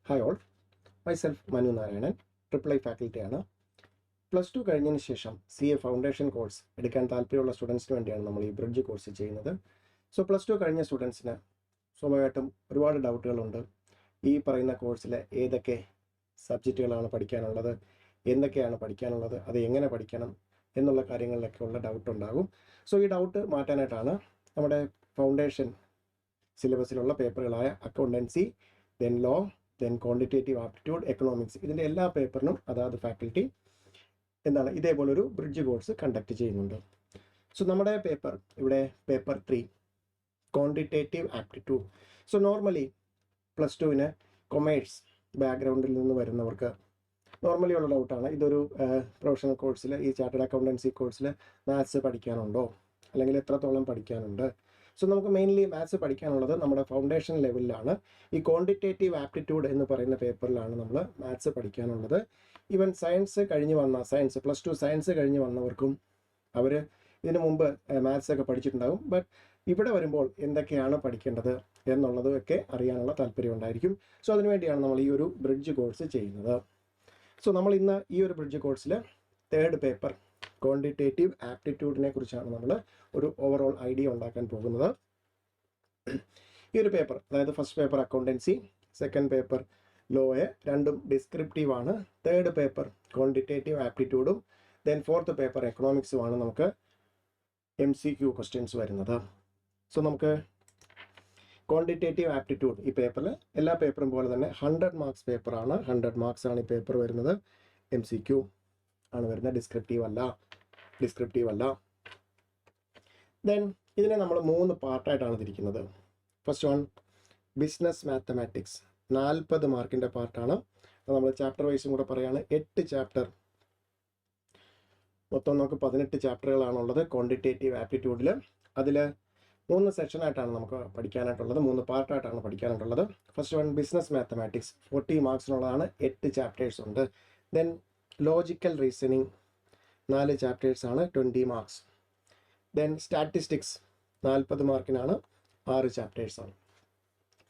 Hi all, myself Manu Narayanan, triple I ഫാക്കൽറ്റിയാണ്. +2 കഴിഞ്ഞതിന് ശേഷം CA ഫൗണ്ടേഷൻ കോഴ്സ് എടുക്കാൻ താല്പര്യമുള്ള സ്റ്റുഡൻസിന് വേണ്ടിയാണ് നമ്മൾ ഈ ബ്രിഡ്ജ് കോഴ്സ് ചെയ്യുന്നത്. സോ +2 കഴിഞ്ഞ സ്റ്റുഡൻസിന് സ്വാഭാവികമായിട്ടും ഒരുപാട് ഡൗട്ടുകളുണ്ട്. ഈ പറയുന്ന കോഴ്സിൽ ഏതൊക്കെ സബ്ജക്റ്റുകളാണ് പഠിക്കാനുള്ളത്, എന്തൊക്കെയാണ് പഠിക്കാനുള്ളത്, അത് എങ്ങനെ പഠിക്കണം എന്നുള്ള കാര്യങ്ങളിലൊക്കെ ഉള്ള ഡൗട്ട് ഉണ്ടാകും. സോ ഈ ഡൗട്ട് മാറ്റാനായിട്ടാണ് നമ്മുടെ ഫൗണ്ടേഷൻ സിലബസിലുള്ള പേപ്പറുകളായ accountancy, then law, then quantitative aptitude, economics, ഇതിൻ്റെ എല്ലാ പേപ്പറിനും അതാത് ഫാക്കൽറ്റി ഇതേപോലൊരു ബ്രിഡ്ജ് കോഴ്സ് കണ്ടക്ട് ചെയ്യുന്നുണ്ട്. സോ നമ്മുടെ പേപ്പർ ഇവിടെ paper 3 quantitative aptitude. So normally +2-ന് കൊമേഴ്സ് ബാക്ക്ഗ്രൗണ്ടിൽ നിന്ന് വരുന്നവർക്ക് നോർമലി ഉള്ള ഡൗട്ടാണ്, ഇതൊരു പ്രൊഫഷണൽ കോഴ്സിൽ, ഈ ചാർട്ടേഡ് അക്കൗണ്ടൻസി കോഴ്സിൽ മാത്സ് പഠിക്കാനുണ്ടോ, അല്ലെങ്കിൽ എത്രത്തോളം പഠിക്കാനുണ്ട്. സോ നമുക്ക് മെയിൻലി മാത്സ് പഠിക്കാനുള്ളത് നമ്മുടെ ഫൗണ്ടേഷൻ ലെവലിലാണ്. ഈ ക്വാണ്ടിറ്റേറ്റീവ് ആപ്റ്റിറ്റ്യൂഡ് എന്ന് പറയുന്ന പേപ്പറിലാണ് നമ്മൾ മാത്സ് പഠിക്കാനുള്ളത്. ഈവൻ സയൻസ് കഴിഞ്ഞ് വന്ന +2 സയൻസ് കഴിഞ്ഞ് വന്നവർക്കും അവർ ഇതിനു മുമ്പ് മാത്സ് ഒക്കെ പഠിച്ചിട്ടുണ്ടാകും. ബട്ട് ഇവിടെ വരുമ്പോൾ എന്തൊക്കെയാണ് പഠിക്കേണ്ടത് എന്നുള്ളതൊക്കെ അറിയാനുള്ള താല്പര്യം ഉണ്ടായിരിക്കും. സോ അതിനുവേണ്ടിയാണ് നമ്മൾ ഈ ഒരു ബ്രിഡ്ജ് കോഴ്സ് ചെയ്യുന്നത്. സോ നമ്മൾ ഇന്ന് ഈ ഒരു ബ്രിഡ്ജ് കോഴ്സിൽ 3rd പേപ്പർ ക്വാണ്ടിറ്റേറ്റീവ് ആപ്റ്റിറ്റ്യൂഡിനെ കുറിച്ചാണ് നമ്മൾ ഒരു ഓവറോൾ ഐഡിയ ഉണ്ടാക്കാൻ പോകുന്നത്. ഈ ഒരു പേപ്പർ, അതായത് first paper accountancy, second paper ലോയെ, രണ്ടും ഡിസ്ക്രിപ്റ്റീവ് ആണ്. 3rd പേപ്പർ ക്വാണ്ടിറ്റേറ്റീവ് ആപ്റ്റിറ്റ്യൂഡും ദെൻ 4th പേപ്പർ എക്കണോമിക്സുമാണ് നമുക്ക് MCQ ക്വസ്റ്റ്യൻസ് വരുന്നത്. സോ നമുക്ക് ക്വാണ്ടിറ്റേറ്റീവ് ആപ്റ്റിറ്റ്യൂഡ് ഈ പേപ്പറിൽ എല്ലാ പേപ്പറും പോലെ തന്നെ 100 മാർക്സ് പേപ്പറാണ്. 100 മാർക്സ് ആണ് ഈ പേപ്പർ വരുന്നത്. MCQ ആണ് വരുന്നത്, ഡിസ്ക്രിപ്റ്റീവ് അല്ല. ദെൻ ഇതിനെ നമ്മൾ 3 പാർട്ടായിട്ടാണ് തിരിക്കുന്നത്. ഫസ്റ്റ് വൺ ബിസിനസ് മാത്തമാറ്റിക്സ്, 40 മാർക്കിൻ്റെ പാർട്ടാണ്. നമ്മൾ ചാപ്റ്റർ വൈസും കൂടെ പറയുകയാണ്. 8 ചാപ്റ്റർ, മൊത്തം നമുക്ക് 18 ചാപ്റ്ററുകളാണുള്ളത് ക്വാണ്ടിറ്റേറ്റീവ് ആപ്റ്റിറ്റ്യൂഡിൽ. അതിൽ 3 സെക്ഷനായിട്ടാണ് നമുക്ക് പഠിക്കാനായിട്ടുള്ളത്, 3 പാർട്ടായിട്ടാണ് പഠിക്കാനായിട്ടുള്ളത്. ഫസ്റ്റ് വൺ ബിസിനസ് മാത്തമാറ്റിക്സ് 40 മാർക്സിനുള്ളതാണ്, 8 ചാപ്റ്റേഴ്സ് ഉണ്ട്. ദെൻ ലോജിക്കൽ റീസണിങ് 4 ചാപ്റ്റേഴ്സാണ്, 20 മാർക്സ്. ദെൻ സ്റ്റാറ്റിസ്റ്റിക്സ് 40 മാർക്കിനാണ്, 6 ചാപ്റ്റേഴ്സാണ്.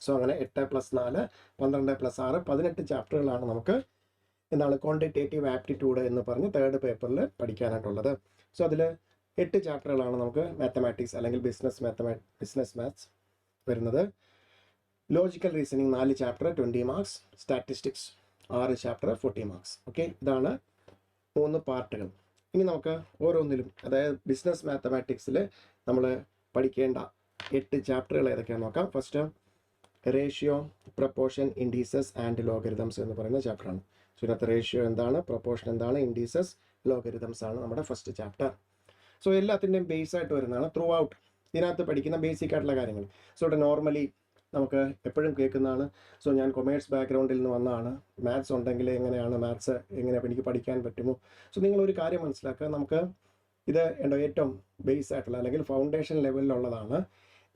സോ അങ്ങനെ 8+4 12+6 18 ചാപ്റ്ററുകളാണ് നമുക്ക് ക്വാണ്ടിറ്റേറ്റീവ് ആപ്റ്റിറ്റ്യൂഡ് എന്ന് പറഞ്ഞ് 3rd പേപ്പറിൽ പഠിക്കാനായിട്ടുള്ളത്. സോ അതിൽ 8 ചാപ്റ്ററുകളാണ് നമുക്ക് മാത്തമാറ്റിക്സ് അല്ലെങ്കിൽ ബിസിനസ് മാത്സ് വരുന്നത്. Logical reasoning 4 chapter 20 marks, statistics 6 chapter 40 marks. Okay, ഇതാണ് 3 പാർട്ടുകൾ. ഇനി നമുക്ക് ഓരോന്നിലും, അതായത് ബിസിനസ് മാത്തമാറ്റിക്സിൽ നമ്മൾ പഠിക്കേണ്ട 8 ചാപ്റ്ററുകൾ ഏതൊക്കെയാണെന്ന് നോക്കാം. First ratio, proportion, indices and logarithms എന്ന് പറയുന്ന ചാപ്റ്ററാണ്. സോ ഇതിനകത്ത് റേഷ്യോ എന്താണ്, പ്രപ്പോർഷൻ എന്താണ്, ഇൻഡീസസ്, ലോഗരിതംസ് ആണ് നമ്മുടെ ഫസ്റ്റ് ചാപ്റ്റർ. സോ എല്ലാത്തിൻ്റെയും ബേസ് ആയിട്ട് വരുന്നതാണ് ത്രൂ ഔട്ട് ഇതിനകത്ത് പഠിക്കുന്ന ബേസിക് ആയിട്ടുള്ള കാര്യങ്ങൾ. സോ ഇവിടെ നോർമലി നമുക്ക് എപ്പോഴും കേൾക്കുന്നതാണ്, സോ ഞാൻ കൊമേഴ്സ് ബാക്ക്ഗ്രൗണ്ടിൽ നിന്ന് വന്നതാണ്, മാത്സ് ഉണ്ടെങ്കിൽ എങ്ങനെയാണ് മാത്സ് എനിക്ക് പഠിക്കാൻ പറ്റുമോ? സോ നിങ്ങളൊരു കാര്യം മനസ്സിലാക്കുക, നമുക്ക് ഇത് ഏറ്റവും ബേസ് ആയിട്ടുള്ള അല്ലെങ്കിൽ ഫൗണ്ടേഷൻ ലെവലിലുള്ളതാണ്.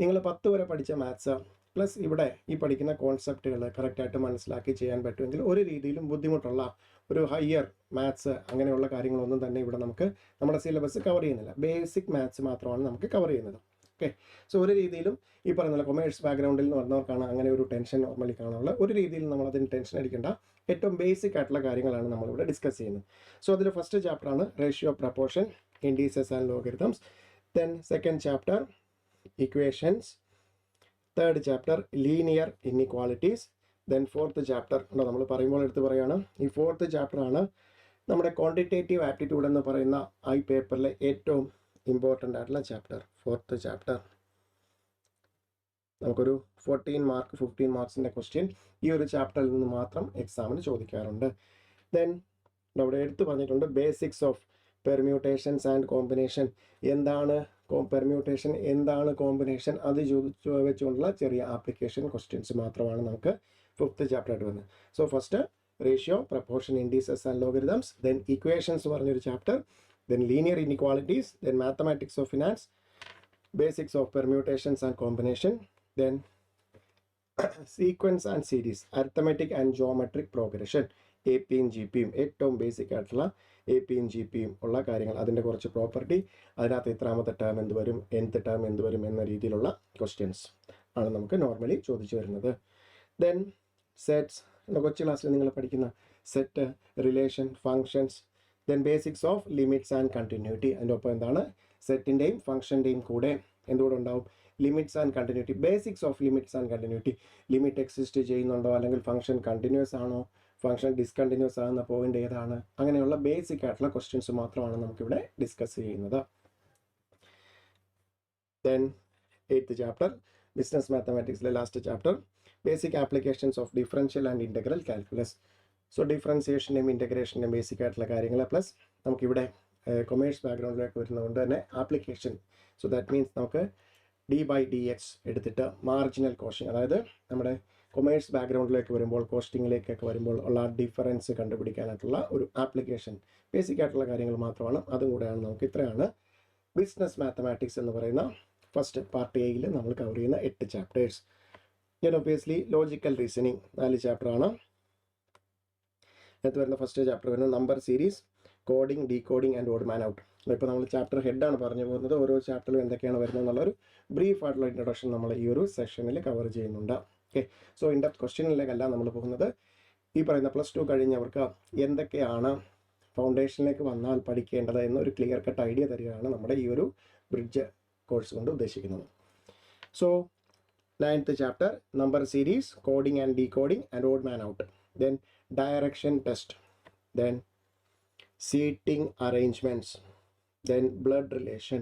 നിങ്ങൾ 10 വരെ പഠിച്ച മാത്സ് പ്ലസ് ഇവിടെ ഈ പഠിക്കുന്ന കോൺസെപ്റ്റുകൾ കറക്റ്റായിട്ട് മനസ്സിലാക്കി ചെയ്യാൻ പറ്റുമെങ്കിൽ ഒരു രീതിയിലും ബുദ്ധിമുട്ടുള്ള ഒരു ഹയർ മാത്സ് അങ്ങനെയുള്ള കാര്യങ്ങളൊന്നും തന്നെ ഇവിടെ നമുക്ക് നമ്മുടെ സിലബസ് കവർ ചെയ്യുന്നില്ല. ബേസിക് മാത്സ് മാത്രമാണ് നമുക്ക് കവർ ചെയ്യുന്നത്. ഓക്കെ, സോ ഒരു രീതിയിലും ഈ പറയുന്ന കൊമേഴ്സ് ബാക്ക്ഗ്രൗണ്ടിൽ നിന്ന് വരുന്നവർക്കാണ് അങ്ങനെ ഒരു ടെൻഷൻ നോർമലി കാണാനുള്ളത്. ഒരു രീതിയിൽ നമ്മൾ അതിന് ടെൻഷൻ അടിക്കേണ്ട, ഏറ്റവും ബേസിക് ആയിട്ടുള്ള കാര്യങ്ങളാണ് നമ്മളിവിടെ ഡിസ്കസ് ചെയ്യുന്നത്. സോ അതിൽ ഫസ്റ്റ് ചാപ്റ്ററാണ് ratio, proportion, indices and logarithms. Then second chapter equations. 3rd chapter linear inequalities. Then 4th chapter നമ്മൾ പറയുമ്പോൾ എടുത്ത് പറയുകയാണ്, ഈ 4th ചാപ്റ്ററാണ് നമ്മുടെ ക്വാണ്ടിറ്റേറ്റീവ് ആപ്റ്റിറ്റ്യൂഡ് എന്ന് പറയുന്ന ഈ പേപ്പറിലെ ഏറ്റവും ഇമ്പോർട്ടൻ്റ് ആയിട്ടുള്ള ചാപ്റ്റർ. 4th ചാപ്റ്റർ നമുക്കൊരു 14 മാർക്ക് 15 മാർക്സിൻ്റെ ക്വസ്റ്റ്യൻ ഈ ഒരു ചാപ്റ്ററിൽ നിന്ന് മാത്രം എക്സാമിന് ചോദിക്കാറുണ്ട്. ദെൻ അവിടെ എടുത്ത് പറഞ്ഞിട്ടുണ്ട് basics of permutations and combination. എന്താണ് പെർമ്യൂട്ടേഷൻ, എന്താണ് കോമ്പിനേഷൻ, അത് വെച്ചുകൊണ്ടുള്ള ചെറിയ ആപ്ലിക്കേഷൻ ക്വസ്റ്റ്യൻസ് മാത്രമാണ് നമുക്ക് 5th ചാപ്റ്റർ ആയിട്ട് വരുന്നത്. So first ratio, proportion, indices and logarithms. Then equations പറഞ്ഞൊരു chapter. Then linear inequalities. Then mathematics of finance, basics of permutations and combination. Then sequence and series, arithmetic and geometric progression, APയും GPയും ഏറ്റവും basic ആയിട്ടുള്ള APയും GPയും ഉള്ള കാര്യങ്ങൾ, അതിൻ്റെ കുറച്ച് property, അതിനകത്ത് എത്രാമത്തെ ടേം എന്ത് വരും, nth ടേം എന്ത് വരും എന്ന രീതിയിലുള്ള ക്വസ്റ്റ്യൻസ് ആണ് നമുക്ക് നോർമലി ചോദിച്ചു വരുന്നത്. ദെൻ സെറ്റ്സ്, കൊച്ചു ക്ലാസ്സിൽ നിങ്ങൾ പഠിക്കുന്ന set, relation, functions, then basics of limits and continuity. അതിൻ്റെ ഒപ്പം എന്താണ് സെറ്റിൻ്റെയും ഫംഗ്ഷൻ്റെയും കൂടെ എന്തുകൂടെ ഉണ്ടാവും limits and continuity. Basics of limits and continuity. Limit exist ചെയ്യുന്നുണ്ടോ, അല്ലെങ്കിൽ ഫംഗ്ഷൻ കണ്ടിന്യൂസ് ആണോ, ഫംഗ്ഷൻ ഡിസ്കണ്ടിന്യൂസ് ആകുന്ന പോയിന്റ് ഏതാണ്, അങ്ങനെയുള്ള ബേസിക് ആയിട്ടുള്ള ക്വസ്റ്റ്യൻസ് മാത്രമാണ് നമുക്കിവിടെ ഡിസ്കസ് ചെയ്യുന്നത്. ദെൻ 8th ചാപ്റ്റർ ബിസിനസ് മാത്തമാറ്റിക്സിലെ last chapter basic applications of differential and integral calculus. So ഡിഫറൻസിയേഷൻ്റെയും ഇൻ്റഗ്രേഷൻ്റെയും ബേസിക് ആയിട്ടുള്ള കാര്യങ്ങൾ പ്ലസ് നമുക്കിവിടെ കൊമേഴ്സ് ബാക്ക്ഗ്രൗണ്ടിലേക്ക് വരുന്നതുകൊണ്ട് തന്നെ ആപ്ലിക്കേഷൻ. സോ ദാറ്റ് മീൻസ് നമുക്ക് d/dx എടുത്തിട്ട് മാർജിനൽ കോസ്റ്റിംഗ്, അതായത് നമ്മുടെ കൊമേഴ്സ് ബാക്ക്ഗ്രൗണ്ടിലേക്ക് വരുമ്പോൾ കോസ്റ്റിങ്ങിലേക്കൊക്കെ വരുമ്പോൾ ഉള്ള ഡിഫറൻസ് കണ്ടുപിടിക്കാനായിട്ടുള്ള ഒരു ആപ്ലിക്കേഷൻ, ബേസിക് ആയിട്ടുള്ള കാര്യങ്ങൾ മാത്രമാണ്. അതും കൂടെയാണ് നമുക്ക് ഇത്രയാണ് ബിസിനസ് മാത്തമാറ്റിക്സ് എന്ന് പറയുന്ന ഫസ്റ്റ് പാർട്ട് എയിൽ നമ്മൾ കവർ ചെയ്യുന്ന 8 ചാപ്റ്റേഴ്സ്. ഞാൻ ഒബ്വിയസ്ലി ലോജിക്കൽ റീസണിങ് 4 ചാപ്റ്ററാണ്. അതിനകത്ത് വരുന്ന ഫസ്റ്റ് ചാപ്റ്റർ വരുന്നത് number series, coding, decoding and odd man out. ഇപ്പോൾ നമ്മൾ ചാപ്റ്റർ ഹെഡാണ് പറഞ്ഞു പോകുന്നത്. ഓരോ ചാപ്റ്ററിലും എന്തൊക്കെയാണ് വരുന്നത് എന്നുള്ളൊരു ബ്രീഫ് ആയിട്ടുള്ള ഇൻട്രൊഡക്ഷൻ നമ്മൾ ഈ ഒരു സെഷനിൽ കവർ ചെയ്യുന്നുണ്ട്. ഓക്കെ, സോ ഇൻ ഡെപ്ത് ക്വസ്റ്റ്യനിലേക്കല്ല നമ്മൾ പോകുന്നത്. ഈ പറയുന്ന +2 കഴിഞ്ഞവർക്ക് എന്തൊക്കെയാണ് ഫൗണ്ടേഷനിലേക്ക് വന്നാൽ പഠിക്കേണ്ടത് എന്നൊരു ക്ലിയർ കട്ട് ഐഡിയ തരികയാണ് നമ്മുടെ ഈ ഒരു ബ്രിഡ്ജ് കോഴ്സ് കൊണ്ട് ഉദ്ദേശിക്കുന്നത്. So 9th chapter number series, coding and decoding and odd man out, then direction test, then seating arrangements, then blood relation.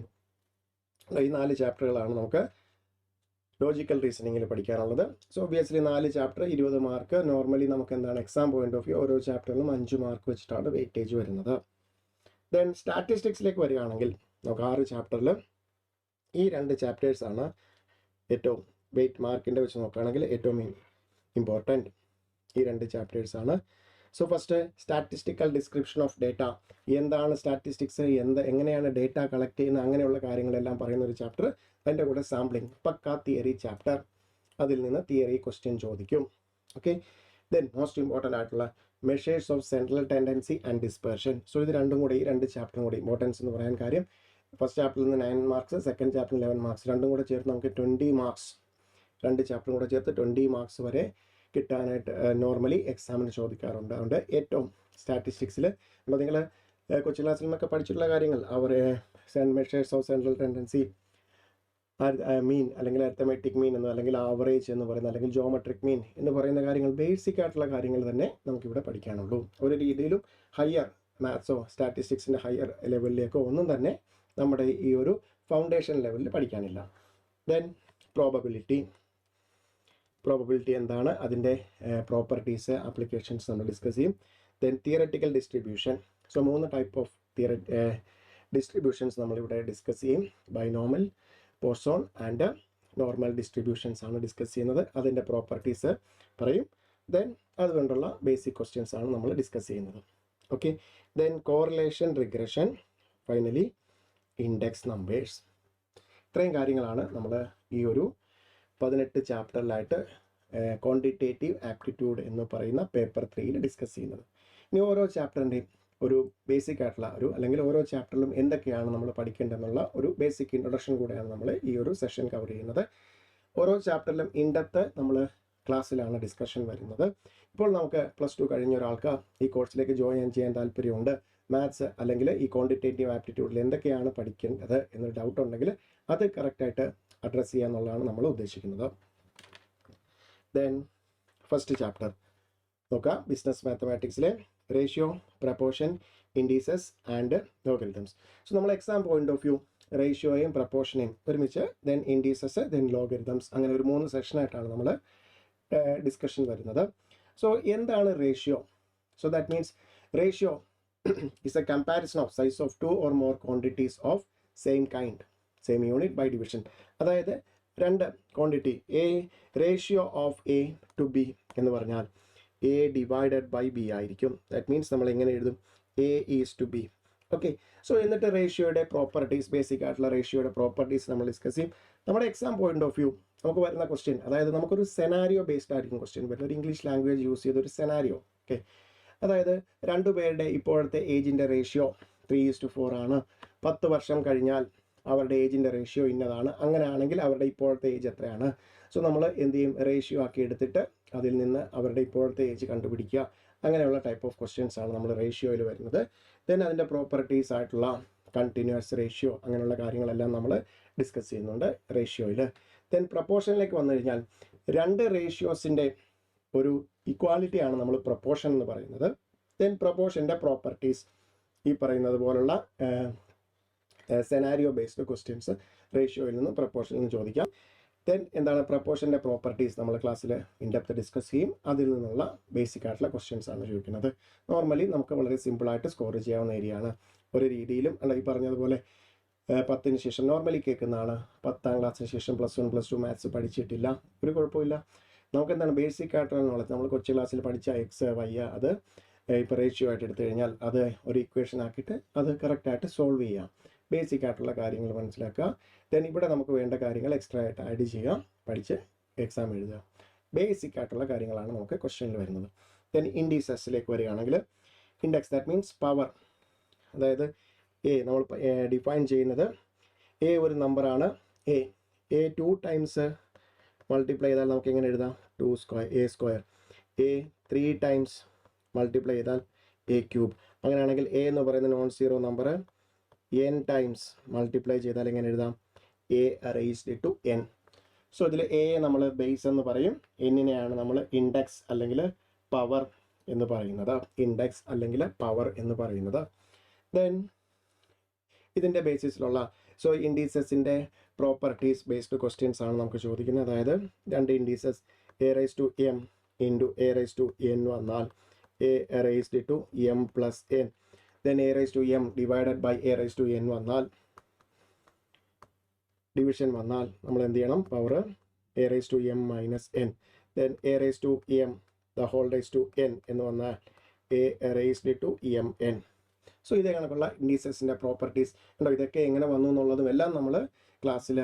ഈ 4 ചാപ്റ്ററുകളാണ് നമുക്ക് ലോജിക്കൽ റീസണിങ്ങിൽ പഠിക്കാനുള്ളത്. So obviously 4 chapter 20 mark. Normally നമുക്ക് എന്താണ് എക്സാം പോയിന്റ് ഓഫ് വ്യൂ ഓരോ ചാപ്റ്ററിലും 5 mark വെച്ചിട്ടാണ് weightage വരുന്നത്. Then സ്റ്റാറ്റിസ്റ്റിക്സിലേക്ക് വരികയാണെങ്കിൽ നമുക്ക് 6 ചാപ്റ്ററിൽ ഈ 2 ചാപ്റ്റേഴ്സാണ് ഏറ്റവും വെയിറ്റ് മാർക്കിൻ്റെ വെച്ച് നോക്കുകയാണെങ്കിൽ ഏറ്റവും ഇമ്പോർട്ടൻറ്റ്. ഈ 2 ചാപ്റ്റേഴ്സാണ്. So first statistical description of data. എന്താണ് സ്റ്റാറ്റിസ്റ്റിക്സ്, എങ്ങനെയാണ് ഡേറ്റ കളക്ട് ചെയ്യുന്നത്, അങ്ങനെയുള്ള കാര്യങ്ങളെല്ലാം പറയുന്ന ഒരു ചാപ്റ്റർ. അതിൻ്റെ കൂടെ സാമ്പിളിംഗ്, പക്ക തിയറി ചാപ്റ്റർ. അതിൽ നിന്ന് തിയറി ക്വസ്റ്റ്യൻ ചോദിക്കും. ഓക്കെ, ദെൻ മോസ്റ്റ് ഇമ്പോർട്ടൻ്റ് ആയിട്ടുള്ള measures of central tendency and dispersion. So ഇത് രണ്ടും കൂടി, ഈ 2 ചാപ്റ്ററും കൂടി ഇമ്പോർട്ടൻസ് എന്ന് പറയാൻ കാര്യം, ഫസ്റ്റ് ചാപ്റ്ററിൽ നിന്ന് 9 മാർക്സ്, സെക്കൻഡ് ചാപ്റ്ററിൽ 11 മാർക്സ്, രണ്ടും കൂടെ ചേർത്ത് നമുക്ക് 20 മാർക്സ്, 2 ചാപ്റ്ററും കൂടെ ചേർത്ത് 20 മാർക്സ് വരെ കിട്ടാനായിട്ട് നോർമലി എക്സാമിന് ചോദിക്കാറുണ്ട്. അതുകൊണ്ട് ഏറ്റവും സ്റ്റാറ്റിസ്റ്റിക്സിൽ അപ്പോൾ നിങ്ങൾ കൊച്ചു ക്ലാസ്സിൽ നിന്നൊക്കെ പഠിച്ചിട്ടുള്ള കാര്യങ്ങൾ, അവർ മെഷേഴ്സ് ഓഫ് സെൻട്രൽ ടെൻഡൻസി, മീൻ അല്ലെങ്കിൽ അരിത്തമെറ്റിക് മീൻ എന്ന്, അല്ലെങ്കിൽ ആവറേജ് എന്ന് പറയുന്ന, അല്ലെങ്കിൽ ജോമെട്രിക് മീൻ എന്ന് പറയുന്ന കാര്യങ്ങൾ, ബേസിക് ആയിട്ടുള്ള കാര്യങ്ങൾ തന്നെ നമുക്കിവിടെ പഠിക്കാനുള്ളൂ. ഒരു രീതിയിലും ഹയർ മാത്സോ സ്റ്റാറ്റിസ്റ്റിക്സിൻ്റെ ഹയർ ലെവലിലേക്കോ ഒന്നും തന്നെ നമ്മുടെ ഈ ഒരു ഫൗണ്ടേഷൻ ലെവലിൽ പഠിക്കാനില്ല. ദെൻ പ്രോബബിലിറ്റി എന്താണ്, അതിൻ്റെ പ്രോപ്പർട്ടീസ്, ആപ്ലിക്കേഷൻസ് നമ്മൾ ഡിസ്കസ് ചെയ്യും. Then theoretical distribution. So 3 type of distributions നമ്മളിവിടെ ഡിസ്കസ് ചെയ്യും. Binomial, Poisson and normal distributions ആണ് ഡിസ്കസ് ചെയ്യുന്നത്. അതിൻ്റെ പ്രോപ്പർട്ടീസ് പറയും. ദെൻ അതുകൊണ്ടുള്ള ബേസിക് ക്വസ്റ്റ്യൻസ് ആണ് നമ്മൾ ഡിസ്കസ് ചെയ്യുന്നത്. Okay, then correlation, regression, finally index numbers. ഇത്രയും കാര്യങ്ങളാണ് നമ്മൾ ഈ ഒരു 18 ചാപ്റ്ററിലായിട്ട് ക്വാണ്ടിറ്റേറ്റീവ് ആപ്റ്റിറ്റ്യൂഡ് എന്ന് പറയുന്ന പേപ്പർ 3യിൽ ഡിസ്കസ് ചെയ്യുന്നത്. ഇനി ഓരോ ചാപ്റ്ററിൻ്റെയും ഒരു ബേസിക് ആയിട്ടുള്ള ഒരു, അല്ലെങ്കിൽ ഓരോ ചാപ്റ്ററിലും എന്തൊക്കെയാണ് നമ്മൾ പഠിക്കേണ്ടതെന്നുള്ള ഒരു ബേസിക് ഇൻട്രൊഡക്ഷൻ കൂടെയാണ് നമ്മൾ ഈ ഒരു സെഷൻ കവർ ചെയ്യുന്നത്. ഓരോ ചാപ്റ്ററിലും ഇൻഡെപ്ത് നമ്മൾ ക്ലാസ്സിലാണ് ഡിസ്കഷൻ വരുന്നത്. ഇപ്പോൾ നമുക്ക് +2 കഴിഞ്ഞ ഒരാൾക്ക് ഈ കോഴ്സിലേക്ക് ജോയിൻ ചെയ്യാൻ താല്പര്യമുണ്ട്, മാത്സ് അല്ലെങ്കിൽ ഈ ക്വാണ്ടിറ്റേറ്റീവ് ആപ്റ്റിറ്റ്യൂഡിൽ എന്തൊക്കെയാണ് പഠിക്കേണ്ടത് എന്നൊരു ഡൗട്ട് ഉണ്ടെങ്കിൽ അത് കറക്റ്റായിട്ട് അഡ്രസ്സ് ചെയ്യുക എന്നുള്ളതാണ് നമ്മൾ ഉദ്ദേശിക്കുന്നത്. ദെൻ ഫസ്റ്റ് ചാപ്റ്റർ നോക്കാം, ബിസിനസ് മാത്തമാറ്റിക്സിലെ ratio, proportion, indices and logarithms. So നമ്മൾ എക്സാം പോയിന്റ് ഓഫ് വ്യൂ റേഷ്യോയും പ്രപ്പോർഷനെയും ഒരുമിച്ച്, ദെൻ ഇൻഡീസസ്, ദെൻ ലോഗരിതംസ്, അങ്ങനെ ഒരു 3 സെഷനായിട്ടാണ് നമ്മൾ ഡിസ്കഷൻ വരുന്നത്. സോ എന്താണ് ratio? So that means ratio is a comparison of size of 2 or more quantities of same kind, same unit by division. അതായത് 2 quantity, A ratio of A to B എന്ന് പറഞ്ഞാൽ A divided by B ആയിരിക്കും. That means നമ്മൾ എങ്ങനെ എഴുതും, A is to B. Okay, so എന്നിട്ട് റേഷ്യോയുടെ properties, basic ആയിട്ടുള്ള റേഷ്യോയുടെ പ്രോപ്പർട്ടീസ് നമ്മൾ ഡിസ്കസ് ചെയ്യും. നമ്മുടെ എക്സാം പോയിന്റ് ഓഫ് വ്യൂ നമുക്ക് വരുന്ന ക്വസ്റ്റ്യൻ, അതായത് നമുക്കൊരു സെനാരിയോ ബേസ്ഡ് ആയിരിക്കും ക്വസ്റ്റ്യൻ വരുന്നത്. ഒരു ഇംഗ്ലീഷ് ലാംഗ്വേജ് യൂസ് ചെയ്തൊരു സെനാരിയോ. ഓക്കെ, അതായത് 2 പേരുടെ ഇപ്പോഴത്തെ ഏജിൻ്റെ റേഷ്യോ 3:4 ആണ്. 10 വർഷം കഴിഞ്ഞാൽ അവരുടെ ഏജിൻ്റെ റേഷ്യോ ഇന്നതാണ്. അങ്ങനെയാണെങ്കിൽ അവരുടെ ഇപ്പോഴത്തെ ഏജ് എത്രയാണ്? സോ നമ്മൾ എന്ത് ചെയ്യും, റേഷ്യോ ആക്കി എടുത്തിട്ട് അതിൽ നിന്ന് അവരുടെ ഇപ്പോഴത്തെ ഏജ് കണ്ടുപിടിക്കുക. അങ്ങനെയുള്ള ടൈപ്പ് ഓഫ് ക്വസ്റ്റ്യൻസ് ആണ് നമ്മൾ റേഷ്യോയിൽ വരുന്നത്. ദെൻ അതിൻ്റെ പ്രോപ്പർട്ടീസ് ആയിട്ടുള്ള കണ്ടിന്യൂസ് റേഷ്യോ അങ്ങനെയുള്ള കാര്യങ്ങളെല്ലാം നമ്മൾ ഡിസ്കസ് ചെയ്യുന്നുണ്ട് റേഷ്യോയിൽ. ദെൻ പ്രപ്പോർഷനിലേക്ക് വന്നു കഴിഞ്ഞാൽ രണ്ട് റേഷ്യോസിൻ്റെ ഒരു ഇക്വാലിറ്റിയാണ് നമ്മൾ പ്രപ്പോർഷൻ എന്ന് പറയുന്നത്. ദെൻ പ്രപ്പോർഷൻ്റെ പ്രോപ്പർട്ടീസ് ഈ പറയുന്നത് പോലുള്ള സെനാരിയോ ബേസ്ഡ് ക്വസ്റ്റ്യൻസ് റേഷ്യോയിൽ നിന്നും പ്രപ്പോർഷനിൽ നിന്നും ചോദിക്കാം. ദെൻ എന്താണ് പ്രപ്പോർഷൻ്റെ പ്രോപ്പർട്ടീസ് നമ്മൾ ക്ലാസ്സിൽ ഇൻഡെപ്ത് ഡിസ്കസ് ചെയ്യും. അതിൽ നിന്നുള്ള ബേസിക് ആയിട്ടുള്ള ക്വസ്റ്റ്യൻസ് ആണ് ചോദിക്കുന്നത്. നോർമലി നമുക്ക് വളരെ സിമ്പിളായിട്ട് സ്കോർ ചെയ്യാവുന്ന ഏരിയയാണ്. ഒരു രീതിയിലും അല്ല ഈ പറഞ്ഞതുപോലെ 10ന് ശേഷം നോർമലി കേൾക്കുന്നതാണ്. 10ാം ക്ലാസ്സിന് ശേഷം +1 +2 മാത്സ് പഠിച്ചിട്ടില്ല, ഒരു കുഴപ്പമില്ല. നമുക്ക് എന്താണ് ബേസിക് ആയിട്ടുള്ള നോളജ് നമ്മൾ കൊച്ചു ക്ലാസ്സിൽ പഠിച്ച എക്സ് വൈ അത് ഇപ്പോൾ റേഷ്യോ ആയിട്ട് എടുത്തു കഴിഞ്ഞാൽ അത് ഒരു ഇക്വേഷൻ ആക്കിയിട്ട് അത് കറക്റ്റായിട്ട് സോൾവ് ചെയ്യാം. ബേസിക് ആയിട്ടുള്ള കാര്യങ്ങൾ മനസ്സിലാക്കുക. ദെൻ ഇവിടെ നമുക്ക് വേണ്ട കാര്യങ്ങൾ എക്സ്ട്രാ ആയിട്ട് ആഡ് ചെയ്യാം, പഠിച്ച് എക്സാം എഴുതുക. ബേസിക് ആയിട്ടുള്ള കാര്യങ്ങളാണ് നമുക്ക് ക്വസ്റ്റ്യനിൽ വരുന്നത്. ദെൻ ഇൻഡീസസിലേക്ക് വരികയാണെങ്കിൽ ഇൻഡെക്സ് ദാറ്റ് മീൻസ് പവർ, അതായത് എ നമ്മൾ ഡിഫൈൻ ചെയ്യുന്നത് എ ഒരു നമ്പറാണ്. എ 2 ടൈംസ് മൾട്ടിപ്ലൈ ചെയ്താൽ നമുക്ക് എങ്ങനെ എഴുതാം? 2 square A square. A 3 times multiply ചെയ്താൽ എ ക്യൂബ്. അങ്ങനെയാണെങ്കിൽ എ എന്ന് പറയുന്ന non zero number n times multiply ചെയ്താൽ എങ്ങനെ എഴുതാം? A raised to n. So ഇതിൽ എ നമ്മൾ ബേസ് എന്ന് പറയും, എന്നിനെയാണ് നമ്മൾ ഇൻഡെക്സ് അല്ലെങ്കിൽ പവർ എന്ന് പറയുന്നത്. ഇൻഡെക്സ് അല്ലെങ്കിൽ പവർ എന്ന് പറയുന്നത്. ദെൻ ഇതിൻ്റെ ബേസിസിലുള്ള ഇൻഡീസസിൻ്റെ പ്രോപ്പർട്ടീസ് ബേസ്ഡ് ക്വസ്റ്റ്യൻസ് ആണ് നമുക്ക് ചോദിക്കുന്നത്. അതായത് രണ്ട് indices A raise to M into A raise to N വന്നാൽ A raised to M plus N. Then A raise to M divided by A raise to N വന്നാൽ ഡിവിഷൻ വന്നാൽ നമ്മൾ എന്ത് ചെയ്യണം? Power A raise to M minus N. Then A raise to M the whole raise to N എന്ന് വന്നാൽ A raised to M N. So ഇതേ കണക്കുള്ള ഇൻഡീസസിൻ്റെ properties ഉണ്ടോ, ഇതൊക്കെ എങ്ങനെ വന്നു എന്നുള്ളതും എല്ലാം നമ്മൾ ക്ലാസ്സിൽ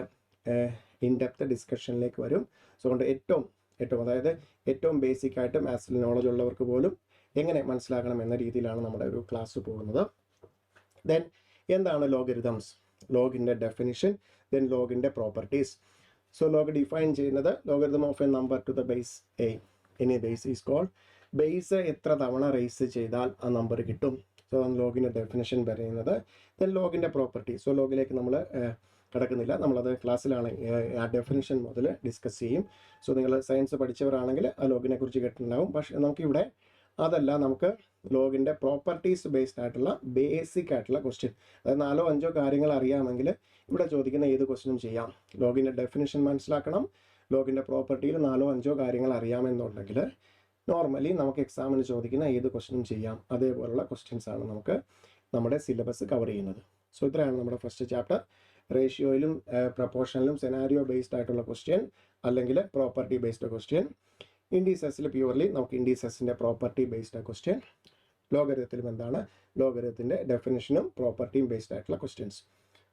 ഇൻഡെപ്ത് ഡിസ്കഷനിലേക്ക് വരും. സോ കൊണ്ട് ഏറ്റവും അതായത് ഏറ്റവും ബേസിക് ആയിട്ട് മാത്സിൽ നോളജ് ഉള്ളവർക്ക് പോലും എങ്ങനെ മനസ്സിലാക്കണം എന്ന രീതിയിലാണ് നമ്മുടെ ഒരു ക്ലാസ് പോകുന്നത്. ദെൻ എന്താണ് ലോഗരിതംസ്? ലോഗിൻ്റെ ഡെഫിനിഷൻ, ദെൻ ലോഗിൻ്റെ പ്രോപ്പർട്ടീസ്. സോ ലോഗ് ഡിഫൈൻ ചെയ്യുന്നത് logarithm of a number to the base A. Any base is called. Base എത്ര തവണ റേസ് ചെയ്താൽ ആ നമ്പർ കിട്ടും. സോ ലോഗിൻ്റെ ഡെഫിനിഷൻ പറയുന്നത്. ദെൻ ലോഗിൻ്റെ പ്രോപ്പർട്ടി. സോ ലോഗിലേക്ക് നമ്മൾ കിടക്കുന്നില്ല, നമ്മളത് ക്ലാസ്സിലാണ് ആ ഡെഫിനിഷൻ മുതൽ ഡിസ്കസ് ചെയ്യും. സോ നിങ്ങൾ സയൻസ് പഠിച്ചവരാണെങ്കിൽ ആ ലോഗിനെ കുറിച്ച് കേട്ടിട്ടുണ്ടാവും. പക്ഷേ നമുക്കിവിടെ അതല്ല, നമുക്ക് ലോഗിൻ്റെ പ്രോപ്പർട്ടീസ് ബേസ്ഡ് ആയിട്ടുള്ള ബേസിക് ആയിട്ടുള്ള ക്വസ്റ്റ്യൻ, അതായത് 4-5 കാര്യങ്ങൾ അറിയാമെങ്കിൽ ഇവിടെ ചോദിക്കുന്ന ഏത് ക്വസ്റ്റ്യനും ചെയ്യാം. ലോഗിൻ്റെ ഡെഫിനിഷൻ മനസ്സിലാക്കണം, ലോഗിൻ്റെ പ്രോപ്പർട്ടിയിൽ 4-5 കാര്യങ്ങൾ അറിയാമെന്നുണ്ടെങ്കിൽ നോർമലി നമുക്ക് എക്സാമിന് ചോദിക്കുന്ന ഏത് ക്വസ്റ്റ്യനും ചെയ്യാം. അതേപോലുള്ള ക്വസ്റ്റ്യൻസ് ആണ് നമുക്ക് നമ്മുടെ സിലബസ് കവർ ചെയ്യുന്നത്. സോ ഇത്രയാണ് നമ്മുടെ ഫസ്റ്റ് ചാപ്റ്റർ. റേഷ്യോയിലും പ്രപ്പോർഷനിലും സെനാരിയോ ബേസ്ഡ് ആയിട്ടുള്ള ക്വസ്റ്റ്യൻ അല്ലെങ്കിൽ പ്രോപ്പർട്ടി ബേസ്ഡ് ക്വസ്റ്റ്യൻ. ഇൻഡീസസിൽ പ്യൂർലി നമുക്ക് ഇൻഡീസസിൻ്റെ പ്രോപ്പർട്ടി ബേസ്ഡ് ക്വസ്റ്റ്യൻ. ലോഗരിതത്തിലും എന്താണ്? ലോഗരിതത്തിൻ്റെ ഡെഫിനിഷനും പ്രോപ്പർട്ടിയും ബേസ്ഡ് ആയിട്ടുള്ള ക്വസ്റ്റ്യൻസ്.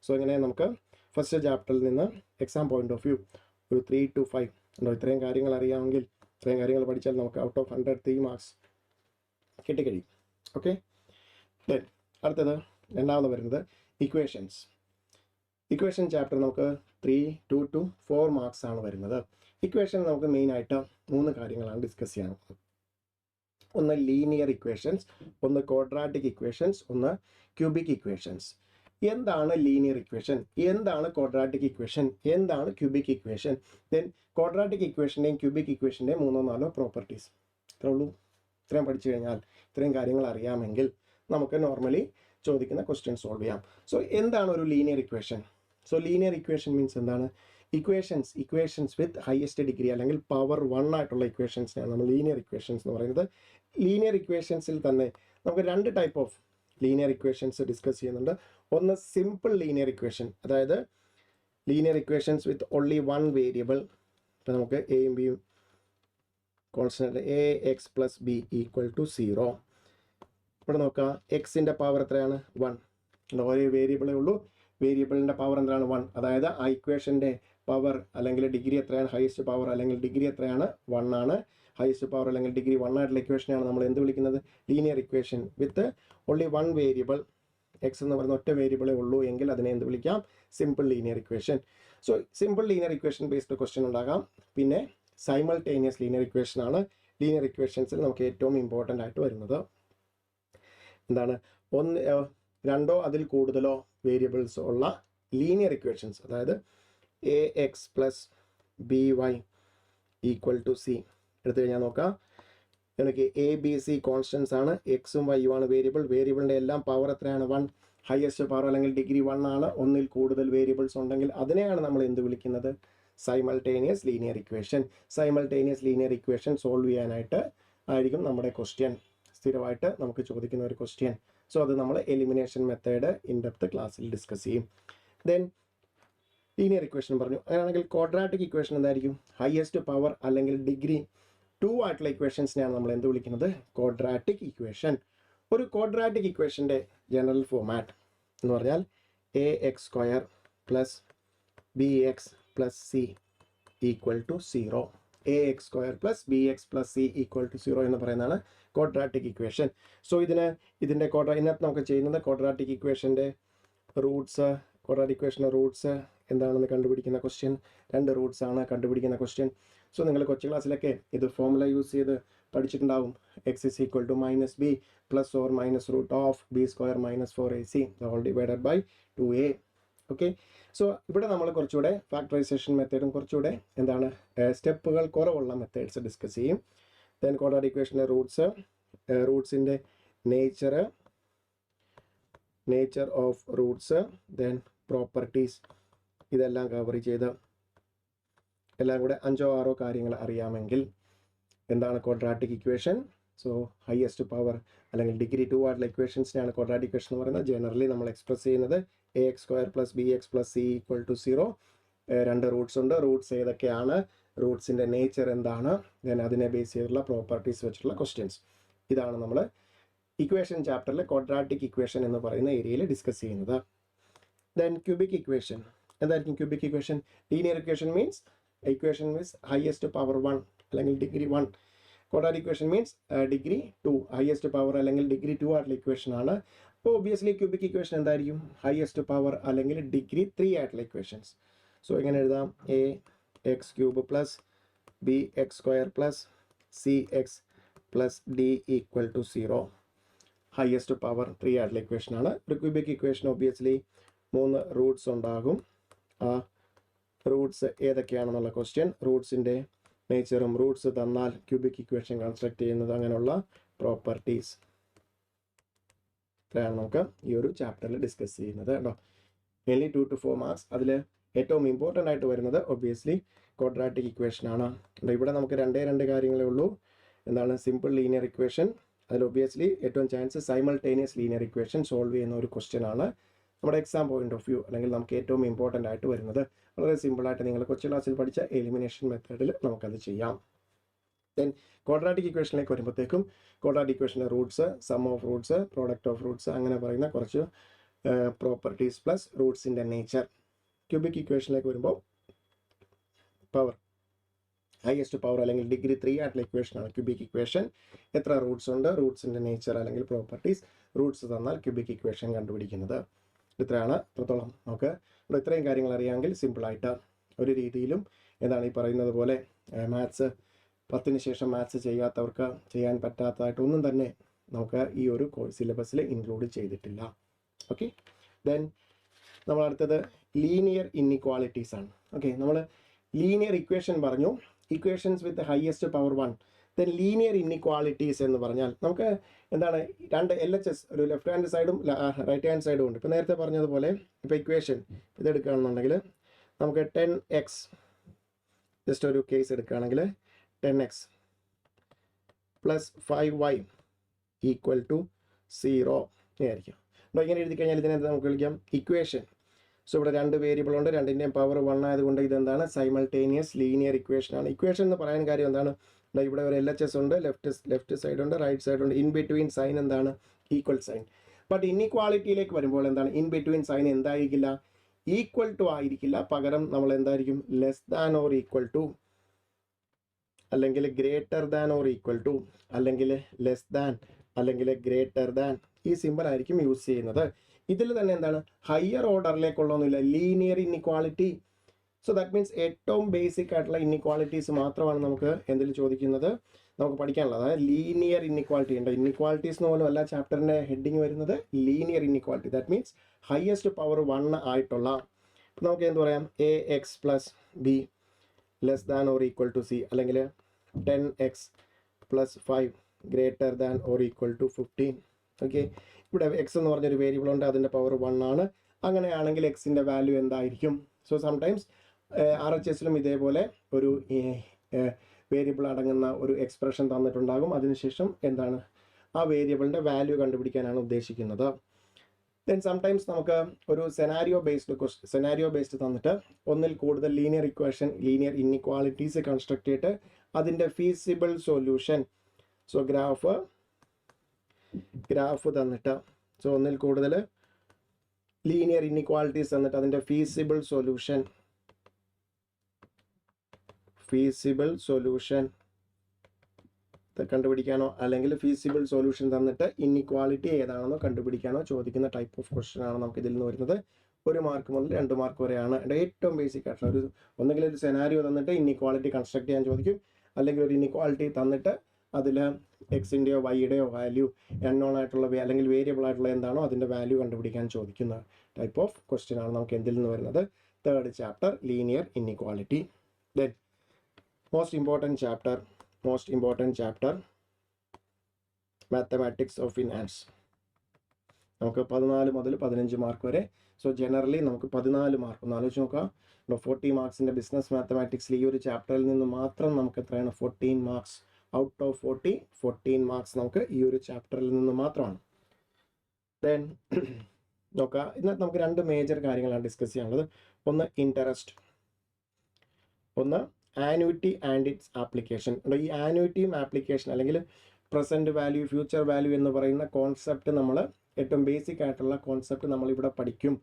സോ ഇങ്ങനെ നമുക്ക് ഫസ്റ്റ് ചാപ്റ്ററിൽ നിന്ന് എക്സാം പോയിന്റ് ഓഫ് വ്യൂ ഒരു 3 to 5 ഉണ്ടോ, ഇത്രയും കാര്യങ്ങൾ അറിയാമെങ്കിൽ, ഇത്രയും കാര്യങ്ങൾ പഠിച്ചാൽ നമുക്ക് ഔട്ട് ഓഫ് 100 3 മാർക്സ് കിട്ടിക്കഴിയും. ഓക്കെ. ദെൻ അടുത്തത് രണ്ടാമത് വരുന്നത് ഇക്വേഷൻസ്. ഇക്വേഷൻ ചാപ്റ്റർ നമുക്ക് 2 to 4 മാർക്സ് ആണ് വരുന്നത്. ഇക്വേഷൻ നമുക്ക് മെയിനായിട്ട് 3 കാര്യങ്ങളാണ് ഡിസ്കസ് ചെയ്യാനുള്ളത്. ഒന്ന് ലീനിയർ ഇക്വേഷൻസ്, ഒന്ന് ക്വാഡ്രാറ്റിക് ഇക്വേഷൻസ്, ഒന്ന് ക്യൂബിക് ഇക്വേഷൻസ്. എന്താണ് ലീനിയർ ഇക്വേഷൻ, എന്താണ് ക്വാഡ്രാറ്റിക് ഇക്വേഷൻ, എന്താണ് ക്യൂബിക് ഇക്വേഷൻ, ദെൻ ക്വാഡ്രാറ്റിക് ഇക്വേഷൻ്റെയും ക്യൂബിക് ഇക്വേഷൻ്റെയും 3-4 പ്രോപ്പർട്ടീസ്. ഇത്രേ ഉള്ളൂ. ഇത്രയും പഠിച്ചു കഴിഞ്ഞാൽ, ഇത്രയും കാര്യങ്ങൾ അറിയാമെങ്കിൽ നമുക്ക് നോർമലി ചോദിക്കുന്ന ക്വസ്റ്റ്യൻ സോൾവ് ചെയ്യാം. സോ എന്താണ് ഒരു linear equation? So linear equation means എന്താണ്? ഇക്വേഷൻസ് വിത്ത് ഹയസ്റ്റ് ഡിഗ്രി അല്ലെങ്കിൽ പവർ 1 ആയിട്ടുള്ള ഇക്വേഷൻസിനാണ് നമ്മൾ ലീനിയർ ഇക്വേഷൻസ് എന്ന് പറയുന്നത്. ലീനിയർ ഇക്വേഷൻസിൽ തന്നെ നമുക്ക് 2 type of linear equations discuss ചെയ്യുന്നുണ്ട്. ഒന്ന് സിമ്പിൾ ലീനിയർ ഇക്വേഷൻ, അതായത് ലീനിയർ ഇക്വേഷൻസ് വിത്ത് ഓൺലി 1 വേരിയബിൾ. ഇപ്പം നമുക്ക് എയും ബിയും കോൺസ്റ്റന്റ് ax + b = 0. ഇവിടെ നോക്കുക, എക്സിൻ്റെ പവർ എത്രയാണ്? 1. ഒരേ വേരിയബിളേ ഉള്ളൂ, വേരിയബിളിൻ്റെ പവർ എന്താണ്? 1. അതായത് ആ ഇക്വേഷൻ്റെ പവർ അല്ലെങ്കിൽ ഡിഗ്രി എത്രയാണ്? ഹയസ്റ്റ് പവർ അല്ലെങ്കിൽ ഡിഗ്രി എത്രയാണ്? 1 ആണ്. ഹയസ്റ്റ് പവർ അല്ലെങ്കിൽ ഡിഗ്രി 1 ആയിട്ടുള്ള ഇക്വേഷനാണ് നമ്മൾ എന്ത് വിളിക്കുന്നത്? Linear equation with only 1 variable. X എന്ന് പറയുന്ന ഒറ്റ വേരിയബിളേ ഉള്ളൂ എങ്കിൽ അതിനെ എന്ത് വിളിക്കാം? Simple linear equation. So simple linear equation based question ഉണ്ടാകാം, പിന്നെ സൈമൾട്ടേനിയസ് ലീനിയർ ഇക്വേഷൻ ആണ് ലീനിയർ ഇക്വേഷൻസിൽ നമുക്ക് ഏറ്റവും ഇമ്പോർട്ടൻ്റ് ആയിട്ട് വരുന്നത്. എന്താണ് രണ്ടോ അതിൽ കൂടുതലോ വേരിയബിൾസ് ഉള്ള ലീനിയർ ഇക്വേഷൻസ്, അതായത് A X plus B Y equal to C എടുത്തു കഴിഞ്ഞാൽ നോക്കാം. എനിക്ക് എ ബി സി കോൺസ്റ്റൻസ് ആണ്, എക്സും വൈയും ആണ് വേരിയബിളിൻ്റെ എല്ലാം പവർ എത്രയാണ്? 1. ഹയസ്റ്റ് പവർ അല്ലെങ്കിൽ ഡിഗ്രി 1 ആണ്. ഒന്നിൽ കൂടുതൽ വേരിയബിൾസ് ഉണ്ടെങ്കിൽ അതിനെയാണ് നമ്മൾ എന്ത് വിളിക്കുന്നത്? Simultaneous linear equation. Simultaneous linear equation solve ചെയ്യാനായിട്ട് ആയിരിക്കും നമ്മുടെ ക്വസ്റ്റ്യൻ, സ്ഥിരമായിട്ട് നമുക്ക് ചോദിക്കുന്ന ഒരു ക്വസ്റ്റ്യൻ. സോ അത് നമ്മൾ എലിമിനേഷൻ മെത്തേഡ് ഇൻ ഡെപ്ത് ക്ലാസ്സിൽ ഡിസ്കസ് ചെയ്യും. ദെൻ ലീനിയർ ഇക്വേഷൻ പറഞ്ഞു. അങ്ങനെയാണെങ്കിൽ ക്വാഡ്രാറ്റിക് ഇക്വേഷൻ എന്തായിരിക്കും? ഹയസ്റ്റ് പവർ അല്ലെങ്കിൽ ഡിഗ്രി 2 ആയിട്ടുള്ള ഇക്വേഷൻസിനെയാണ് നമ്മൾ എന്ത് വിളിക്കുന്നത്? Quadratic equation. ഒരു ക്വാഡ്രാറ്റിക് ഇക്വേഷൻ്റെ ജനറൽ ഫോമാറ്റ് എന്ന് പറഞ്ഞാൽ A X square plus B X plus C equal to 0. A X square plus B X plus C equal to 0 എന്ന് പറയുന്നതാണ് ക്വാഡ്രാറ്റിക് ഇക്വേഷൻ. സോ ഇതിൻ്റെ ഇന്നത്തെ നമുക്ക് ചെയ്യുന്നത് ക്വാഡ്രാറ്റിക് ഇക്വേഷൻ്റെ റൂട്ട്സ് എന്താണെന്ന് കണ്ടുപിടിക്കുന്ന ക്വസ്റ്റ്യൻ. 2 റൂട്ട്സ് ആണ് കണ്ടുപിടിക്കുന്ന ക്വസ്റ്റ്യൻ. സോ നിങ്ങൾ കൊച്ചു ക്ലാസ്സിലൊക്കെ ഇത് ഫോർമുല യൂസ് ചെയ്ത് പഠിച്ചിട്ടുണ്ടാവും. X is equal to minus B plus or minus root of B square minus 4ac whole divided by 2a. Okay, so ഇവിടെ നമ്മൾ കുറച്ചുകൂടെ ഫാക്ടറൈസേഷൻ മെത്തേഡും കുറച്ചുകൂടെ സ്റ്റെപ്പുകൾ കുറവുള്ള മെത്തേഡ്സ് ഡിസ്കസ് ചെയ്യും. ദെൻ ക്വാഡ്രാറ്റിക് ഇക്വേഷൻ്റെ റൂട്ട്സിൻ്റെ nature of roots, then properties, ഇതെല്ലാം കവർ ചെയ്ത് എല്ലാം കൂടെ 5-6 കാര്യങ്ങൾ അറിയാമെങ്കിൽ എന്താണ് quadratic equation. So highest power അല്ലെങ്കിൽ ഡിഗ്രി 2 ആയിട്ടുള്ള ഇക്വേഷൻസിനെയാണ് ക്വാഡ്രാറ്റിക് ഇക്വേഷൻ എന്ന് പറയുന്നത്. ജനറലി നമ്മൾ എക്സ്പ്രസ് ചെയ്യുന്നത് A X square plus B X plus C equal to 0. 2 roots ഉണ്ട്. റൂട്ട്സ് ഏതൊക്കെയാണ്, റൂട്ട്സിൻ്റെ നേച്ചർ എന്താണ്, ദെൻ അതിനെ ബേസ് ചെയ്തിട്ടുള്ള പ്രോപ്പർട്ടീസ് വെച്ചിട്ടുള്ള ക്വസ്റ്റ്യൻസ്. ഇതാണ് നമ്മൾ ഇക്വേഷൻ ചാപ്റ്ററിൽ ക്വാഡ്രാറ്റിക് ഇക്വേഷൻ എന്ന് പറയുന്ന ഏരിയയിൽ ഡിസ്കസ് ചെയ്യുന്നത്. ദെൻ ക്യൂബിക് ഇക്വേഷൻ എന്തായിരിക്കും? Cubic equation linear equation means equation means highest power 1 അല്ലെങ്കിൽ degree 1. Quadratic equation means degree 2, highest power അല്ലെങ്കിൽ ഡിഗ്രി 2 ആയിട്ടുള്ള ഇക്വേഷൻ ആണ്. അപ്പോൾ ഒബിയസ്ലി ക്യൂബിക് ഇക്വേഷൻ എന്തായിരിക്കും? ഹയസ്റ്റ് പവർ അല്ലെങ്കിൽ ഡിഗ്രി 3 ആയിട്ടുള്ള ഇക്വേഷൻസ്. സോ എങ്ങനെ എഴുതാം? A X cube plus B X square plus C X plus D equal to 0. Highest power 3 ആയിട്ടുള്ള ഇക്വേഷൻ ആണ്. ഒരു ക്യൂബിക് ഇക്വേഷൻ ഒബിയസ്ലി 3 റൂട്ട്സ് ഉണ്ടാകും. ആ റൂട്ട്സ് ഏതൊക്കെയാണെന്നുള്ള ക്വസ്റ്റ്യൻ, റൂട്ട്സിൻ്റെ നേച്ചറും റൂട്ട്സ് തന്നാൽ ക്യൂബിക് ഇക്വേഷൻ കൺസ്ട്രക്ട് ചെയ്യുന്നത്, അങ്ങനെയുള്ള പ്രോപ്പർട്ടീസ് ഇത്രയാണ് നമുക്ക് ഈ ഒരു ചാപ്റ്ററിൽ ഡിസ്കസ് ചെയ്യുന്നത് കേട്ടോ. Mainly 2 to 4 marks. അതിൽ ഏറ്റവും ഇമ്പോർട്ടൻ്റ് ആയിട്ട് വരുന്നത് ഒബ്വിയസ്ലി ക്വാഡ്രാറ്റിക് ഇക്വേഷൻ ആണ്. ഇവിടെ നമുക്ക് 2 കാര്യങ്ങളേ ഉള്ളൂ. എന്താണ്? Simple linear equation. അതിൽ ഒബ്വിയസ്ലി ഏറ്റവും chance simultaneous linear equation solve ചെയ്യുന്ന ഒരു ക്വസ്റ്റ്യൻ ആണ് നമ്മുടെ എക്സാം പോയിന്റ് ഓഫ് വ്യൂ, അല്ലെങ്കിൽ നമുക്ക് ഏറ്റവും ഇമ്പോർട്ടൻ്റ് ആയിട്ട് വരുന്നത്. വളരെ സിമ്പിളായിട്ട് നിങ്ങൾ കൊച്ചു ക്ലാസ്സിൽ പഠിച്ച എലിമിനേഷൻ മെത്തേഡിൽ നമുക്കത് ചെയ്യാം. ദെൻ ക്വാഡ്രാറ്റിക് ഇക്വേഷനിലേക്ക് വരുമ്പോഴത്തേക്കും ക്വാഡ്രാറ്റിക് ഇക്വേഷൻ്റെ roots, sum of roots, product of roots, അങ്ങനെ പറയുന്ന കുറച്ച് പ്രോപ്പർട്ടീസ് പ്ലസ് റൂട്ട്സിൻ്റെ നേച്ചർ. ക്യൂബിക് ഇക്വേഷനിലേക്ക് വരുമ്പോൾ പവർ, ഹയസ്റ്റ് പവർ അല്ലെങ്കിൽ ഡിഗ്രി 3 ആയിട്ടുള്ള ഇക്വേഷനാണ് ക്യൂബിക് ഇക്വേഷൻ. എത്ര റൂട്ട്സ് ഉണ്ട്, റൂട്ട്സിൻ്റെ നേച്ചർ അല്ലെങ്കിൽ പ്രോപ്പർട്ടീസ്, റൂട്ട്സ് തന്നാൽ ക്യൂബിക് ഇക്വേഷൻ കണ്ടുപിടിക്കുന്നത്. ഇത്രയാണ്. അത്രത്തോളം നമുക്ക് ഇത്രയും കാര്യങ്ങൾ അറിയാമെങ്കിൽ സിമ്പിളായിട്ട് ഒരു രീതിയിലും എന്താണ് ഈ പറയുന്നത് പോലെ മാത്സ് 10ന് ശേഷം മാത്സ് ചെയ്യാത്തവർക്ക് ചെയ്യാൻ പറ്റാത്തതായിട്ടൊന്നും തന്നെ നമുക്ക് ഈ ഒരു സിലബസിൽ ഇൻക്ലൂഡ് ചെയ്തിട്ടില്ല. ഓക്കെ, ദെൻ നമ്മൾ അടുത്തത് ലീനിയർ ഇൻഇക്വാളിറ്റീസ് ആണ്. ഓക്കെ, നമ്മൾ ലീനിയർ ഇക്വേഷൻ പറഞ്ഞു, equations with highest power 1. Then linear inequalities എന്ന് പറഞ്ഞാൽ നമുക്ക് എന്താണ്? 2 LHS, ഒരു ലെഫ്റ്റ് ഹാൻഡ് സൈഡും റൈറ്റ് ഹാൻഡ് സൈഡും ഉണ്ട്. ഇപ്പോൾ നേരത്തെ പറഞ്ഞതുപോലെ ഇപ്പോൾ ഇക്വേഷൻ ഇതെടുക്കുകയാണെന്നുണ്ടെങ്കിൽ നമുക്ക് 10x, ജസ്റ്റ് ഒരു കേസ് എടുക്കുകയാണെങ്കിൽ 10x plus 5y equal to 0 ആയിരിക്കും. അപ്പോൾ ഇങ്ങനെ എഴുതി കഴിഞ്ഞാൽ ഇതിനെ നമുക്ക് വിളിക്കാം ഇക്വേഷൻ. സോ ഇവിടെ 2 വേരിയബിൾ ഉണ്ട്, 2ൻ്റെയും പവർ 1 ആയതുകൊണ്ട് ഇതെന്താണ്? സൈമൾട്ടേനിയസ് ലീനിയർ ഇക്വേഷൻ ആണ്. ഇക്വേഷൻ എന്ന് പറയാൻ കാര്യം എന്താണ്? ഇവിടെ ഒരു LHS ഉണ്ട്, ലെഫ്റ്റ് സൈഡ് ഉണ്ട്, റൈറ്റ് സൈഡ് ഉണ്ട്. ഇൻ ബിറ്റ്വീൻ സൈൻ എന്താണ്? Equal sign. ബട്ട് ഇൻഇക്വാളിറ്റിയിലേക്ക് വരുമ്പോൾ എന്താണ്? ഇൻ ബിറ്റ്വീൻ സൈൻ എന്തായിരിക്കില്ല? ഈക്വൽ ടു ആയിരിക്കില്ല. പകരം നമ്മൾ എന്തായിരിക്കും? Less than or equal to, അല്ലെങ്കിൽ greater than or equal to, അല്ലെങ്കിൽ ലെസ് ദാൻ, അല്ലെങ്കിൽ ഗ്രേറ്റർ ദാൻ, ഈ സിമ്പിൾ ആയിരിക്കും യൂസ് ചെയ്യുന്നത്. ഇതിൽ തന്നെ എന്താണ്? Higher ഓർഡറിലേക്കുള്ളൊന്നുമില്ല. Linear inequality so that means ഏറ്റവും ബേസിക് ആയിട്ടുള്ള ഇന്നിക്വാളിറ്റീസ് മാത്രമാണ് നമുക്ക് എന്തിൽ ചോദിക്കുന്നത്, നമുക്ക് പഠിക്കാനുള്ളത്. അതായത് ലീനിയർ ഇന്നിക്വാളിറ്റി ഉണ്ട്. ഇന്നിക്വാളിറ്റീസ് എന്ന് പോലും അല്ല ചാപ്റ്ററിൻ്റെ ഹെഡിങ് വരുന്നത്, linear inequality. That means highest power 1 ആയിട്ടുള്ള, നമുക്ക് എന്ത് പറയാം, A X plus B less than or equal to C, അല്ലെങ്കിൽ 10x plus 5 greater than or equal to 15. Okay, ഇവിടെ എക്സ് എന്ന് പറഞ്ഞൊരു വേരിയബിൾ ഉണ്ട്, അതിൻ്റെ പവർ 1 ആണ്. അങ്ങനെയാണെങ്കിൽ എക്സിൻ്റെ വാല്യൂ എന്തായിരിക്കും? സോ സംടൈംസ് RHSലും ഇതേപോലെ ഒരു വേരിയബിൾ അടങ്ങുന്ന ഒരു എക്സ്പ്രഷൻ തന്നിട്ടുണ്ടാകും. അതിനുശേഷം എന്താണ്, ആ വേരിയബിളിൻ്റെ വാല്യൂ കണ്ടുപിടിക്കാനാണ് ഉദ്ദേശിക്കുന്നത്. ദെൻ സംടൈംസ് നമുക്ക് ഒരു സെനാരിയോ ബേസ്ഡ് തന്നിട്ട് ഒന്നിൽ കൂടുതൽ linear equation, linear inequalities construct ചെയ്തിട്ട് അതിൻ്റെ ഫീസിബിൾ സൊല്യൂഷൻ, സോ ഗ്രാഫ് തന്നിട്ട്, സോ ഒന്നിൽ കൂടുതൽ ലീനിയർ ഇന്നിക്വാളിറ്റീസ് തന്നിട്ട് അതിൻ്റെ ഫീസിബിൾ സൊല്യൂഷൻ കണ്ടുപിടിക്കാനോ, അല്ലെങ്കിൽ ഫീസിബിൾ സൊല്യൂഷൻ തന്നിട്ട് ഇന്നിക്വാളിറ്റി ഏതാണെന്നോ കണ്ടുപിടിക്കാനോ ചോദിക്കുന്ന ടൈപ്പ് ഓഫ് ക്വസ്റ്റ്യൻ ആണ് നമുക്ക് ഇതിൽ നിന്ന് വരുന്നത്. 1 മാർക്ക് മുതൽ 2 മാർക്ക് വരെയാണ് ഏറ്റവും ബേസിക് ആയിട്ടുള്ള ഒന്നുകിൽ ഒരു സെനാരിയോ തന്നിട്ട് ഇന്നിക്വാളിറ്റി കൺസ്ട്രക്ട് ചെയ്യാൻ ചോദിക്കും, അല്ലെങ്കിൽ ഒരു ഇന്നിക്വാളിറ്റി തന്നിട്ട് അതിൽ എക്സിൻ്റെയോ വൈയുടെയോ വാല്യൂ അൺനോൺ ആയിട്ടുള്ള അല്ലെങ്കിൽ വേരിയബിൾ ആയിട്ടുള്ള എന്താണോ അതിൻ്റെ വാല്യൂ കണ്ടുപിടിക്കാൻ ചോദിക്കുന്ന ടൈപ്പ് ഓഫ് ക്വസ്റ്റ്യൻ ആണ് നമുക്ക് എന്തിൽ നിന്ന് വരുന്നത്, 3rd chapter linear inequality. Then most important chapter mathematics of finance. നമുക്ക് 14 മുതൽ 15 മാർക്ക് വരെ. സോ ജനറലി നമുക്ക് 14 മാർക്ക്, ഒന്ന് ആലോചിച്ച് നോക്കാം, 40 മാർക്സിൻ്റെ ബിസിനസ് മാത്തമാറ്റിക്സിൽ ഈ ഒരു ചാപ്റ്ററിൽ നിന്ന് മാത്രം നമുക്ക് എത്രയാണ്, 14 മാർക്സ്. ഔട്ട് ഓഫ് 40, 14 മാർക്സ് നമുക്ക് ഈ ഒരു ചാപ്റ്ററിൽ നിന്ന് മാത്രമാണ്. ദെൻ നോക്കാം, ഇന്നത്തെ നമുക്ക് 2 മേജർ കാര്യങ്ങളാണ് ഡിസ്കസ് ചെയ്യാനുള്ളത്. ഒന്ന് ഇൻട്രസ്റ്റ്, ഒന്ന് ആനുവിറ്റി ആൻഡ് ഇറ്റ്സ് ആപ്ലിക്കേഷൻ. ഈ ആനുവിറ്റിയും ആപ്ലിക്കേഷൻ അല്ലെങ്കിൽ പ്രസൻറ്റ് വാല്യൂ, ഫ്യൂച്ചർ വാല്യൂ എന്ന് പറയുന്ന കോൺസെപ്റ്റ്, നമ്മൾ ഏറ്റവും ബേസിക് ആയിട്ടുള്ള കോൺസെപ്റ്റ് നമ്മളിവിടെ പഠിക്കും.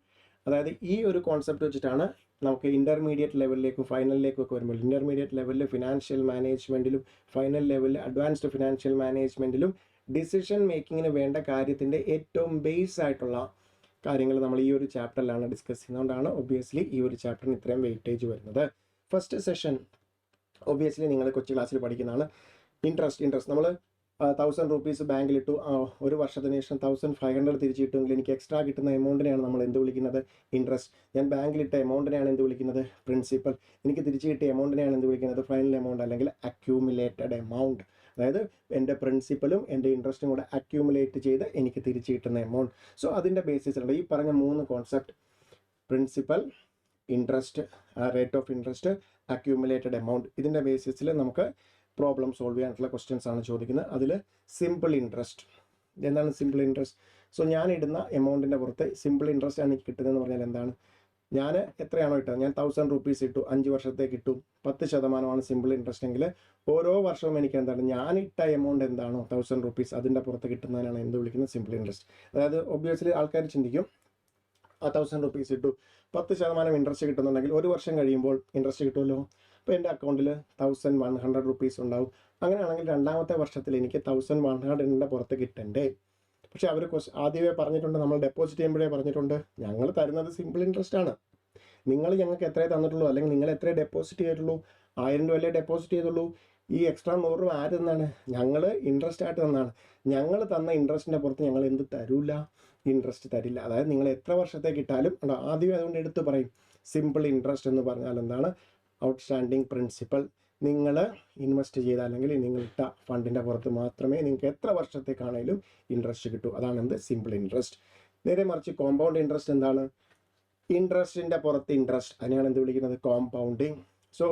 അതായത് ഈ ഒരു കോൺസെപ്റ്റ് വെച്ചിട്ടാണ് നമുക്ക് ഇൻ്റർമീഡിയറ്റ് ലെവലിലേക്കും ഫൈനലിലേക്കും ഒക്കെ വരുമ്പോൾ, ഇൻ്റർമീഡിയറ്റ് ലെവലിൽ ഫിനാൻഷ്യൽ മാനേജ്മെൻറ്റിലും ഫൈനൽ ലെവലിൽ അഡ്വാൻസ്ഡ് ഫിനാൻഷ്യൽ മാനേജ്മെൻറ്റിലും ഡിസിഷൻ മേക്കിങ്ങിന് വേണ്ട കാര്യത്തിൻ്റെ ഏറ്റവും ബേസ് ആയിട്ടുള്ള കാര്യങ്ങൾ നമ്മൾ ഈ ഒരു ചാപ്റ്ററിലാണ് ഡിസ്കസ് ചെയ്യുന്നതുകൊണ്ടാണ് ഒബ്വിയസ്ലി ഈ ഒരു ചാപ്റ്ററിന് ഇത്രയും വെയിറ്റേജ് വരുന്നത്. ഫസ്റ്റ് സെഷൻ ഒബ്വിയസ്ലി നിങ്ങൾ കൊച്ചു ക്ലാസ്സിൽ പഠിക്കുന്നതാണ്. ഇൻട്രസ്റ്റ് നമ്മൾ 1000 rupees ബാങ്കിലിട്ടു, ഒരു വർഷത്തിന് ശേഷം 1500 തിരിച്ചു കിട്ടുമെങ്കിൽ എനിക്ക് എക്സ്ട്രാ കിട്ടുന്ന എമൗണ്ടിനെയാണ് നമ്മൾ എന്ത് വിളിക്കുന്നത്, ഇൻട്രസ്റ്റ്. ഞാൻ ബാങ്കിലിട്ട എമൗണ്ടിനെയാണ് എന്ത് വിളിക്കുന്നത്, പ്രിൻസിപ്പൽ. എനിക്ക് തിരിച്ചു കിട്ടിയ എമൗണ്ടിനെയാണ് എന്ത് വിളിക്കുന്നത്, ഫൈനൽ എമൗണ്ട് അല്ലെങ്കിൽ അക്യൂമുലേറ്റഡ് എമൗണ്ട്. അതായത് എൻ്റെ പ്രിൻസിപ്പലും എൻ്റെ ഇൻട്രസ്റ്റും കൂടെ അക്യൂമുലേറ്റ് ചെയ്ത് എനിക്ക് തിരിച്ചു കിട്ടുന്ന എമൗണ്ട്. സോ അതിൻ്റെ ബേസിസിലുള്ള ഈ പറഞ്ഞ 3 concept, principal, interest, rate of interest, accumulated amount, ഇതിൻ്റെ ബേസിസിൽ നമുക്ക് പ്രോബ്ലം സോൾവ് ചെയ്യാനുള്ള ക്വസ്റ്റ്യൻസ് ആണ് ചോദിക്കുന്നത്. അതിൽ സിമ്പിൾ ഇൻട്രസ്റ്റ്, എന്താണ് സിമ്പിൾ ഇൻട്രസ്റ്റ്? സോ ഞാൻ ഇടുന്ന എമൗണ്ടിൻ്റെ പുറത്ത് സിമ്പിൾ ഇൻട്രസ്റ്റ് ആണ് എനിക്ക് കിട്ടുന്നതെന്ന് പറഞ്ഞാൽ എന്താണ്, ഞാൻ എത്രയാണോ ഇട്ടത്, ഞാൻ 1000 rupees ഇട്ടു, 5 വർഷത്തേക്ക് ഇട്ടു, 10% സിമ്പിൾ ഇൻട്രസ്റ്റ് എങ്കിൽ ഓരോ വർഷവും എനിക്ക് എന്താണ്, ഞാൻ ഇട്ട എമൗണ്ട് എന്താണോ 1000 rupees അതിൻ്റെ പുറത്ത് കിട്ടുന്നതിനാണ് എന്ത് വിളിക്കുന്നത്, സിമ്പിൾ ഇൻട്രസ്റ്റ്. അതായത് ഒബ്വിയസ്ലി ആൾക്കാർ ചിന്തിക്കും, 1000 rupees ഇട്ടു, 10% ഇൻട്രസ്റ്റ് കിട്ടുന്നുണ്ടെങ്കിൽ ഒരു വർഷം കഴിയുമ്പോൾ ഇൻട്രസ്റ്റ് കിട്ടുമല്ലോ, അപ്പോൾ എൻ്റെ അക്കൗണ്ടിൽ 1100 rupees ഉണ്ടാവും. അങ്ങനെയാണെങ്കിൽ 2ാമത്തെ വർഷത്തിൽ എനിക്ക് 1100 പുറത്ത് കിട്ടണ്ടേ? പക്ഷേ അവർ ആദ്യമേ പറഞ്ഞിട്ടുണ്ട്, നമ്മൾ ഡെപ്പോസിറ്റ് ചെയ്യുമ്പോഴേ പറഞ്ഞിട്ടുണ്ട്, ഞങ്ങൾ തരുന്നത് സിമ്പിൾ ഇൻട്രസ്റ്റ് ആണ്, നിങ്ങൾ ഞങ്ങൾക്ക് എത്രയേ തന്നിട്ടുള്ളൂ, അല്ലെങ്കിൽ നിങ്ങൾ എത്രയേ ഡെപ്പോസിറ്റ് ചെയ്തിട്ടുള്ളൂ, 1000 രൂപയല്ലേ ഡെപ്പോസിറ്റ് ചെയ്തുള്ളൂ, ഈ എക്സ്ട്രാ 100 രൂപ ആര് തന്നാണ്, ഞങ്ങൾ ഇൻട്രസ്റ്റ് ആയിട്ട് തന്നാണ്. ഞങ്ങൾ തന്ന ഇൻട്രസ്റ്റിൻ്റെ പുറത്ത് ഞങ്ങൾ എന്ത് തരൂല, ഇൻട്രസ്റ്റ് തരില്ല. അതായത് നിങ്ങൾ എത്ര വർഷത്തേക്ക് ഇട്ടാലും ആദ്യമേ അതുകൊണ്ട് എടുത്ത് പറയും, സിമ്പിൾ ഇൻട്രസ്റ്റ് എന്ന് പറഞ്ഞാൽ എന്താണ്, ഔട്ട്സ്റ്റാൻഡിങ് പ്രിൻസിപ്പൽ. നിങ്ങൾ ഇൻവെസ്റ്റ് ചെയ്ത അല്ലെങ്കിൽ നിങ്ങൾ ഇട്ട ഫണ്ടിൻ്റെ പുറത്ത് മാത്രമേ നിങ്ങൾക്ക് എത്ര വർഷത്തേക്കാണെങ്കിലും ഇൻട്രസ്റ്റ് കിട്ടൂ. അതാണ് എന്ത്, സിമ്പിൾ ഇൻട്രസ്റ്റ്. നേരെ മറിച്ച് കോമ്പൗണ്ട് ഇൻട്രസ്റ്റ് എന്താണ്, ഇൻട്രസ്റ്റിൻ്റെ പുറത്ത് ഇൻട്രസ്റ്റ്, അതിനെയാണ് എന്ത് വിളിക്കുന്നത്, കോമ്പൗണ്ടിങ്. സോ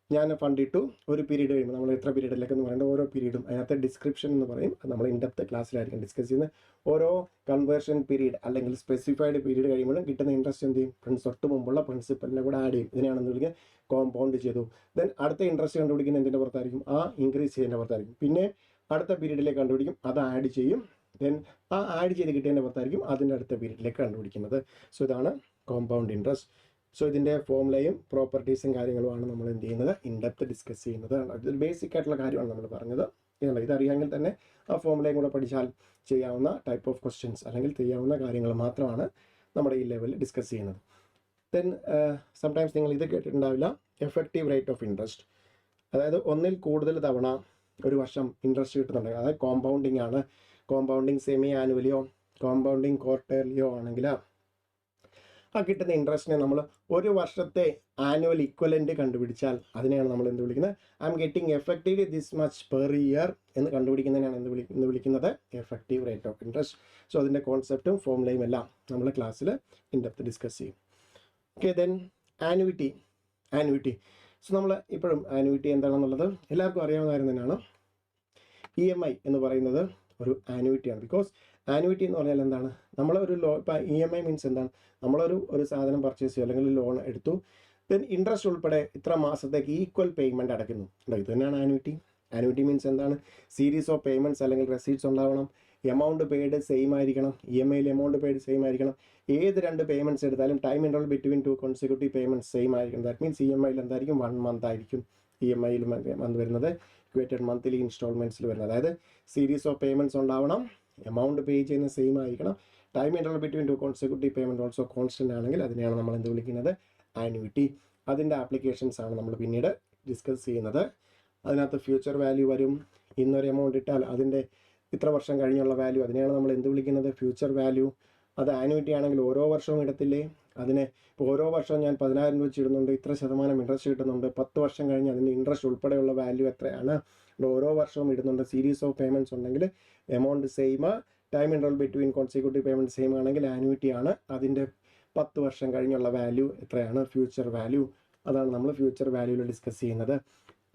ഞാൻ ഫണ്ട് ഇട്ടു, ഒരു പീരീഡ് കഴിയുമ്പോൾ, നമ്മൾ എത്ര പീരീഡിലേക്ക് എന്ന് പറയുന്നത് ഓരോ പീരീഡും അതിനകത്ത് ഡിസ്ക്രിപ്ഷൻ എന്ന് പറയും, അത് നമ്മൾ ഇൻഡെപ്ത് ക്ലാസ്സിലായിരിക്കും ഡിസ്കസ് ചെയ്യുന്നത്. ഓരോ കൺവേർഷൻ പീരീഡ് അല്ലെങ്കിൽ സ്പെസിഫൈഡ് പീരീഡ് കഴിയുമ്പോഴും കിട്ടുന്ന ഇൻട്രസ്റ്റ് എന്ത് ചെയ്യും, തൊട്ട് മുമ്പുള്ള പ്രിൻസിപ്പലിനെ കൂടെ ആഡ് ചെയ്യും. ഇതിനെയാണ് എന്ത് വിളിക്കുക, കോമ്പൗണ്ട് ചെയ്തു. ദെൻ അടുത്ത ഇൻട്രസ്റ്റ് കണ്ടുപിടിക്കുന്ന എന്തിൻ്റെ പുറത്തായിരിക്കും, ആ ഇൻക്രീസ് ചെയ്യുന്നതിൻ്റെ പുറത്തായിരിക്കും. പിന്നെ അടുത്ത പീരീഡിലേക്ക് കണ്ടുപിടിക്കും, അത് ആഡ് ചെയ്യും. ദെൻ ആ ആഡ് ചെയ്ത് കിട്ടിയതിൻ്റെ പുറത്തായിരിക്കും അതിൻ്റെ അടുത്ത പീരീഡിലേക്ക് കണ്ടുപിടിക്കുന്നത്. സോ ഇതാണ് കോമ്പൗണ്ട് ഇൻട്രസ്റ്റ്. സോ ഇതിൻ്റെ ഫോമുലയും പ്രോപ്പർട്ടീസും കാര്യങ്ങളുമാണ് നമ്മൾ എന്ത് ചെയ്യുന്നത്, ഇൻഡെപ്ത് ഡിസ്കസ് ചെയ്യുന്നത്. ഇതൊരു ബേസിക് ആയിട്ടുള്ള കാര്യമാണ് നമ്മൾ പറഞ്ഞത്. ഇതറിയാമെങ്കിൽ തന്നെ ആ ഫോമുലയും കൂടെ പഠിച്ചാൽ ചെയ്യാവുന്ന ടൈപ്പ് ഓഫ് ക്വസ്റ്റ്യൻസ് അല്ലെങ്കിൽ ചെയ്യാവുന്ന കാര്യങ്ങൾ മാത്രമാണ് നമ്മുടെ ഈ ലെവലിൽ ഡിസ്കസ് ചെയ്യുന്നത്. ദെൻ സംടൈംസ് നിങ്ങൾ ഇത് കേട്ടിട്ടുണ്ടാവില്ല, എഫക്റ്റീവ് റേറ്റ് ഓഫ് ഇൻട്രസ്റ്റ്. അതായത് ഒന്നിൽ കൂടുതൽ തവണ ഒരു വർഷം ഇൻട്രസ്റ്റ് കിട്ടുന്നുണ്ടെങ്കിൽ, അതായത് കോമ്പൗണ്ടിങ് ആണ്. കോമ്പൗണ്ടിങ് സെമി ആനുവലിയോ കോമ്പൗണ്ടിങ് ക്വാർട്ടർലിയോ ആണെങ്കിൽ ആ കിട്ടുന്ന ഇൻട്രസ്റ്റിനെ നമ്മൾ ഒരു വർഷത്തെ ആനുവൽ ഇക്വലൻ്റ് കണ്ടുപിടിച്ചാൽ അതിനെയാണ് നമ്മൾ എന്ത് വിളിക്കുന്നത്, I am getting effective this much per year എന്ന് കണ്ടുപിടിക്കുന്നതിനാണ് എന്ത് വിളിക്കുന്നത്, effective rate of interest. So അതിൻ്റെ കോൺസെപ്റ്റും ഫോർമുലയും എല്ലാം നമ്മൾ ക്ലാസ്സിൽ ഇൻ ഡെപ്ത് ഡിസ്കസ് ചെയ്യും. Okay, then annuity. സോ നമ്മൾ ഇപ്പോഴും ആനുവിറ്റി എന്താണെന്നുള്ളത് എല്ലാവർക്കും അറിയാവുന്ന കാര്യം തന്നെയാണ്. EMI എന്ന് പറയുന്നത് ഒരു ആനുവിറ്റിയാണ്. ബിക്കോസ് ആനുവിറ്റി എന്ന് പറഞ്ഞാൽ എന്താണ്, നമ്മളൊരു ഇപ്പം EMI മീൻസ് എന്താണ്, നമ്മളൊരു സാധനം പർച്ചേസ് ചെയ്യും അല്ലെങ്കിൽ ലോൺ എടുത്തു, ദെൻ ഇൻട്രസ്റ്റ് ഉൾപ്പെടെ ഇത്ര മാസത്തേക്ക് ഈക്വൽ പേയ്മെൻറ്റ് അടയ്ക്കുന്നു. ഇത് തന്നെയാണ് ആനുവിറ്റി. ആനുവിറ്റി മീൻസ് എന്താണ്, സീരീസ് ഓഫ് പേയ്മെൻറ്റ്സ് അല്ലെങ്കിൽ റെസീറ്റ്സ് ഉണ്ടാവണം, എമൗണ്ട് പെയ്ഡ് സെയിം ആയിരിക്കണം, EMIയിൽ എമൗണ്ട് പെയ്ഡ് സെയിം ആയിരിക്കണം. ഏത് 2 പേയ്മെൻറ്റ്സ് എടുത്താലും time interval between 2 consecutive payments same ആയിരിക്കും. ദാറ്റ് മീൻസ് EMIയിൽ എന്തായിരിക്കും, 1 മന്ത് ആയിരിക്കും. EMIയിൽ മന്ത് വരുന്നത് ഇക്വേറ്റഡ് മന്ത്ലി ഇൻസ്റ്റാൾമെൻറ്റ്സിൽ വരുന്നത്. അതായത് സീരീസ് ഓഫ് പേയ്മെൻറ്റ്സ് ഉണ്ടാവണം, എമൗണ്ട് പേ ചെയ്യുന്ന സെയിം ആയിരിക്കണം, time interval between 2 consecutive payment also constant ആണെങ്കിൽ അതിനെയാണ് നമ്മൾ എന്ത് വിളിക്കുന്നത്, ആനുവിറ്റി. അതിൻ്റെ ആപ്ലിക്കേഷൻസ് ആണ് നമ്മൾ പിന്നീട് ഡിസ്കസ് ചെയ്യുന്നത്. അതിനകത്ത് ഫ്യൂച്ചർ വാല്യൂ വരും. ഇന്നൊരു എമൗണ്ട് ഇട്ടാൽ അതിൻ്റെ ഇത്ര വർഷം കഴിഞ്ഞുള്ള വാല്യൂ, അതിനെയാണ് നമ്മൾ എന്ത് വിളിക്കുന്നത്, ഫ്യൂച്ചർ വാല്യൂ. അത് ആനുവിറ്റി ആണെങ്കിൽ ഓരോ വർഷവും ഇടത്തില്ലേ, അതിനെ ഇപ്പോൾ ഓരോ വർഷവും ഞാൻ 10,000 വെച്ച് ഇടുന്നുണ്ട്, ഇത്ര ശതമാനം ഇൻട്രസ്റ്റ് കിട്ടുന്നുണ്ട്, 10 വർഷം കഴിഞ്ഞ് അതിൻ്റെ ഇൻട്രസ്റ്റ് ഉൾപ്പെടെയുള്ള വാല്യൂ എത്രയാണ്, ഓരോ വർഷവും ഇടുന്നുണ്ട്. സീരീസ് ഓഫ് പേയ്മെൻറ്റ്സ് ഉണ്ടെങ്കിൽ amount same, time interval between consecutive payment same ആണെങ്കിൽ ആനുവിറ്റി ആണ്. അതിൻ്റെ 10 വർഷം കഴിഞ്ഞുള്ള വാല്യൂ എത്രയാണ്, ഫ്യൂച്ചർ വാല്യൂ. അതാണ് നമ്മൾ ഫ്യൂച്ചർ വാല്യൂവിൽ ഡിസ്കസ് ചെയ്യുന്നത്.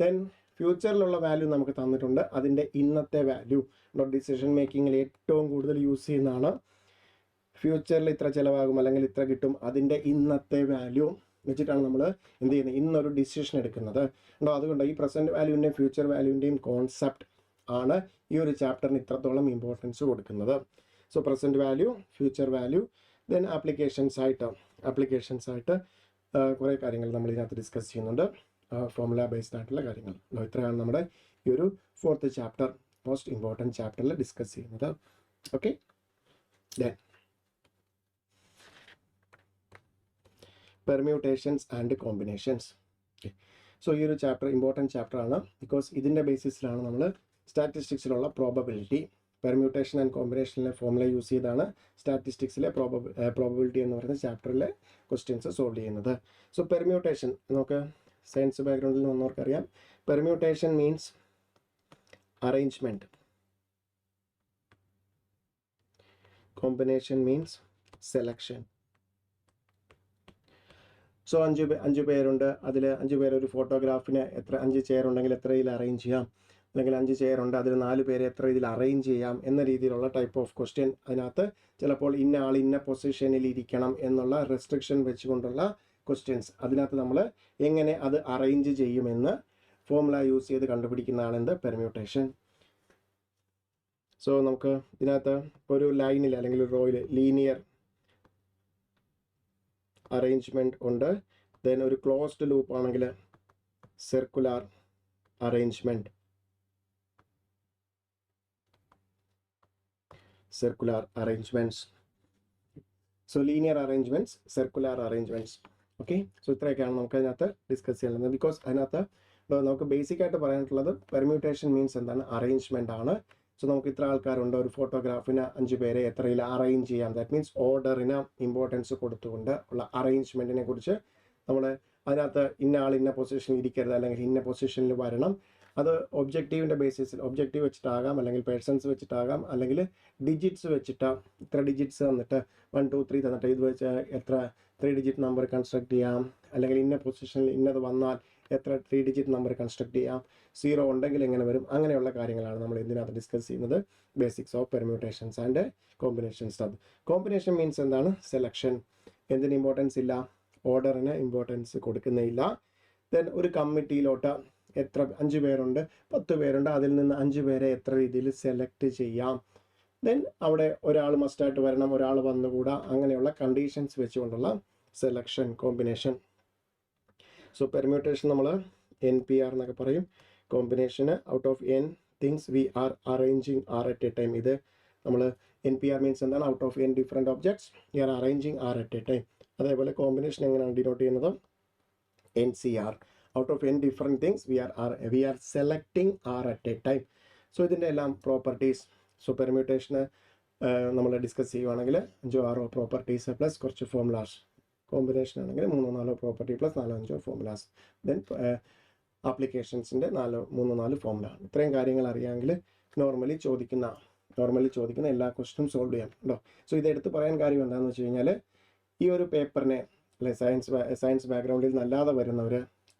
ദെൻ ഫ്യൂച്ചറിലുള്ള വാല്യൂ നമുക്ക് തന്നിട്ടുണ്ട്, അതിൻ്റെ ഇന്നത്തെ വാല്യൂ. ഡിസിഷൻ മേക്കിങ്ങിൽ ഏറ്റവും കൂടുതൽ യൂസ് ചെയ്യുന്നതാണ്. ഫ്യൂച്ചറിൽ ഇത്ര ചിലവാകും അല്ലെങ്കിൽ ഇത്ര കിട്ടും, അതിൻ്റെ ഇന്നത്തെ വാല്യൂ വെച്ചിട്ടാണ് നമ്മൾ എന്ത് ചെയ്യുന്നത്, ഇന്നൊരു ഡിസിഷൻ എടുക്കുന്നത്. അതുകൊണ്ട് ഈ പ്രസൻറ്റ് വാല്യൂവിൻ്റെയും ഫ്യൂച്ചർ വാല്യൂവിൻ്റെയും കോൺസെപ്റ്റ് ആണ് ഈ ഒരു ചാപ്റ്ററിന് ഇത്രത്തോളം ഇമ്പോർട്ടൻസ് കൊടുക്കുന്നത്. So present value, future value, then applications ആയിട്ട് കുറേ കാര്യങ്ങൾ നമ്മൾ ഇതിനകത്ത് ഡിസ്കസ് ചെയ്യുന്നുണ്ട്. ഫോർമുല ബേസ്ഡ് ആയിട്ടുള്ള കാര്യങ്ങൾ. ഇത്രയാണ് നമ്മുടെ ഈ ഒരു 4th ചാപ്റ്റർ, മോസ്റ്റ് ഇമ്പോർട്ടൻറ്റ് ചാപ്റ്ററിൽ ഡിസ്കസ് ചെയ്യുന്നത്. Okay, then permutations and combinations. Okay, so ഈ ഒരു ചാപ്റ്റർ ഇമ്പോർട്ടൻറ്റ് ചാപ്റ്ററാണ്. ബിക്കോസ് ഇതിൻ്റെ ബേസിസിലാണ് നമ്മൾ സ്റ്റാറ്റിസ്റ്റിക്സിലുള്ള പ്രോബബിലിറ്റി, പെർമ്യൂട്ടേഷൻ ആൻഡ് കോമ്പിനേഷനിലെ ഫോർമുല യൂസ് ചെയ്താണ് സ്റ്റാറ്റിസ്റ്റിക്സിലെ പ്രോബബിലിറ്റി എന്ന് പറയുന്ന ചാപ്റ്ററിലെ ക്വസ്റ്റ്യൻസ് സോൾവ് ചെയ്യുന്നത്. സോ പെർമ്യൂട്ടേഷൻ നമുക്ക് സയൻസ് ബാക്ക്ഗ്രൗണ്ടിൽ വന്നവർക്കറിയാം. Permutation means arrangement, combination means selection. So അഞ്ച് പേരുണ്ട്, അതിൽ 5 പേര് ഒരു ഫോട്ടോഗ്രാഫിന് 5 ചെയർ ഉണ്ടെങ്കിൽ എത്ര ഇതിൽ അറേഞ്ച് ചെയ്യാം, അല്ലെങ്കിൽ 5 ചെയർ ഉണ്ട് അതിൽ 4 പേരെ എത്ര ഇതിൽ അറേഞ്ച് ചെയ്യാം എന്ന രീതിയിലുള്ള ടൈപ്പ് ഓഫ് ക്വസ്റ്റ്യൻ. അതിനകത്ത് ചിലപ്പോൾ ഇന്ന ആൾ ഇന്ന പൊസിഷനിൽ ഇരിക്കണം എന്നുള്ള റെസ്ട്രിക്ഷൻ വെച്ചുകൊണ്ടുള്ള ക്വസ്റ്റ്യൻസ്. അതിനകത്ത് നമ്മൾ എങ്ങനെ അത് അറേഞ്ച് ചെയ്യുമെന്ന് ഫോർമുല യൂസ് ചെയ്ത് കണ്ടുപിടിക്കുന്നതാണ് എന്ത്, പെർമ്യൂട്ടേഷൻ. സോ നമുക്ക് ഇതിനകത്ത് ഒരു ലൈനിൽ അല്ലെങ്കിൽ ഒരു റോയിൽ ലീനിയർ അറേഞ്ച്മെൻറ്റ് ഉണ്ട്. ദെൻ ഒരു ക്ലോസ്ഡ് ലൂപ്പ് ആണെങ്കിൽ circular arrangement, circular arrangements. So linear arrangements, circular arrangements. Okay, so ഇത്രയൊക്കെയാണ് നമുക്ക് അതിനകത്ത് ഡിസ്കസ് ചെയ്യുന്നത്. ബിക്കോസ് അതിനകത്ത് നമുക്ക് ബേസിക് ആയിട്ട് പറയാനായിട്ടുള്ളത് പെർമ്യൂട്ടേഷൻ മീൻസ് എന്താണ്, അറേഞ്ച്മെൻ്റ് ആണ്. സോ നമുക്ക് ഇത്ര ആൾക്കാരുണ്ട്, ഒരു ഫോട്ടോഗ്രാഫിന് 5 പേരെ എത്രയിൽ അറേഞ്ച് ചെയ്യാം. ദാറ്റ് മീൻസ് ഓർഡറിന് ഇമ്പോർട്ടൻസ് കൊടുത്തുകൊണ്ട് ഉള്ള അറേഞ്ച്മെൻറ്റിനെ കുറിച്ച് നമ്മൾ അതിനകത്ത് ഇന്ന ആൾ ഇന്ന പൊസിഷനിൽ ഇരിക്കരുത് അല്ലെങ്കിൽ ഇന്ന പൊസിഷനിൽ വരണം. അത് ഒബ്ജക്റ്റീവിൻ്റെ ബേസിസിൽ, ഒബ്ജക്റ്റീവ് വെച്ചിട്ടാകാം അല്ലെങ്കിൽ പേഴ്സൺസ് വെച്ചിട്ടാകാം അല്ലെങ്കിൽ ഡിജിറ്റ്സ് വെച്ചിട്ട് ഇത്ര ഡിജിറ്റ്സ് തന്നിട്ട് 1 2 3 തന്നിട്ട് ഇത് വെച്ച് എത്ര 3 ഡിജിറ്റ് നമ്പർ കൺസ്ട്രക്ട് ചെയ്യാം, അല്ലെങ്കിൽ ഇന്ന പൊസിഷനിൽ ഇന്നത് വന്നാൽ എത്ര 3 ഡിജിറ്റ് നമ്പർ കൺസ്ട്രക്ട് ചെയ്യാം, 0 ഉണ്ടെങ്കിൽ എങ്ങനെ വരും, അങ്ങനെയുള്ള കാര്യങ്ങളാണ് നമ്മൾ ഇതിനകത്ത് ഡിസ്കസ് ചെയ്യുന്നത്. Basics of permutations and combinations. Combination means എന്താണ്, സെലക്ഷൻ. എന്തിന് ഇമ്പോർട്ടൻസ് ഇല്ല, ഓർഡറിന് ഇമ്പോർട്ടൻസ് കൊടുക്കുന്നേയില്ല. ദെൻ ഒരു കമ്മിറ്റിയിലോട്ട് എത്ര 5 പേരുണ്ട് 10 പേരുണ്ട്, അതിൽ നിന്ന് 5 പേരെ എത്ര രീതിയിൽ സെലക്ട് ചെയ്യാം. ദെൻ അവിടെ ഒരാൾ മസ്റ്റായിട്ട് വരണം, ഒരാൾ വന്നുകൂടാ, അങ്ങനെയുള്ള കണ്ടീഷൻസ് വെച്ചുകൊണ്ടുള്ള സെലക്ഷൻ, കോമ്പിനേഷൻ. സോ പെർമ്യൂട്ടേഷൻ നമ്മൾ NPR എന്നൊക്കെ പറയും. കോമ്പിനേഷന് out of n things we are arranging R at a time. ഇത് നമ്മൾ NPR മീൻസ് എന്താണ്, out of n different objects we are arranging R at a time. അതേപോലെ കോമ്പിനേഷൻ എങ്ങനെയാണ് ഡിനോട്ട് ചെയ്യുന്നത്? NCR. Out of n different things we are selecting R at a time. So ഇതിൻ്റെ എല്ലാം properties, so പെർമ്യൂട്ടേഷന് നമ്മൾ discuss ചെയ്യുവാണെങ്കിൽ 5-6 പ്രോപ്പർട്ടീസ് പ്ലസ് കുറച്ച് ഫോമുലാസ്, കോമ്പിനേഷൻ ആണെങ്കിൽ 3-4 പ്രോപ്പർട്ടി പ്ലസ് 4-5 ഫോമുലാസ്, ദെൻ ആപ്ലിക്കേഷൻസിൻ്റെ 3-4 ഫോമുല. ഇത്രയും കാര്യങ്ങൾ അറിയാമെങ്കിൽ നോർമലി ചോദിക്കുന്ന എല്ലാ ക്വസ്റ്റ്യനും സോൾവ് ചെയ്യാം കേട്ടോ. സോ ഇതെടുത്ത് പറയാൻ കാര്യം എന്താണെന്ന് വെച്ച് കഴിഞ്ഞാൽ, ഈ ഒരു പേപ്പറിനെ അല്ലെ സയൻസ് ബാക്ക്ഗ്രൗണ്ടിൽ നല്ലാതെ വരുന്നവർ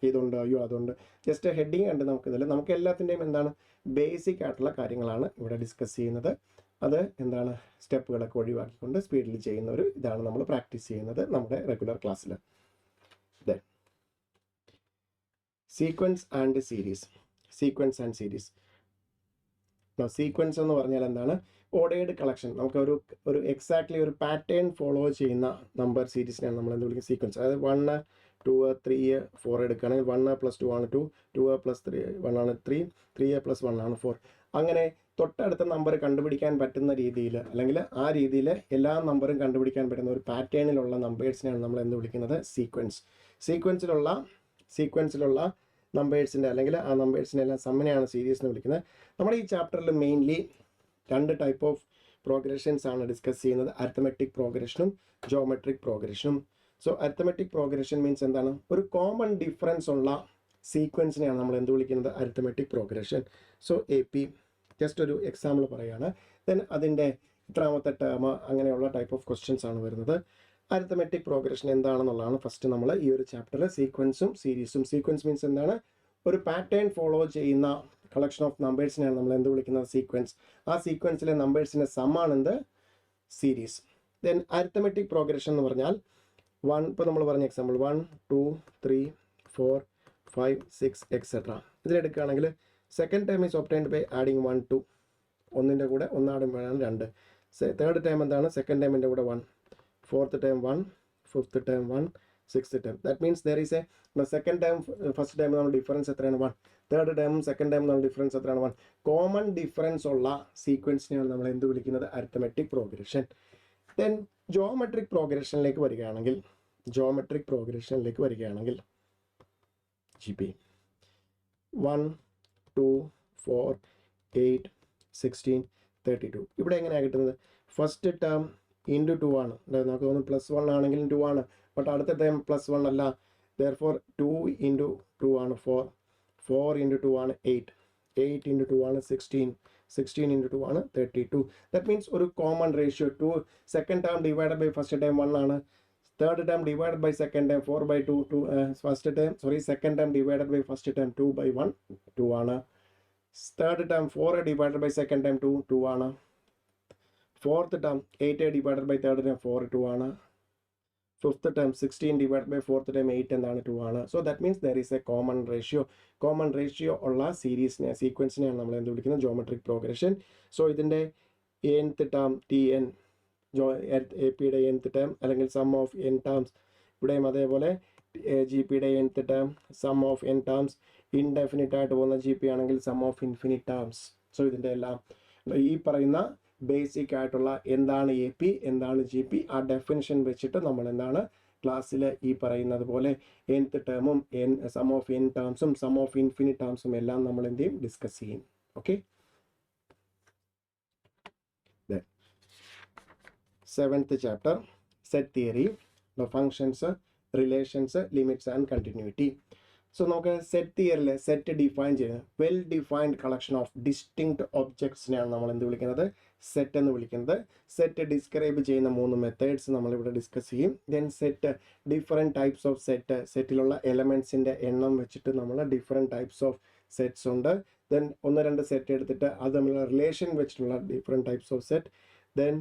ഇതുണ്ട്, അയ്യോ അതുണ്ട്, ജസ്റ്റ് ഹെഡിങ് കണ്ട് നമുക്കിതിൽ നമുക്ക് എല്ലാത്തിൻ്റെയും എന്താണ് ബേസിക് ആയിട്ടുള്ള കാര്യങ്ങളാണ് ഇവിടെ ഡിസ്കസ് ചെയ്യുന്നത്. അത് എന്താണ് സ്റ്റെപ്പുകളൊക്കെ ഒഴിവാക്കിക്കൊണ്ട് സ്പീഡിൽ ചെയ്യുന്നവർ ഇതാണ് നമ്മൾ പ്രാക്ടീസ് ചെയ്യുന്നത് നമ്മുടെ റെഗുലർ ക്ലാസ്സിൽ. Sequence and series. സീക്വൻസ് എന്ന് പറഞ്ഞാൽ എന്താണ്? Ordered collection. നമുക്ക് ഒരു എക്സാക്ട്ലി ഒരു പാറ്റേൺ ഫോളോ ചെയ്യുന്ന നമ്പർ സീരീസിനെയാണ് നമ്മൾ എന്ത് വിളിക്കുന്നത്? സീക്വൻസ്. അതായത് 1, 2, 3, 4 എടുക്കുകയാണെങ്കിൽ 1 + 2 ആണ് 2, 2 + 1 ആണ് 3, 3 + 1 ആണ് 4. അങ്ങനെ തൊട്ടടുത്ത നമ്പർ കണ്ടുപിടിക്കാൻ പറ്റുന്ന രീതിയിൽ, അല്ലെങ്കിൽ ആ രീതിയിൽ എല്ലാ നമ്പറും കണ്ടുപിടിക്കാൻ പറ്റുന്ന ഒരു പാറ്റേണിലുള്ള നമ്പേഴ്സിനെയാണ് നമ്മൾ എന്ത് വിളിക്കുന്നത്? സീക്വൻസ്. സീക്വൻസിലുള്ള നമ്പേഴ്സിൻ്റെ അല്ലെങ്കിൽ ആ നമ്പേഴ്സിൻ്റെ എല്ലാം സമ്മിനെയാണ് സീരീസ് എന്ന് വിളിക്കുന്നത്. നമ്മുടെ ഈ ചാപ്റ്ററിൽ മെയിൻലി 2 ടൈപ്പ് ഓഫ് പ്രോഗ്രഷൻസ് ആണ് ഡിസ്കസ് ചെയ്യുന്നത്, അരിത്തമെറ്റിക് പ്രോഗ്രഷനും ജോമെട്രിക് പ്രോഗ്രഷനും. സോ അരിത്തമെറ്റിക് പ്രോഗ്രഷൻ മീൻസ് എന്താണ്? ഒരു കോമൺ ഡിഫറൻസ് ഉള്ള സീക്വൻസിനെയാണ് നമ്മൾ എന്ത് വിളിക്കുന്നത്? Arithmetic progression. So AP just ഒരു എക്സാമ്പിൾ പറയുകയാണ്. ദെൻ അതിൻ്റെ ഇത്രാമത്തെ ടേം അങ്ങനെയുള്ള ടൈപ്പ് ഓഫ് ക്വസ്റ്റ്യൻസ് ആണ് വരുന്നത്. അരിത്തമെറ്റിക് പ്രോഗ്രഷൻ എന്താണെന്നുള്ളതാണ് ഫസ്റ്റ് നമ്മൾ ഈ ഒരു ചാപ്റ്ററിൽ സീക്വൻസും സീരീസും. സീക്വൻസ് മീൻസ് എന്താണ്? ഒരു പാറ്റേൺ ഫോളോ ചെയ്യുന്ന കളക്ഷൻ ഓഫ് നമ്പേഴ്സിനെയാണ് നമ്മൾ എന്ത് വിളിക്കുന്നത്? സീക്വൻസ്. ആ സീക്വൻസിലെ നമ്പേഴ്സിൻ്റെ സമ്മാണ് എന്ത്? സീരീസ്. ദെൻ അരിത്തമെറ്റിക് പ്രോഗ്രഷൻ എന്ന് പറഞ്ഞാൽ ഇപ്പോൾ നമ്മൾ പറഞ്ഞ എക്സാമ്പിൾ 1, 2, 3, 4, 5, 6 എക്സെട്ര. ഇതിലെടുക്കുകയാണെങ്കിൽ second time is obtained by adding 1, 2. ഒന്നിൻ്റെ കൂടെ ഒന്നാടുമ്പോഴാണ് 2. തേർഡ് ടൈം എന്താണ്? സെക്കൻഡ് ടൈമിൻ്റെ കൂടെ 1, fourth time 1, fifth time 1, sixth time. That means there is second time first time നമ്മൾ ഡിഫറൻസ് എത്രയാണ്? 1. തേർഡ് ടൈമും സെക്കൻഡ് ടൈം നമ്മൾ ഡിഫറൻസ് എത്രയാണ്? 1. കോമൺ ഡിഫറൻസ് ഉള്ള സീക്വൻസിനെയാണ് നമ്മൾ എന്ത് വിളിക്കുന്നത്? Arithmetic progression. ദെൻ ജോമെട്രിക് പ്രോഗ്രഷനിലേക്ക് വരികയാണെങ്കിൽ GP 1, 2, 4, 8, 16, 32. ഇവിടെ എങ്ങനെയാണ് കിട്ടുന്നത്? ഫസ്റ്റ് ടേം ഇൻറ്റു 2 ആണ്. നമുക്ക് തോന്നുന്നു +1 ആണെങ്കിലും 2 ആണ്, ബട്ട് അടുത്ത ടൈം +1 അല്ല. ദെയർഫോർ 2 × 2 ആണ് 4, 4 × 2 ആണ് 8, 8 × 2 ആണ് 16, 16 × 2 ആണ് 32. ദാറ്റ് മീൻസ് ഒരു common ratio 2. Second term divide by first time 1 ആണ്. Third term divide by second time 4/2. Second time divide by first time 2/1, 2 ആണ്. Third term 4 divide by second time 2 ആണ്. Fourth term 8 divide by third time 4, 2 ആണ്. Fifth time 16 divide by fourth time 8 എന്താണ്? 2 ആണ്. So that means there is A common ratio ഉള്ള സീക്വൻസിനെയാണ് നമ്മൾ എന്ത് വിളിക്കുന്നത്? Geometric progression. സോ ഇതിൻ്റെ nth ടേം TN, APയുടെ nth ടേം അല്ലെങ്കിൽ സം ഓഫ് n ടേംസ്. ഇവിടെയും അതേപോലെ GPയുടെ nth term, sum of n terms. Indefinite ആയിട്ട് പോകുന്ന GP ആണെങ്കിൽ സം ഓഫ് ഇൻഫിനിറ്റ് ടേംസ്. സോ ഇതിൻ്റെ എല്ലാം ഈ പറയുന്ന ബേസിക് ആയിട്ടുള്ള എന്താണ് AP, എന്താണ് GP, ആ ഡെഫിനിഷൻ വെച്ചിട്ട് നമ്മൾ എന്താണ് ക്ലാസ്സിൽ ഈ പറയുന്നത് പോലെ nth ടേമും സം ഓഫ് n ടേംസും സം ഓഫ് ഇൻഫിനിറ്റ് ടേംസും എല്ലാം നമ്മൾ എന്ത് ചെയ്യും? ഡിസ്കസ് ചെയ്യും. Okay. 7th chapter, set theory, the functions, relations, limits and continuity. So നമുക്ക് സെറ്റ് തിയറിയിൽ സെറ്റ് ഡിഫൈൻ ചെയ്യുന്നത് well defined collection of distinct ഒബ്ജക്ട്സിനെയാണ് നമ്മൾ എന്ത് വിളിക്കുന്നത്? സെറ്റ് എന്ന് വിളിക്കുന്നത്. സെറ്റ് ഡിസ്ക്രൈബ് ചെയ്യുന്ന 3 മെത്തേഡ്സ് നമ്മളിവിടെ ഡിസ്കസ് ചെയ്യും. Then set, different types of സെറ്റിലുള്ള എലമെൻറ്റ്സിൻ്റെ എണ്ണം വെച്ചിട്ട് നമ്മൾ ഡിഫറെൻറ്റ് ടൈപ്സ് ഓഫ് സെറ്റ്സ് ഉണ്ട്. ദെൻ 1-2 സെറ്റ് എടുത്തിട്ട് അത് തമ്മിലുള്ള റിലേഷൻ വെച്ചിട്ടുള്ള different types of set. Then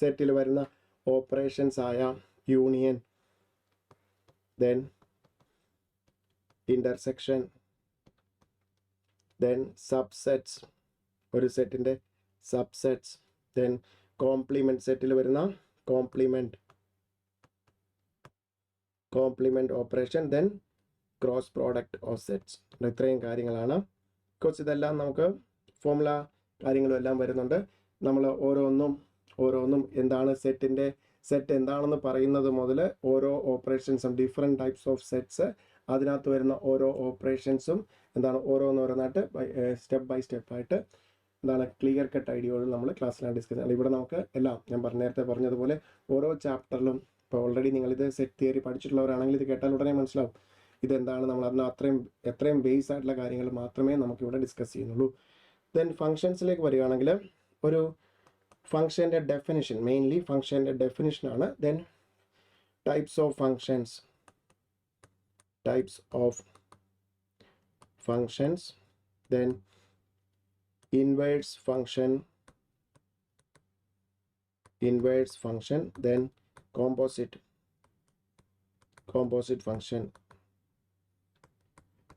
സെറ്റിൽ വരുന്ന ഓപ്പറേഷൻസ് ആയ union, then intersection, then subsets, ഒരു സെറ്റിൻ്റെ സബ്സെറ്റ്സ്, ദെൻ കോംപ്ലിമെൻറ്റ്, സെറ്റിൽ വരുന്ന complement operation, then cross product of sets. ഇത്രയും കാര്യങ്ങളാണ്. കുറച്ച് ഇതെല്ലാം നമുക്ക് ഫോമുല കാര്യങ്ങളും എല്ലാം വരുന്നുണ്ട്. നമ്മൾ ഓരോന്നും എന്താണ് സെറ്റിൻ്റെ സെറ്റ് എന്താണെന്ന് പറയുന്നത് മുതൽ ഓരോ ഓപ്പറേഷൻസും ഡിഫറെൻറ്റ് ടൈപ്സ് ഓഫ് സെറ്റ്സ്, അതിനകത്ത് വരുന്ന ഓരോ ഓപ്പറേഷൻസും എന്താണ് ഓരോന്നോരോന്നായിട്ട് സ്റ്റെപ്പ് ബൈ സ്റ്റെപ്പായിട്ട് എന്താണ് ക്ലിയർ കട്ട് ഐഡിയകൾ നമ്മൾ ക്ലാസ്സിലാണ് ഡിസ്കസ് ചെയ്യുന്നത്. ഇവിടെ നമുക്ക് എല്ലാം ഞാൻ നേരത്തെ പറഞ്ഞതുപോലെ ഓരോ ചാപ്റ്ററിലും ഇപ്പോൾ ഓൾറെഡി നിങ്ങളിത് സെറ്റ് തിയറി പഠിച്ചിട്ടുള്ളവരാണെങ്കിൽ ഇത് കേട്ടാൽ ഉടനെ മനസ്സിലാവും ഇതെന്താണ്, നമ്മൾ അതിന് എത്രയും ബേസ് ആയിട്ടുള്ള കാര്യങ്ങൾ മാത്രമേ നമുക്കിവിടെ ഡിസ്കസ് ചെയ്യുന്നുള്ളൂ. ദെൻ ഫങ്ഷൻസിലേക്ക് വരികയാണെങ്കിൽ ഒരു ഫങ്ഷൻ്റെ ഡെഫിനിഷൻ, മെയിൻലി ഫങ്ഷൻ്റെ ഡെഫിനിഷനാണ്. Then types of functions, then inverse function, then composite function.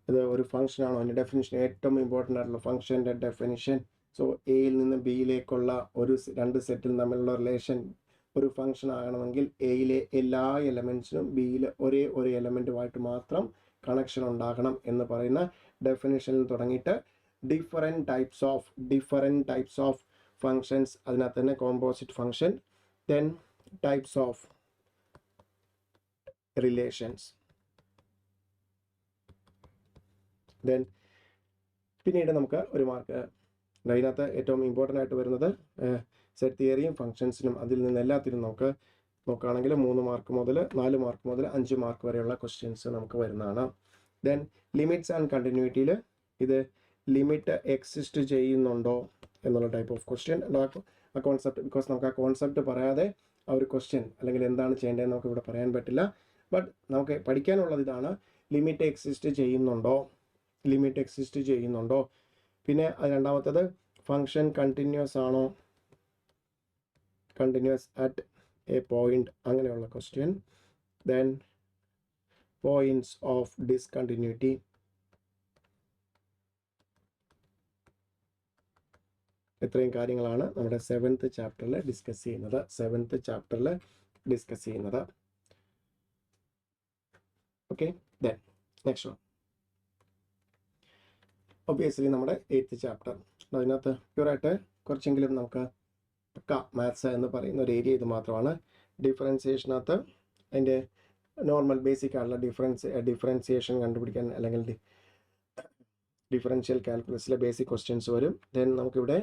ഇത് ഒരു ഫംഗ്ഷൻ ആണോ, അതിൻ്റെ ഡെഫിനിഷൻ ഏറ്റവും ഇമ്പോർട്ടൻ്റ് ആയിട്ടുള്ള ഫംഗ്ഷൻ്റെ ഡെഫിനിഷൻ. സോ എയിൽ നിന്ന് ബിയിലേക്കുള്ള രണ്ട് സെറ്റിൽ തമ്മിലുള്ള റിലേഷൻ ഒരു ഫംഗ്ഷൻ ആകണമെങ്കിൽ എയിലെ എല്ലാ എലമെൻറ്റ്സിനും ബിയിലെ ഒരു എലമെൻറ്റുമായിട്ട് മാത്രം കണക്ഷൻ ഉണ്ടാകണം എന്ന് പറയുന്ന ഡെഫിനിഷനിൽ തുടങ്ങിയിട്ട് ഡിഫറെൻറ്റ് ടൈപ്സ് ഓഫ് ഫങ്ഷൻസ്, അതിനകത്ത് തന്നെ composite function, then types of relations, then പിന്നീട് നമുക്ക് ഒരു മാർക്ക് അതിനകത്ത് ഏറ്റവും ഇമ്പോർട്ടൻ്റ് ആയിട്ട് വരുന്നത് സെറ്റ് തിയറിയും ഫങ്ഷൻസിനും അതിൽ നിന്ന് എല്ലാത്തിനും നമുക്ക് നോക്കുകയാണെങ്കിൽ 3 മാർക്ക് മുതൽ 4 മാർക്ക് മുതൽ 5 മാർക്ക് വരെയുള്ള ക്വസ്റ്റ്യൻസ് നമുക്ക് വരുന്നതാണ്. ദെൻ ലിമിറ്റ്സ് ആൻഡ് കണ്ടിന്യൂറ്റിയിൽ ഇത് ലിമിറ്റ് എക്സിസ്റ്റ് ചെയ്യുന്നുണ്ടോ എന്നുള്ള ടൈപ്പ് ഓഫ് ക്വസ്റ്റ്യൻ, ആ കോൺസെപ്റ്റ്, ബിക്കോസ് നമുക്ക് ആ കോൺസെപ്റ്റ് പറയാതെ ആ ഒരു ക്വസ്റ്റ്യൻ അല്ലെങ്കിൽ എന്താണ് ചെയ്യേണ്ടതെന്ന് നമുക്ക് ഇവിടെ പറയാൻ പറ്റില്ല. ബട്ട് നമുക്ക് പഠിക്കാനുള്ളത് ഇതാണ്, ലിമിറ്റ് എക്സിസ്റ്റ് ചെയ്യുന്നുണ്ടോ. പിന്നെ രണ്ടാമത്തേത് ഫങ്ഷൻ കണ്ടിന്യൂസ് ആണോ, കണ്ടിന്യൂസ് അറ്റ് എ പോയിന്റ്, അങ്ങനെയുള്ള question. Then points of discontinuity, ഇത്രയും കാര്യങ്ങളാണ് നമ്മുടെ 7th ചാപ്റ്ററിൽ ഡിസ്കസ് ചെയ്യുന്നത്. Okay, then next one obviously നമ്മുടെ 8th ചാപ്റ്റർ. അതിനകത്ത് പ്യൂറായിട്ട് കുറച്ചെങ്കിലും നമുക്ക് മാത്സ് എന്ന് പറയുന്ന ഒരു ഏരിയ ഇത് മാത്രമാണ്. ഡിഫറൻസിയേഷനകത്ത് അതിൻ്റെ നോർമൽ ബേസിക് ആയിട്ടുള്ള ഡിഫറൻസിയേഷൻ കണ്ടുപിടിക്കാൻ അല്ലെങ്കിൽ ഡിഫറൻഷ്യൽ കാൽക്കുലസിലെ ബേസിക് ക്വസ്റ്റ്യൻസ് വരും. ദെൻ നമുക്കിവിടെ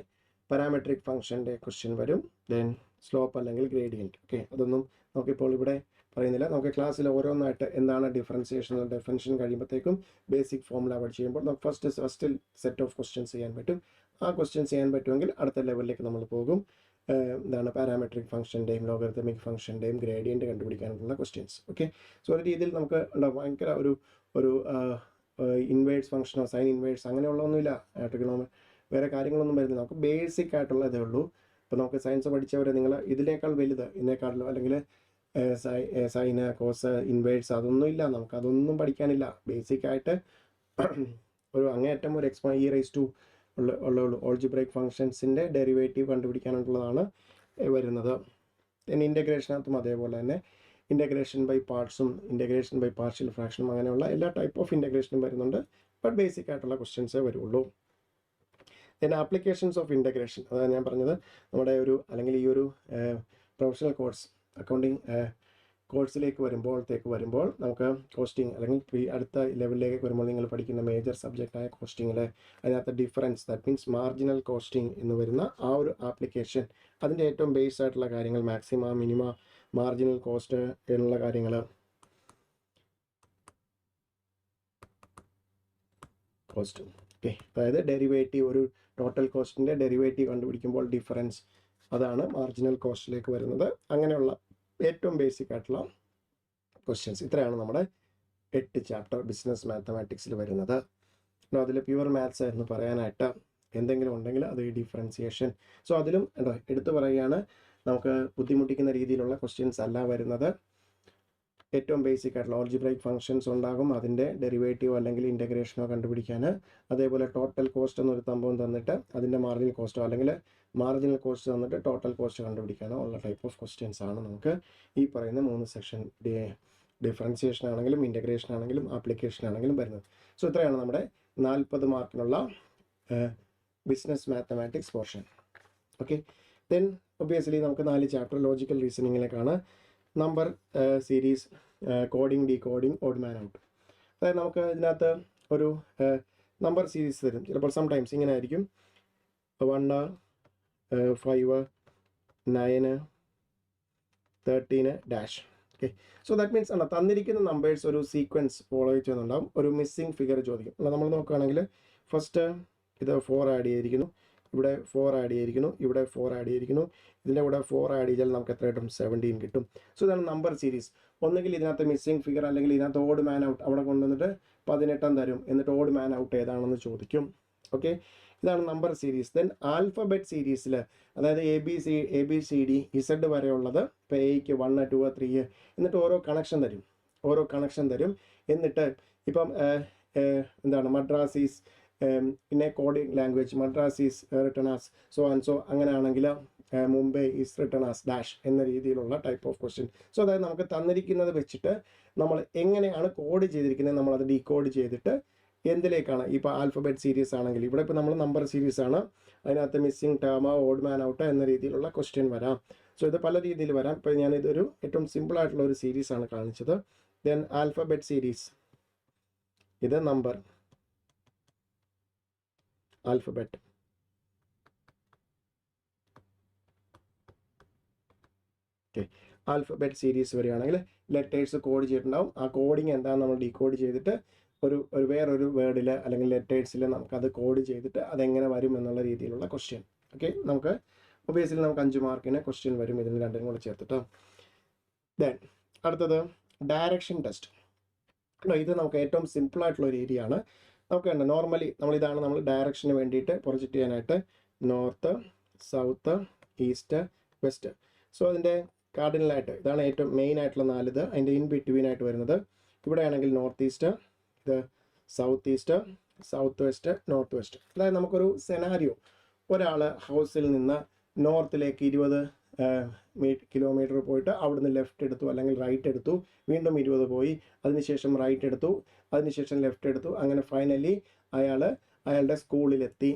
പാരാമെട്രിക് ഫംഗ്ഷൻ്റെ ക്വസ്റ്റ്യൻ വരും. ദെൻ സ്ലോപ്പ് അല്ലെങ്കിൽ ഗ്രേഡിയൻറ്റ്. ഓക്കെ, അതൊന്നും നമുക്കിപ്പോൾ ഇവിടെ പറയുന്നില്ല. നമുക്ക് ക്ലാസ്സിൽ ഓരോന്നായിട്ട് എന്താണ് ഡിഫറൻസിയേഷൻ ഡെഫിനിഷൻ കഴിയുമ്പോഴത്തേക്കും ബേസിക് ഫോമുല പഠിച്ച് ചെയ്യുമ്പോൾ നമുക്ക് ഫസ്റ്റ് സെറ്റ് ഓഫ് ക്വസ്റ്റ്യൻസ് ചെയ്യാൻ പറ്റും. ആ ക്വസ്റ്റ്യൻസ് ചെയ്യാൻ പറ്റുമെങ്കിൽ അടുത്ത ലെവലിലേക്ക് നമ്മൾ പോകും. എന്താണ് പാരാമെട്രിക് ഫംഗ്ഷൻ്റെയും ലോഗരിതമിക് ഫംഗ്ഷൻ്റെയും ഗ്രേഡിയൻറ്റ് കണ്ടുപിടിക്കാനുള്ള ക്വസ്റ്റ്യൻസ്. ഓക്കെ, സോ ഒരു രീതിയിൽ നമുക്ക് ഭയങ്കര ഒരു ഇൻവേഴ്സ് ഫംഗ്ഷനോ സൈൻ ഇൻവേഴ്സ് അങ്ങനെയുള്ളതൊന്നുമില്ല. വേറെ കാര്യങ്ങളൊന്നും വരുന്നില്ല. നമുക്ക് ബേസിക് ആയിട്ടുള്ള ഇതേ ഉള്ളൂ. ഇപ്പോൾ നമുക്ക് സയൻസ് പഠിച്ചവരെ നിങ്ങൾ ഇതിനേക്കാൾ വലുത് ഇതിനേക്കാളിലോ അല്ലെങ്കിൽ സൈന് കോസ് ഇൻവേഴ്സ് അതൊന്നും ഇല്ല, നമുക്കതൊന്നും പഠിക്കാനില്ല. ബേസിക്കായിട്ട് ഒരു അങ്ങേയറ്റം ഒരു e⁻² ഉള്ളൂ. ഓൾജിബ്രൈക് ഫംഗ്ഷൻസിൻ്റെ ഡെറിവേറ്റീവ് കണ്ടുപിടിക്കാനുള്ളതാണ് വരുന്നത്. പിന്നെ ഇൻ്റഗ്രേഷനകത്തും അതേപോലെ തന്നെ ഇൻ്റഗ്രേഷൻ ബൈ പാർട്സും ഇൻ്റഗ്രേഷൻ ബൈ പാർഷ്യൽ ഫ്രാക്ഷനും അങ്ങനെയുള്ള എല്ലാ ടൈപ്പ് ഓഫ് ഇൻ്റഗ്രേഷനും വരുന്നുണ്ട്. ബട്ട് ബേസിക് ആയിട്ടുള്ള ക്വസ്റ്റ്യൻസേ വരുള്ളൂ. ദെൻ ആപ്ലിക്കേഷൻസ് ഓഫ് ഇൻ്റഗ്രേഷൻ, അതാണ് ഞാൻ പറഞ്ഞത്. നമ്മുടെ അല്ലെങ്കിൽ ഈ ഒരു പ്രൊഫഷണൽ കോഴ്സ് അക്കൗണ്ടിങ് കോഴ്സിലേക്ക് വരുമ്പോൾ നമുക്ക് കോസ്റ്റിംഗ് അല്ലെങ്കിൽ അടുത്ത ലെവലിലേക്ക് വരുമ്പോൾ നിങ്ങൾ പഠിക്കുന്ന മേജർ സബ്ജക്റ്റായ കോസ്റ്റിങ്ങിൽ അതിനകത്ത് difference, that means marginal costing എന്ന് വരുന്ന ആ ഒരു ആപ്ലിക്കേഷൻ, അതിൻ്റെ ഏറ്റവും ബേസ് ആയിട്ടുള്ള കാര്യങ്ങൾ മാക്സിമ മിനിമ മാർജിനൽ കോസ്റ്റ് എന്നുള്ള കാര്യങ്ങൾ, കോസ്റ്റ്. ഓക്കെ, അതായത് ഡെറിവേറ്റീവ്, ഒരു ടോട്ടൽ കോസ്റ്റിൻ്റെ ഡെറിവേറ്റീവ് കണ്ടുപിടിക്കുമ്പോൾ ഡിഫറൻസ്, അതാണ് മാർജിനൽ കോസ്റ്റിലേക്ക് വരുന്നത്. അങ്ങനെയുള്ള ഏറ്റവും ബേസിക് ആയിട്ടുള്ള ക്വസ്റ്റ്യൻസ്. ഇത്രയാണ് നമ്മുടെ 8 ചാപ്റ്റർ ബിസിനസ് മാത്തമാറ്റിക്സിൽ വരുന്നത്. അതിൽ പ്യുവർ മാത്സ് എന്ന് പറയാനായിട്ട് എന്തെങ്കിലും ഉണ്ടെങ്കിൽ അത് ഡിഫറൻസിയേഷൻ. സോ അതിലും എടുത്തു പറയുകയാണ്, നമുക്ക് ബുദ്ധിമുട്ടിക്കുന്ന രീതിയിലുള്ള ക്വസ്റ്റ്യൻസ് അല്ല വരുന്നത്. ഏറ്റവും ബേസിക് ആയിട്ടുള്ള ഓൾജിബ്രൈക് ഫംഗ്ഷൻസ് ഉണ്ടാകും, അതിൻ്റെ ഡെറിവേറ്റീവ് അല്ലെങ്കിൽ ഇൻ്റഗ്രേഷനോ കണ്ടുപിടിക്കാൻ. അതേപോലെ ടോട്ടൽ കോസ്റ്റ് എന്നൊരു സംഭവം തന്നിട്ട് അതിൻ്റെ മാർജിനൽ കോസ്റ്റോ അല്ലെങ്കിൽ മാർജിനൽ കോസ്റ്റ് തന്നിട്ട് ടോട്ടൽ കോസ്റ്റ് കണ്ടുപിടിക്കാനോ ഉള്ള ടൈപ്പ് ഓഫ് ക്വസ്റ്റ്യൻസ് ആണ് നമുക്ക് ഈ പറയുന്ന 3 സെക്ഷൻ ഡിഫറൻസിയേഷൻ ആണെങ്കിലും ഇൻ്റഗ്രേഷൻ ആണെങ്കിലും ആപ്ലിക്കേഷൻ ആണെങ്കിലും വരുന്നത്. സോ ഇത്രയാണ് നമ്മുടെ 40 മാർക്കിനുള്ള business mathematics portion. Okay, then obviously നമുക്ക് 4 ചാപ്റ്റർ ലോജിക്കൽ റീസണിങ്ങിലേക്കാണ്. Number series, coding, decoding, odd man out. അതായത് നമുക്ക് ഇതിനകത്ത് ഒരു നമ്പർ സീരീസ് തരും. ചിലപ്പോൾ സംടൈംസ് ഇങ്ങനെ ആയിരിക്കും, 1, 5, 9, 13 dash. Okay, so that means ആണ് തന്നിരിക്കുന്ന നമ്പേഴ്സ് ഒരു സീക്വൻസ് ഫോളോ ചെയ്യുന്നുണ്ടാവും. ഒരു മിസ്സിംഗ് ഫിഗർ ചോദിക്കും. നമ്മൾ നോക്കുകയാണെങ്കിൽ ഫസ്റ്റ് ഇത് 4 ആഡ് ചെയ്തിരിക്കുന്നു, ഇവിടെ 4 ആഡ് ചെയ്തിരിക്കുന്നു, ഇവിടെ 4 ആഡ് ചെയ്തിരിക്കുന്നു, ഇതിൻ്റെ കൂടെ 4 ആഡ് ചെയ്താൽ നമുക്ക് എത്ര കിട്ടും? 17 കിട്ടും. സോ ഇതാണ് നമ്പർ സീരീസ്. ഒന്നുകിൽ ഇതിനകത്ത് മിസ്സിംഗ് ഫിഗർ അല്ലെങ്കിൽ ഇതിനകത്ത് ഓഡ് മാൻ ഔട്ട് അവിടെ കൊണ്ടുവന്നിട്ട് 18 തരും, എന്നിട്ട് ഓഡ് മാൻ ഔട്ട് ഏതാണെന്ന് ചോദിക്കും. ഓക്കെ, ഇതാണ് നമ്പർ സീരീസ്. ദെൻ ആൽഫബറ്റ് സീരീസിൽ അതായത് A B C D Z വരെയുള്ളത്, ഇപ്പോൾ എയ്ക്ക് 1, 2, 3 എന്നിട്ട് ഓരോ കണക്ഷൻ തരും. എന്നിട്ട് ഇപ്പം എന്താണ് മദ്രാസീസ് പിന്നെ coding language Madras is written as so and so, അങ്ങനെയാണെങ്കിൽ Mumbai is written as dash എന്ന രീതിയിലുള്ള ടൈപ്പ് ഓഫ് ക്വസ്റ്റ്യൻ. സോ അതായത് നമുക്ക് തന്നിരിക്കുന്നത് വെച്ചിട്ട് നമ്മൾ എങ്ങനെയാണ് കോഡ് ചെയ്തിരിക്കുന്നത് നമ്മളത് ഡീകോഡ് ചെയ്തിട്ട് എന്തിലേക്കാണ്, ഇപ്പോൾ ആൽഫബറ്റ് സീരീസ് ആണെങ്കിൽ ഇവിടെ ഇപ്പോൾ നമ്മൾ നമ്പർ സീരീസ് ആണ്, അതിനകത്ത് missing term, odd man out എന്ന രീതിയിലുള്ള ക്വസ്റ്റ്യൻ വരാം. സോ ഇത് പല രീതിയിൽ വരാം. ഇപ്പോൾ ഞാനിതൊരു ഏറ്റവും സിമ്പിൾ ആയിട്ടുള്ള ഒരു സീരീസാണ് കാണിച്ചത്. ദെൻ ആൽഫബറ്റ് സീരീസ്, ഇത് number, alphabet. Okay, alphabet series വരികയാണെങ്കിൽ ലെറ്റേഴ്സ് കോഡ് ചെയ്തിട്ടുണ്ടാവും. ആ കോഡിങ് എന്താണെന്ന് നമ്മൾ ഡീകോഡ് ചെയ്തിട്ട് ഒരു വേറൊരു വേർഡിൽ അല്ലെങ്കിൽ ലെറ്റേഴ്സിൽ നമുക്കത് കോഡ് ചെയ്തിട്ട് അതെങ്ങനെ വരും എന്നുള്ള രീതിയിലുള്ള ക്വസ്റ്റ്യൻ. ഓക്കെ, നമുക്ക് ഒബിയസ്ലി നമുക്ക് 5 മാർക്കിന് ക്വസ്റ്റ്യൻ വരും ഇതിന് രണ്ടും കൂടെ ചേർത്തിട്ട്. ദെൻ അടുത്തത് ഡയറക്ഷൻ ടെസ്റ്റ്. ഇത് നമുക്ക് ഏറ്റവും സിമ്പിളായിട്ടുള്ള ഒരു ഏരിയ ആണ്. നമുക്ക് വേണ്ട നോർമലി നമ്മളിതാണ് നമ്മൾ ഡയറക്ഷന് വേണ്ടിയിട്ട് പ്രൊജക്റ്റ് ചെയ്യാനായിട്ട് north, south, east, west. So അതിൻ്റെ കാർഡിനലായിട്ട് ഇതാണ് ഏറ്റവും മെയിൻ ആയിട്ടുള്ള 4. അതിൻ്റെ ഇൻ ബിറ്റ്വീൻ ആയിട്ട് വരുന്നത് ഇവിടെയാണെങ്കിൽ നോർത്ത് ഈസ്റ്റ്, ഇത് south east, south west, north west. അതായത് നമുക്കൊരു സെനാരിയോ, ഒരാൾ ഹൗസിൽ നിന്ന് നോർത്തിലേക്ക് 20 കിലോമീറ്റർ പോയിട്ട് അവിടുന്ന് ലെഫ്റ്റ് എടുത്തു അല്ലെങ്കിൽ റൈറ്റ് എടുത്തു, വീണ്ടും 20 പോയി, അതിനുശേഷം റൈറ്റ് എടുത്തു, അതിനുശേഷം ലെഫ്റ്റ് എടുത്തു, അങ്ങനെ ഫൈനലി അയാളുടെ സ്കൂളിലെത്തി.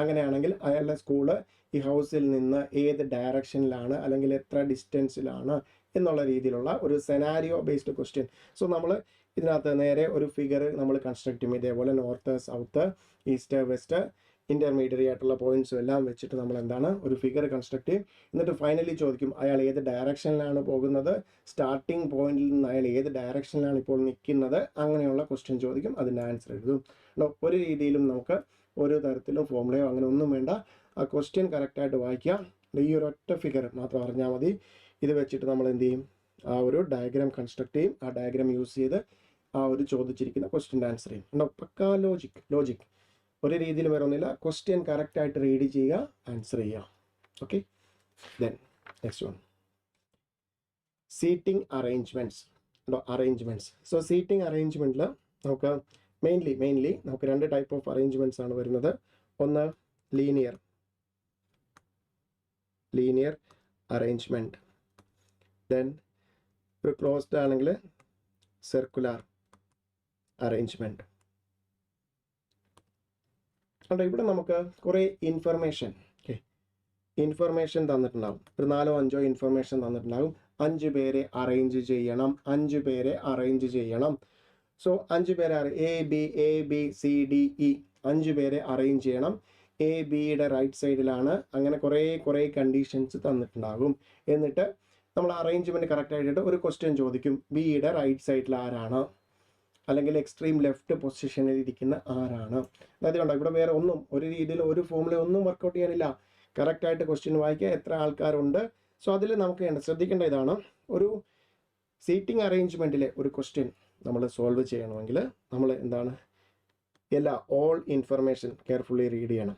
അങ്ങനെയാണെങ്കിൽ അയാളുടെ സ്കൂള് ഈ ഹൗസിൽ നിന്ന് ഏത് ഡയറക്ഷനിലാണ് അല്ലെങ്കിൽ എത്ര ഡിസ്റ്റൻസിലാണ് എന്നുള്ള രീതിയിലുള്ള ഒരു സെനാരിയോ ബേസ്ഡ് ക്വസ്റ്റ്യൻ. സോ നമ്മൾ ഇതിനകത്ത് നേരെ ഒരു ഫിഗർ നമ്മൾ കൺസ്ട്രക്ട് ചെയ്യും. ഇതേപോലെ north, south, east, west, intermediate ആയിട്ടുള്ള പോയിന്റ്സും എല്ലാം വെച്ചിട്ട് നമ്മൾ എന്താണ് ഒരു ഫിഗർ കൺസ്ട്രക്ട് ചെയ്യും. എന്നിട്ട് ഫൈനലി ചോദിക്കും അയാൾ ഏത് ഡയറക്ഷനിലാണ് പോകുന്നത്, സ്റ്റാർട്ടിങ് പോയിന്റിൽ നിന്ന് അയാൾ ഏത് ഡയറക്ഷനിലാണ് ഇപ്പോൾ നിൽക്കുന്നത്, അങ്ങനെയുള്ള ക്വസ്റ്റ്യൻ ചോദിക്കും. അതിൻ്റെ ആൻസർ എഴുതും. ഒരു രീതിയിലും നമുക്ക് ഒരു തരത്തിലും ഫോമുലയോ അങ്ങനെ ഒന്നും വേണ്ട. ആ ക്വസ്റ്റ്യൻ കറക്റ്റായിട്ട് വായിക്കുക. ഈ ഒരു ഒറ്റ ഫിഗർ മാത്രം അറിഞ്ഞാൽ മതി. ഇത് വെച്ചിട്ട് നമ്മൾ എന്ത് ചെയ്യും, ആ ഒരു ഡയഗ്രാം കൺസ്ട്രക്ട് ചെയ്യും. ആ ഡയഗ്രാം യൂസ് ചെയ്ത് ആ ഒരു ചോദിച്ചിരിക്കുന്ന ക്വസ്റ്റ്യൻ്റെ ആൻസർ ചെയ്യും. പക്കാ ലോജിക് ഒരു രീതിയിൽ വരുന്നില്ല. ക്വസ്റ്റ്യൻ കറക്റ്റായിട്ട് റീഡ് ചെയ്യുക, ആൻസർ ചെയ്യുക. Okay, then next one seating arrangements. So seating അറേഞ്ച്മെൻറ്റിൽ നമുക്ക് മെയിൻലി നമുക്ക് 2 ടൈപ്പ് ഓഫ് അറേഞ്ച്മെൻറ്റ്സ് ആണ് വരുന്നത്. ഒന്ന് ലീനിയർ അറേഞ്ച്മെൻറ്റ്, ദെൻ ഒരു ക്ലോസ്ഡ് ആണെങ്കിൽ സർക്കുലർ അറേഞ്ച്മെൻറ്റ്. അതുകൊണ്ട് ഇവിടെ നമുക്ക് കുറേ ഇൻഫർമേഷൻ തന്നിട്ടുണ്ടാകും. ഒരു 4 5 ഇൻഫർമേഷൻ തന്നിട്ടുണ്ടാകും. 5 പേരെ അറേഞ്ച് ചെയ്യണം. സോ 5 പേരെ A B C D E 5 പേരെ അറേഞ്ച് ചെയ്യണം. എ ബിയുടെ റൈറ്റ് സൈഡിലാണ്. അങ്ങനെ കുറേ കണ്ടീഷൻസ് തന്നിട്ടുണ്ടാകും. എന്നിട്ട് നമ്മൾ അറേഞ്ച്മെൻറ്റ് കറക്റ്റ് ആയിട്ട് ഒരു ക്വസ്റ്റ്യൻ ചോദിക്കും, ബിയുടെ റൈറ്റ് സൈഡിൽ ആരാണ് അല്ലെങ്കിൽ എക്സ്ട്രീം ലെഫ്റ്റ് പൊസിഷനിൽ ഇരിക്കുന്ന ആരാണ്. അതായത് കണ്ടോ, ഇവിടെ വേറെ ഒന്നും ഒരു രീതിയിൽ ഒരു ഫോമുല ഒന്നും വർക്കൗട്ട് ചെയ്യാനില്ല. കറക്റ്റായിട്ട് ക്വസ്റ്റ്യൻ വായിക്കുക, എത്ര ആൾക്കാരുണ്ട്. സോ അതിൽ നമുക്ക് ശ്രദ്ധിക്കേണ്ട ഇതാണ്, ഒരു സീറ്റിംഗ് അറേഞ്ച്മെൻറ്റിലെ ഒരു ക്വസ്റ്റ്യൻ നമ്മൾ സോൾവ് ചെയ്യണമെങ്കിൽ നമ്മൾ എന്താണ് ഓൾ ഇൻഫർമേഷൻ കെയർഫുള്ളി റീഡ് ചെയ്യണം.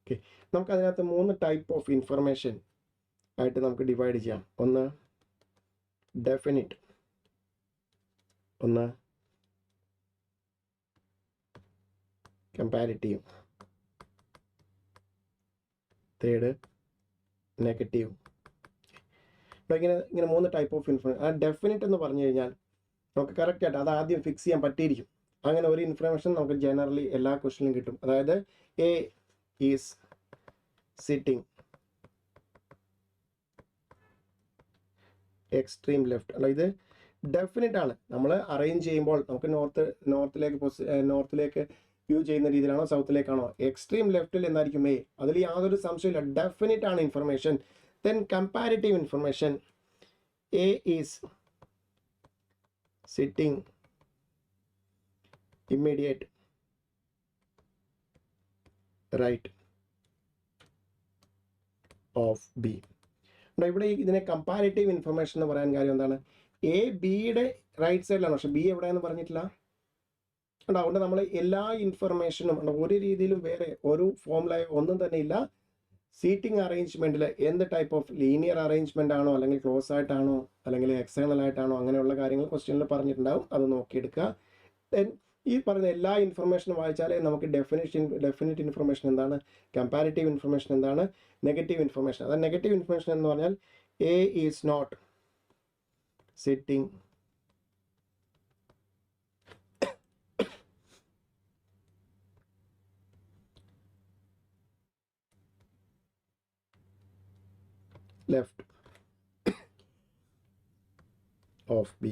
ഓക്കെ, നമുക്ക് അതിനകത്ത് 3 ടൈപ്പ് ഓഫ് ഇൻഫർമേഷൻ ആയിട്ട് നമുക്ക് ഡിവൈഡ് ചെയ്യാം. ഒന്ന് ഡെഫിനിറ്റ്, ഒന്ന് കമ്പാരിറ്റീവ്, തേർഡ് നെഗറ്റീവ്. ഇങ്ങനെ 3 ടൈപ്പ് ഓഫ് ഇൻഫർമേഷൻ. ആ ഡെഫിനിറ്റ് എന്ന് പറഞ്ഞു കഴിഞ്ഞാൽ നമുക്ക് കറക്റ്റായിട്ട് അത് ആദ്യം ഫിക്സ് ചെയ്യാൻ പറ്റിയിരിക്കും. അങ്ങനെ ഒരു ഇൻഫർമേഷൻ നമുക്ക് ജനറലി എല്ലാ ക്വസ്റ്റ്യനിലും കിട്ടും. അതായത് A is sitting extreme left. അല്ല, ഇത് ഡെഫിനറ്റ് ആണ്. നമ്മൾ അറേഞ്ച് ചെയ്യുമ്പോൾ നമുക്ക് നോർത്തിലേക്ക് വ്യൂ ചെയ്യുന്ന രീതിയിലാണോ സൗത്തിലേക്കാണോ? എക്സ്ട്രീം ലെഫ്റ്റിൽ എന്തായിരിക്കും എ. അതിൽ യാതൊരു സംശയമില്ല, ഡെഫിനറ്റ് ആണ് information. Then comparative information, A is sitting immediate right of B. ഇവിടെ ഇതിനെ കമ്പാരിറ്റീവ് ഇൻഫർമേഷൻ എന്ന് പറയാൻ കാര്യം എന്താണ്? എ ബിയുടെ റൈറ്റ് സൈഡിലാണ്, പക്ഷെ ബി എവിടെയെന്ന് പറഞ്ഞിട്ടില്ല. അതുകൊണ്ട് നമ്മൾ എല്ലാ ഇൻഫർമേഷനും ഒരു രീതിയിലും വേറെ ഒരു ഫോമുല ഒന്നും തന്നെ ഇല്ല. സീറ്റിംഗ് അറേഞ്ച്മെൻറ്റിൽ എന്ത് ടൈപ്പ് ഓഫ് ലീനിയർ അറേഞ്ച്മെൻ്റ് ആണോ, അല്ലെങ്കിൽ ക്ലോസ് ആയിട്ടാണോ, അല്ലെങ്കിൽ എക്സ്റ്റേണൽ ആയിട്ടാണോ, അങ്ങനെയുള്ള കാര്യങ്ങൾ ക്വസ്റ്റ്യനിൽ പറഞ്ഞിട്ടുണ്ടാവും. അത് നോക്കിയെടുക്കുക. ദെൻ ഈ പറയുന്ന എല്ലാ ഇൻഫർമേഷനും വായിച്ചാലേ നമുക്ക് ഡെഫിനിറ്റ് ഇൻഫർമേഷൻ എന്താണ്, കമ്പാരിറ്റീവ് ഇൻഫർമേഷൻ എന്താണ്, നെഗറ്റീവ് ഇൻഫർമേഷൻ. അതായത് നെഗറ്റീവ് ഇൻഫർമേഷൻ എന്ന് പറഞ്ഞാൽ A is not sitting left of B.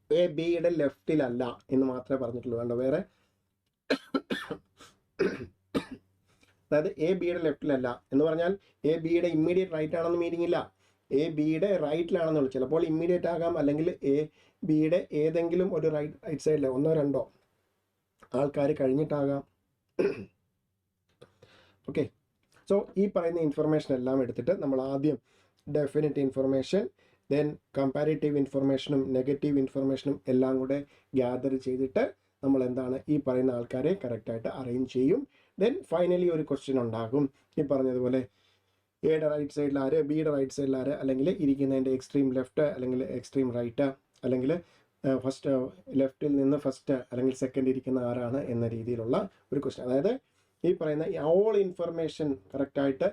A ബിയുടെ ലെഫ്റ്റിലല്ല എന്ന് മാത്രമേ പറഞ്ഞിട്ടുള്ളൂ, വേണ്ട വേറെ. അതായത് എ ബിയുടെ ലെഫ്റ്റിലല്ല എന്ന് പറഞ്ഞാൽ എ ബിയുടെ ഇമ്മീഡിയറ്റ് റൈറ്റ് ആണെന്ന് മീനിങ് ഇല്ല. എ ബിയുടെ റൈറ്റിലാണെന്നുള്ളൂ. ചിലപ്പോൾ ഇമ്മീഡിയറ്റ് ആകാം, അല്ലെങ്കിൽ എ ബിയുടെ ഏതെങ്കിലും ഒരു റൈറ്റ് സൈഡിൽ ഒന്നോ രണ്ടോ ആൾക്കാർ കഴിഞ്ഞിട്ടാകാം. ഓക്കെ, സോ ഈ പറയുന്ന ഇൻഫർമേഷൻ എല്ലാം എടുത്തിട്ട് നമ്മൾ ആദ്യം ഡെഫിനിറ്റ് ഇൻഫർമേഷൻ, ദെൻ കമ്പാരിറ്റീവ് ഇൻഫർമേഷനും നെഗറ്റീവ് ഇൻഫർമേഷനും എല്ലാം കൂടെ ഗ്യാദർ ചെയ്തിട്ട് നമ്മൾ എന്താണ് ഈ പറയുന്ന ആൾക്കാരെ കറക്റ്റായിട്ട് അറേഞ്ച് ചെയ്യും. ദെൻ ഫൈനലി ഒരു ക്വസ്റ്റ്യൻ ഉണ്ടാകും. ഈ പറഞ്ഞതുപോലെ എയുടെ റൈറ്റ് സൈഡിൽ ആര്, ബിയുടെ റൈറ്റ് സൈഡിൽ ആര്, അല്ലെങ്കിൽ ഇരിക്കുന്നതിൻ്റെ എക്സ്ട്രീം ലെഫ്റ്റ് അല്ലെങ്കിൽ എക്സ്ട്രീം റൈറ്റ്, അല്ലെങ്കിൽ ഫസ്റ്റ് ലെഫ്റ്റിൽ നിന്ന് ഫസ്റ്റ് അല്ലെങ്കിൽ സെക്കൻഡ് ഇരിക്കുന്ന ആരാണ് എന്ന രീതിയിലുള്ള ഒരു ക്വസ്റ്റ്യൻ. അതായത് ഈ പറയുന്ന ഓൾ ഇൻഫർമേഷൻ കറക്റ്റായിട്ട്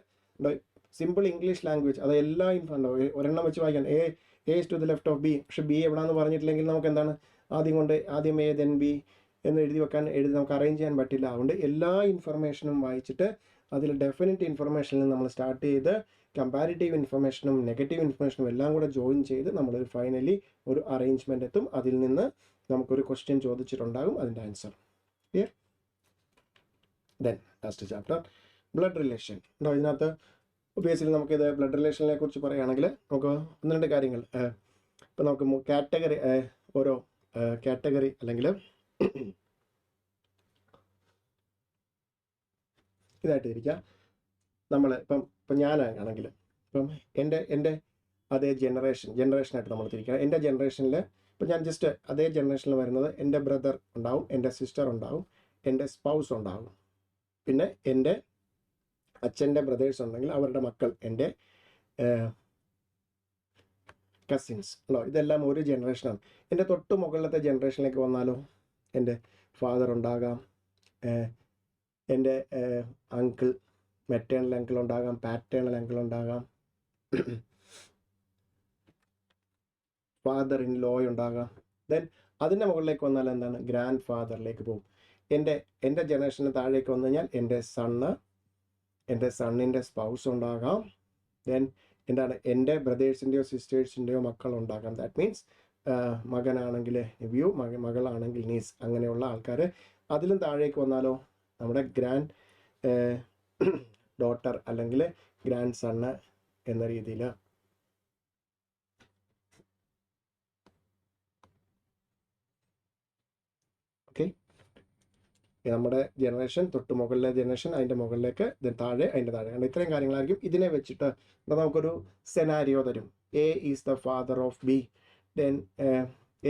സിമ്പിൾ ഇംഗ്ലീഷ് ലാംഗ്വേജ്, അത് എല്ലാ ഒരെണ്ണം വെച്ച് വായിക്കാൻ A is to the left of B. പക്ഷേ ബി എവിടെയാണെന്ന് പറഞ്ഞിട്ടില്ലെങ്കിൽ നമുക്ക് എന്താണ് ആദ്യം എ ദെൻ ബി എന്ന് എഴുതി നമുക്ക് അറേഞ്ച് ചെയ്യാൻ പറ്റില്ല. അതുകൊണ്ട് എല്ലാ ഇൻഫർമേഷനും വായിച്ചിട്ട് അതിൽ ഡെഫിനിറ്റ് ഇൻഫർമേഷനിൽ നമ്മൾ സ്റ്റാർട്ട് ചെയ്ത് കമ്പാരിറ്റീവ് ഇൻഫർമേഷനും നെഗറ്റീവ് ഇൻഫർമേഷനും എല്ലാം കൂടെ ജോയിൻ ചെയ്ത് നമ്മളൊരു ഫൈനലി ഒരു അറേഞ്ച്മെൻ്റ് എത്തും. അതിൽ നിന്ന് നമുക്കൊരു ക്വസ്റ്റ്യൻ ചോദിച്ചിട്ടുണ്ടാകും, അതിൻ്റെ answer. Clear? Then last chapter blood relation. ഉണ്ടോ ഇതിനകത്ത്? ഒബിയസ്ലി നമുക്കിത് ബ്ലഡ് റിലേഷനെ കുറിച്ച് പറയുകയാണെങ്കിൽ നമുക്ക് ഒന്ന് രണ്ട് കാര്യങ്ങൾ ഇപ്പം നമുക്ക് കാറ്റഗറി, ഓരോ കാറ്റഗറി അല്ലെങ്കിൽ ഇതായിട്ട് ഇരിക്കാം. നമ്മൾ ഇപ്പം ഞാനാണെങ്കിൽ ഇപ്പം എൻ്റെ അതേ ജനറേഷനായിട്ട് നമ്മൾ തിരിക്കണം. എൻ്റെ ജനറേഷനിൽ ഇപ്പം ഞാൻ ജസ്റ്റ് അതേ ജനറേഷനിൽ വരുന്നത് എൻ്റെ ബ്രദർ ഉണ്ടാവും, എൻ്റെ സിസ്റ്റർ ഉണ്ടാവും, എൻ്റെ സ്പൗസ് ഉണ്ടാവും, പിന്നെ എൻ്റെ അച്ഛൻ്റെ ബ്രദേഴ്സ് ഉണ്ടെങ്കിൽ അവരുടെ മക്കൾ, എൻ്റെ കസിൻസ് ഉണ്ടോ, ഇതെല്ലാം ഒരു ജനറേഷനാണ്. എൻ്റെ തൊട്ട് മുകളിലത്തെ ജനറേഷനിലേക്ക് വന്നാലോ, എൻ്റെ ഫാദർ ഉണ്ടാകാം, എൻ്റെ അങ്കിൾ, മെറ്റേണൽ അങ്കിൾ ഉണ്ടാകാം, പാറ്റേണൽ അങ്കിൾ ഉണ്ടാകാം, ഫാദർ ഇൻ ലോ ഉണ്ടാകാം. ദെൻ അതിൻ്റെ മുകളിലേക്ക് വന്നാൽ എന്താണ്, ഗ്രാൻഡ് ഫാദറിലേക്ക് പോകും. എൻ്റെ ജനറേഷന് താഴേക്ക് വന്നു കഴിഞ്ഞാൽ എൻ്റെ സണ്ണിൻ്റെ സ്പൗസ് ഉണ്ടാകാം. ദെൻ എന്താണ്, എൻ്റെ ബ്രദേഴ്സിൻ്റെയോ സിസ്റ്റേഴ്സിൻ്റെയോ മക്കളുണ്ടാകാം. ദാറ്റ് മീൻസ് മകനാണെങ്കിൽ നെവ്യൂ, മകളാണെങ്കിൽ നീസ്, അങ്ങനെയുള്ള ആൾക്കാർ. അതിലും താഴേക്ക് വന്നാലോ നമ്മുടെ ഗ്രാൻഡ് ഡോട്ടർ അല്ലെങ്കിൽ ഗ്രാൻഡ് സണ്ണ് എന്ന രീതിയിൽ. ഓക്കെ, നമ്മുടെ ജനറേഷൻ തൊട്ട് മുകളിലെ ജനറേഷൻ, അതിൻ്റെ മുകളിലേക്ക്, താഴെ, അതിൻ്റെ താഴെ, കാരണം ഇത്രയും കാര്യങ്ങളായിരിക്കും. ഇതിനെ വെച്ചിട്ട് നമുക്കൊരു സെനാരിയോ തരും. A is the father of B, then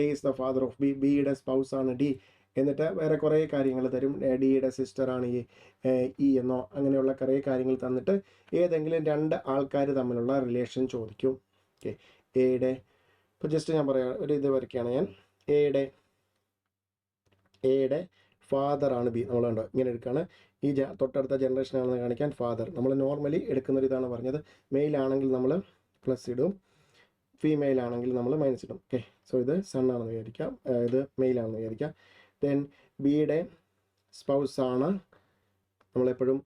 A is the father of B, ബിയുടെ സ്പൗസാണ് ഡി, എന്നിട്ട് വേറെ കുറേ കാര്യങ്ങൾ തരും. ഡിയുടെ സിസ്റ്ററാണ് ഇ എന്നോ അങ്ങനെയുള്ള കുറേ കാര്യങ്ങൾ തന്നിട്ട് ഏതെങ്കിലും രണ്ട് ആൾക്കാർ തമ്മിലുള്ള റിലേഷൻ ചോദിക്കും. ഓക്കെ, എയുടെ ഇപ്പോൾ ജസ്റ്റ് ഞാൻ പറയാം, ഒരു ഇത് വരയ്ക്കുകയാണ് ഞാൻ. എയുടെ ഫാദറാണ് ബി. നമ്മൾ കണ്ടോ ഇങ്ങനെ എടുക്കുകയാണ്. ഈ തൊട്ടടുത്ത ജനറേഷനാണെന്ന് കാണിക്കാൻ ഫാദർ. നമ്മൾ നോർമലി എടുക്കുന്നൊരു ഇതാണ് പറഞ്ഞത്. മെയിൽ ആണെങ്കിൽ നമ്മൾ പ്ലസ് ഇടും, ഫീമെയിൽ ആണെങ്കിൽ നമ്മൾ മൈനസ് ഇടും. ഓക്കെ, സോ ഇത് സൺ ആണെന്ന് വിചാരിക്കാം, ഇത് മെയിലാണെന്ന് വിചാരിക്കാം. ദെൻ ബിയുടെ സ്പൗസാണ്, നമ്മളെപ്പോഴും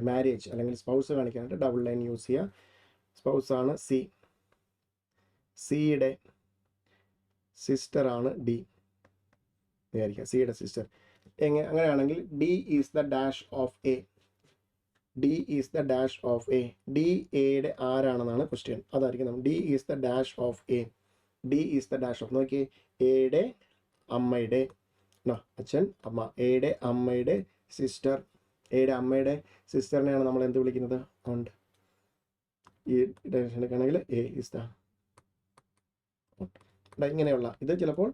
മാരേജ് അല്ലെങ്കിൽ സ്പൗസ് കാണിക്കാനായിട്ട് ഡബിൾ ലൈൻ യൂസ് ചെയ്യുക. സ്പൗസാണ് സി. സിയുടെ സിസ്റ്ററാണ് ഡി വിചാരിക്കുക, സിയുടെ സിസ്റ്റർ. അങ്ങനെയാണെങ്കിൽ D is the dash of A. D is the dash of A. D എയുടെ ആരാണെന്നാണ് ക്വസ്റ്റ്യൻ. അതായിരിക്കും D is the dash of A. D is the dash of, നോക്കി, എയുടെ അമ്മയുടെ, അച്ഛൻ അമ്മ, എയുടെ അമ്മയുടെ സിസ്റ്റർ. എയുടെ അമ്മയുടെ സിസ്റ്ററിനെയാണ് നമ്മൾ എന്ത് വിളിക്കുന്നത്? ഉണ്ട്. ഈ ഡയറക്ഷൻ എടുക്കുകയാണെങ്കിൽ എ ഈസ് ദ. ഇങ്ങനെയുള്ള ഇത് ചിലപ്പോൾ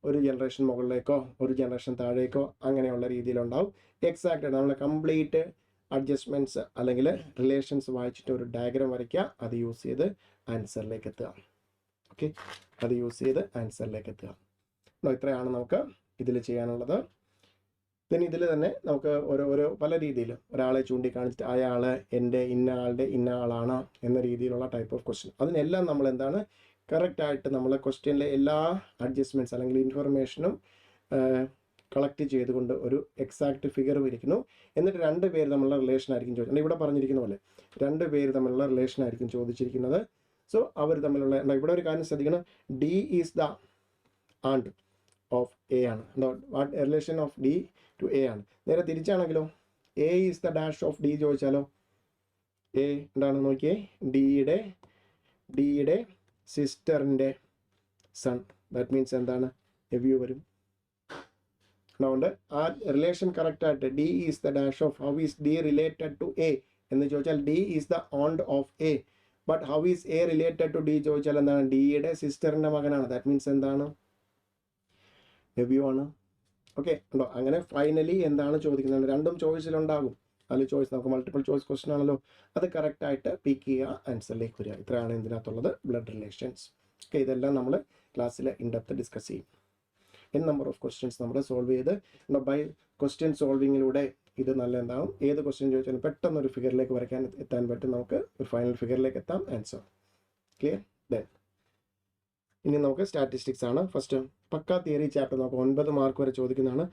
ഒരു ജനറേഷൻ മുകളിലേക്കോ ഒരു ജനറേഷൻ താഴേക്കോ അങ്ങനെയുള്ള രീതിയിലുണ്ടാവും. എക്സാക്റ്റ് നമ്മൾ കംപ്ലീറ്റ് അഡ്ജസ്റ്റ്മെൻറ്റ്സ് അല്ലെങ്കിൽ റിലേഷൻസ് വായിച്ചിട്ട് ഒരു ഡയഗ്രാം വരയ്ക്കുക, അത് യൂസ് ചെയ്ത് ആൻസറിലേക്ക് എത്തുക. ഓക്കെ, അത് യൂസ് ചെയ്ത് ആൻസറിലേക്ക് എത്തുക. ഇത്രയാണ് നമുക്ക് ഇതിൽ ചെയ്യാനുള്ളത്. പിന്നെ ഇതിൽ തന്നെ നമുക്ക് ഓരോ പല രീതിയിൽ ഒരാളെ ചൂണ്ടിക്കാണിച്ചിട്ട് അയാൾ എൻ്റെ ഇന്ന ആളുടെ ഇന്ന ആളാണ് എന്ന രീതിയിലുള്ള ടൈപ്പ് ഓഫ് ക്വസ്റ്റ്യൻ, അതിനെല്ലാം നമ്മൾ എന്താണ് കറക്റ്റായിട്ട് നമ്മൾ ക്വസ്റ്റ്യനിലെ എല്ലാ അഡ്ജസ്റ്റ്മെൻറ്റ്സ് അല്ലെങ്കിൽ ഇൻഫർമേഷനും കളക്ട് ചെയ്തുകൊണ്ട് ഒരു എക്സാക്റ്റ് ഫിഗർ വരയ്ക്കുന്നു. എന്നിട്ട് 2 പേര് തമ്മിലുള്ള റിലേഷൻ ആയിരിക്കും ചോദിക്കുന്നത്. ഇവിടെ പറഞ്ഞിരിക്കുന്ന പോലെ 2 പേര് തമ്മിലുള്ള റിലേഷൻ ആയിരിക്കും ചോദിച്ചിരിക്കുന്നത്. സോ അവർ തമ്മിലുള്ള ഇവിടെ ഒരു കാര്യം ശ്രദ്ധിക്കണം, D is the aunt of A ആണ്. What relation of D to A ആണ്. നേരെ തിരിച്ചാണെങ്കിലോ A is the dash of D ചോദിച്ചാലോ എ എന്താണ് നോക്കിയേ, ഡിയുടെ സിസ്റ്ററിൻ്റെ സൺ. ദാറ്റ് മീൻസ് എന്താണ്? എവ്യൂ വരും. അതുകൊണ്ട് ആ റിലേഷൻ കറക്റ്റായിട്ട് D is the dash of how is D related to A എന്ന് ചോദിച്ചാൽ D is the aunt of A. But how is A related to D ചോദിച്ചാൽ എന്താണ്? ഡിയുടെ സിസ്റ്ററിൻ്റെ മകനാണ്. ദാറ്റ് മീൻസ് എന്താണ്? എവ്യൂ ആണ്. ഓക്കെ ഉണ്ടോ? അങ്ങനെ ഫൈനലി എന്താണ് ചോദിക്കുന്നത്? 2 ചോയ്സിലുണ്ടാകും. അതിൽ ചോയ്സ് നമുക്ക് മൾട്ടിപ്പിൾ ചോയ്സ് ക്വസ്റ്റൻ ആണല്ലോ, അത് കറക്റ്റായിട്ട് പിക്ക് ചെയ്യുക, ആൻസറിലേക്ക് വരിക. ഇത്രയാണ് ഇതിനകത്തുള്ളത് ബ്ലഡ് റിലേഷൻസ്. ഓക്കെ, ഇതെല്ലാം നമ്മൾ ക്ലാസ്സിൽ ഇൻഡെപ്ത് ഡിസ്കസ് ചെയ്യും. നമ്പർ ഓഫ് ക്വസ്റ്റ്യൻസ് നമ്മൾ സോൾവ് ചെയ്ത് ബൈ ക്വസ്റ്റ്യൻ സോൾവിങ്ങിലൂടെ ഇത് നല്ല എന്താകും, ഏത് ക്വസ്റ്റ്യൻ ചോദിച്ചാലും പെട്ടെന്ന് ഒരു ഫിഗറിലേക്ക് എത്താൻ പറ്റും. നമുക്ക് ഒരു ഫൈനൽ ഫിഗറിലേക്ക് എത്താം. Answer clear. ദെൻ ഇനി നമുക്ക് സ്റ്റാറ്റിസ്റ്റിക്സ് ആണ്. ഫസ്റ്റ് പക്കാ തിയറി ചാപ്റ്റർ നമുക്ക് 9 മാർക്ക് വരെ ചോദിക്കുന്നതാണ്.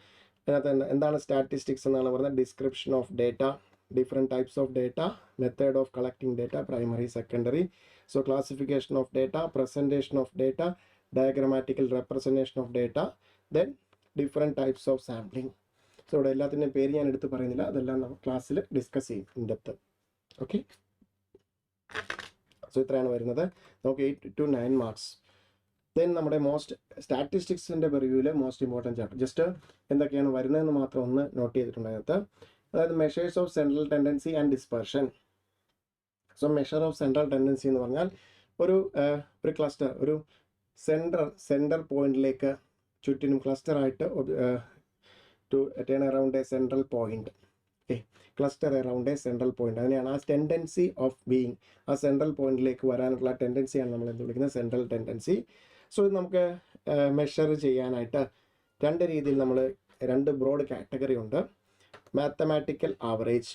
അതിനകത്ത് എന്താണ് സ്റ്റാറ്റിസ്റ്റിക്സ് എന്നാണ് പറഞ്ഞത്? Description of data, different types of data, method of collecting data, primary secondary, so classification of data, presentation of data, diagrammatical representation of data, then different types of sampling. So ഇവിടെ എല്ലാത്തിൻ്റെയും പേര് ഞാൻ എടുത്ത് പറയുന്നില്ല, അതെല്ലാം നമ്മൾ ക്ലാസ്സിൽ ഡിസ്കസ് ചെയ്യും ഇൻ ഡെപ്ത്. ഓക്കെ, സോ ഇത്രയാണ് വരുന്നത്. നമുക്ക് 8 to 9 മാർക്സ്. ദെൻ നമ്മുടെ സ്റ്റാറ്റിസ്റ്റിക്സിൻ്റെ റിവ്യൂവിൽ മോസ്റ്റ് ഇമ്പോർട്ടൻറ്റ് ചാപ്റ്റർ ജസ്റ്റ് എന്തൊക്കെയാണ് വരുന്നതെന്ന് മാത്രം ഒന്ന് നോട്ട് ചെയ്തിട്ടുണ്ട് അതിനകത്ത്. അതായത് measures of central tendency and dispersion. So measure of central tendency എന്ന് പറഞ്ഞാൽ ഒരു ക്ലസ്റ്റർ, ഒരു സെൻറ്റർ പോയിന്റിലേക്ക് ചുറ്റിനും ക്ലസ്റ്ററായിട്ട് to turn around a central point. Cluster around a central point, അതിനെയാണ് ആ ടെൻഡൻസി ഓഫ് ബീയിങ്, ആ സെൻട്രൽ പോയിന്റിലേക്ക് വരാനുള്ള ടെൻഡൻസിയാണ് നമ്മൾ എന്ത് വിളിക്കുന്നത്? Central tendency. സോ ഇത് നമുക്ക് മെഷർ ചെയ്യാനായിട്ട് 2 രീതിയിൽ നമ്മൾ 2 ബ്രോഡ് കാറ്റഗറി ഉണ്ട്. Mathematical average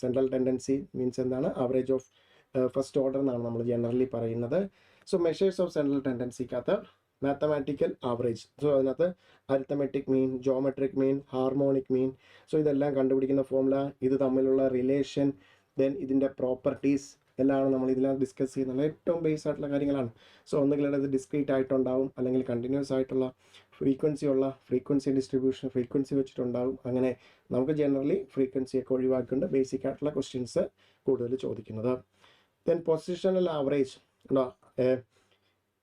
central tendency means എന്താണ്? ആവറേജ് ഓഫ് ഫസ്റ്റ് ഓർഡർ എന്നാണ് നമ്മൾ ജനറലി പറയുന്നത്. സോ മെഷേഴ്സ് ഓഫ് സെൻട്രൽ ടെൻഡൻസിക്കകത്ത് മാത്തമാറ്റിക്കൽ ആവറേജ്, സോ അതിനകത്ത് arithmetic mean, geometric mean, harmonic mean, so ഇതെല്ലാം കണ്ടുപിടിക്കുന്ന ഫോർമുല, ഇത് തമ്മിലുള്ള റിലേഷൻ, ദെൻ ഇതിൻ്റെ പ്രോപ്പർട്ടീസ് എല്ലാം നമ്മൾ ഇതിനകത്ത് ഡിസ്കസ് ചെയ്യുന്നത്. ഏറ്റവും ബേസ് ആയിട്ടുള്ള കാര്യങ്ങളാണ്. സോ ഒന്നുകിൽ അത് ഡിസ്ക്രീറ്റ് ആയിട്ടുണ്ടാവും, അല്ലെങ്കിൽ കണ്ടിന്യൂസ് ആയിട്ടുള്ള ഫ്രീക്വൻസി ഡിസ്ട്രിബ്യൂഷൻ, ഫ്രീക്വൻസി വെച്ചിട്ടുണ്ടാവും. അങ്ങനെ നമുക്ക് ജനറലി ഫ്രീക്വൻസിയൊക്കെ ഒഴിവാക്കിക്കൊണ്ട് ബേസിക് ആയിട്ടുള്ള ക്വസ്റ്റ്യൻസ് കൂടുതൽ ചോദിക്കുന്നത്. ദെൻ പൊസിഷണൽ ആവറേജ് ഉണ്ടോ?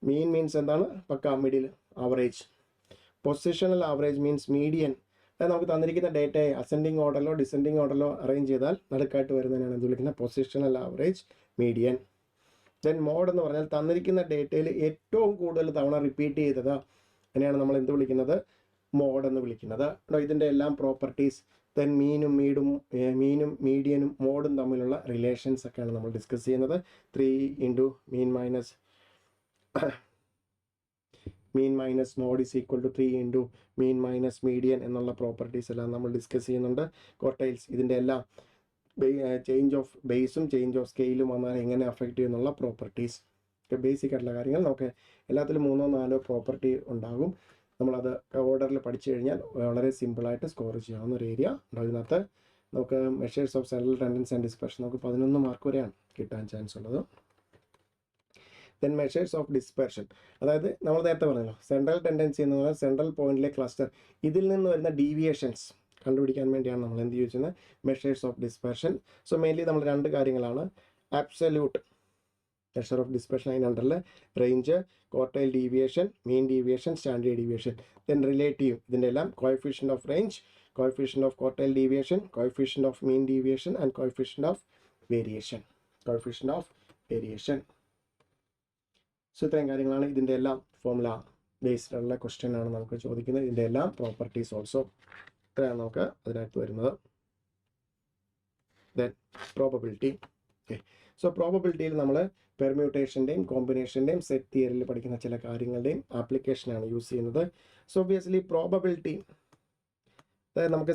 മീൻ മീൻസ് എന്താണ്? പക്ക middle average. Positional average means median. അത് നമുക്ക് തന്നിരിക്കുന്ന ഡേറ്റയെ അസെൻഡിങ് ഓർഡറിലോ ഡിസെൻഡിങ് ഓർഡറിലോ അറേഞ്ച് ചെയ്താൽ നടുക്കായിട്ട് വരുന്നതിനാണ് എന്ത് വിളിക്കുന്നത്? Positional average, median. Then mode എന്ന് പറഞ്ഞാൽ തന്നിരിക്കുന്ന ഡേറ്റയിൽ ഏറ്റവും കൂടുതൽ തവണ റിപ്പീറ്റ് ചെയ്തത്, അതിനെയാണ് നമ്മൾ എന്ത് വിളിക്കുന്നത്? മോഡ് എന്ന് വിളിക്കുന്നത്. ഇതിൻ്റെ എല്ലാം പ്രോപ്പർട്ടീസ്, ദെൻ മീനും മീഡിയനും മോഡും തമ്മിലുള്ള റിലേഷൻസ് ഒക്കെയാണ് നമ്മൾ ഡിസ്കസ് ചെയ്യുന്നത്. 3 into mean minus mode is equal to 3 into mean minus median എന്നുള്ള പ്രോപ്പർട്ടീസ് എല്ലാം നമ്മൾ ഡിസ്കസ് ചെയ്യുന്നുണ്ട്. ക്വാർട്ടൈൽസ്, ഇതിൻ്റെ എല്ലാം ചേഞ്ച് ഓഫ് ബേസും ചേഞ്ച് ഓഫ് സ്കെയിലും വന്നാൽ എങ്ങനെ അഫക്റ്റ് ചെയ്യുന്നുള്ള പ്രോപ്പർട്ടീസ്, ബേസിക് ആയിട്ടുള്ള കാര്യങ്ങൾ. നമുക്ക് എല്ലാത്തിലും 3-4 പ്രോപ്പർട്ടി ഉണ്ടാകും. നമ്മളത് ഓർഡറിൽ പഠിച്ചു കഴിഞ്ഞാൽ വളരെ സിമ്പിളായിട്ട് സ്കോർ ചെയ്യാവുന്ന ഒരു ഏരിയ ഉണ്ട്. അതിനകത്ത് നമുക്ക് measures of central tendency and dispersion നമുക്ക് 11 മാർക്ക് വരെയാണ് കിട്ടാൻ ചാൻസ് ഉള്ളത്. ദെൻ മെഷേഴ്സ് ഓഫ് ഡിസ്പെർഷൻ, അതായത് നമ്മൾ നേരത്തെ പറഞ്ഞല്ലോ സെൻട്രൽ ടെൻഡൻസി എന്ന് പറഞ്ഞാൽ സെൻട്രൽ പോയിന്റിലെ ക്ലസ്റ്റർ, ഇതിൽ നിന്ന് വരുന്ന ഡീവിയേഷൻസ് കണ്ടുപിടിക്കാൻ വേണ്ടിയാണ് നമ്മൾ എന്ത് ചോദിച്ചത്, measures of dispersion. So mainly നമ്മൾ രണ്ട് കാര്യങ്ങളാണ്, ആബ്സല്യൂട്ട് മെഷർ ഓഫ് ഡിസ്പെർഷൻ, അതിൻ്റെ അണ്ടറിൽ range, quartile deviation, mean deviation, standard deviation, then relative, ഇതിൻ്റെ എല്ലാം coefficient of range, coefficient of quartile deviation, coefficient of mean deviation and coefficient of variation, coefficient of variation. So ഇത്രയും കാര്യങ്ങളാണ് ഇതിൻ്റെ എല്ലാം formula based ഉള്ള question ആണ് നമുക്ക് ചോദിക്കുന്നത്. ഇതിൻ്റെ എല്ലാം പ്രോപ്പർട്ടീസ് ഓൾസോ ഇത്രയാണ് നമുക്ക് അതിനകത്ത് വരുന്നത്. Then probability. ഓക്കെ, സോ പ്രോബബിലിറ്റിയിൽ നമ്മൾ പെർമ്യൂട്ടേഷൻ്റെയും കോമ്പിനേഷൻ്റെയും സെറ്റ് തിയറിയിൽ പഠിക്കുന്ന ചില കാര്യങ്ങളുടെയും ആപ്ലിക്കേഷനാണ് യൂസ് ചെയ്യുന്നത്. സോ ഒബിയസ്ലി പ്രോബബിലിറ്റി, അതായത് നമുക്ക്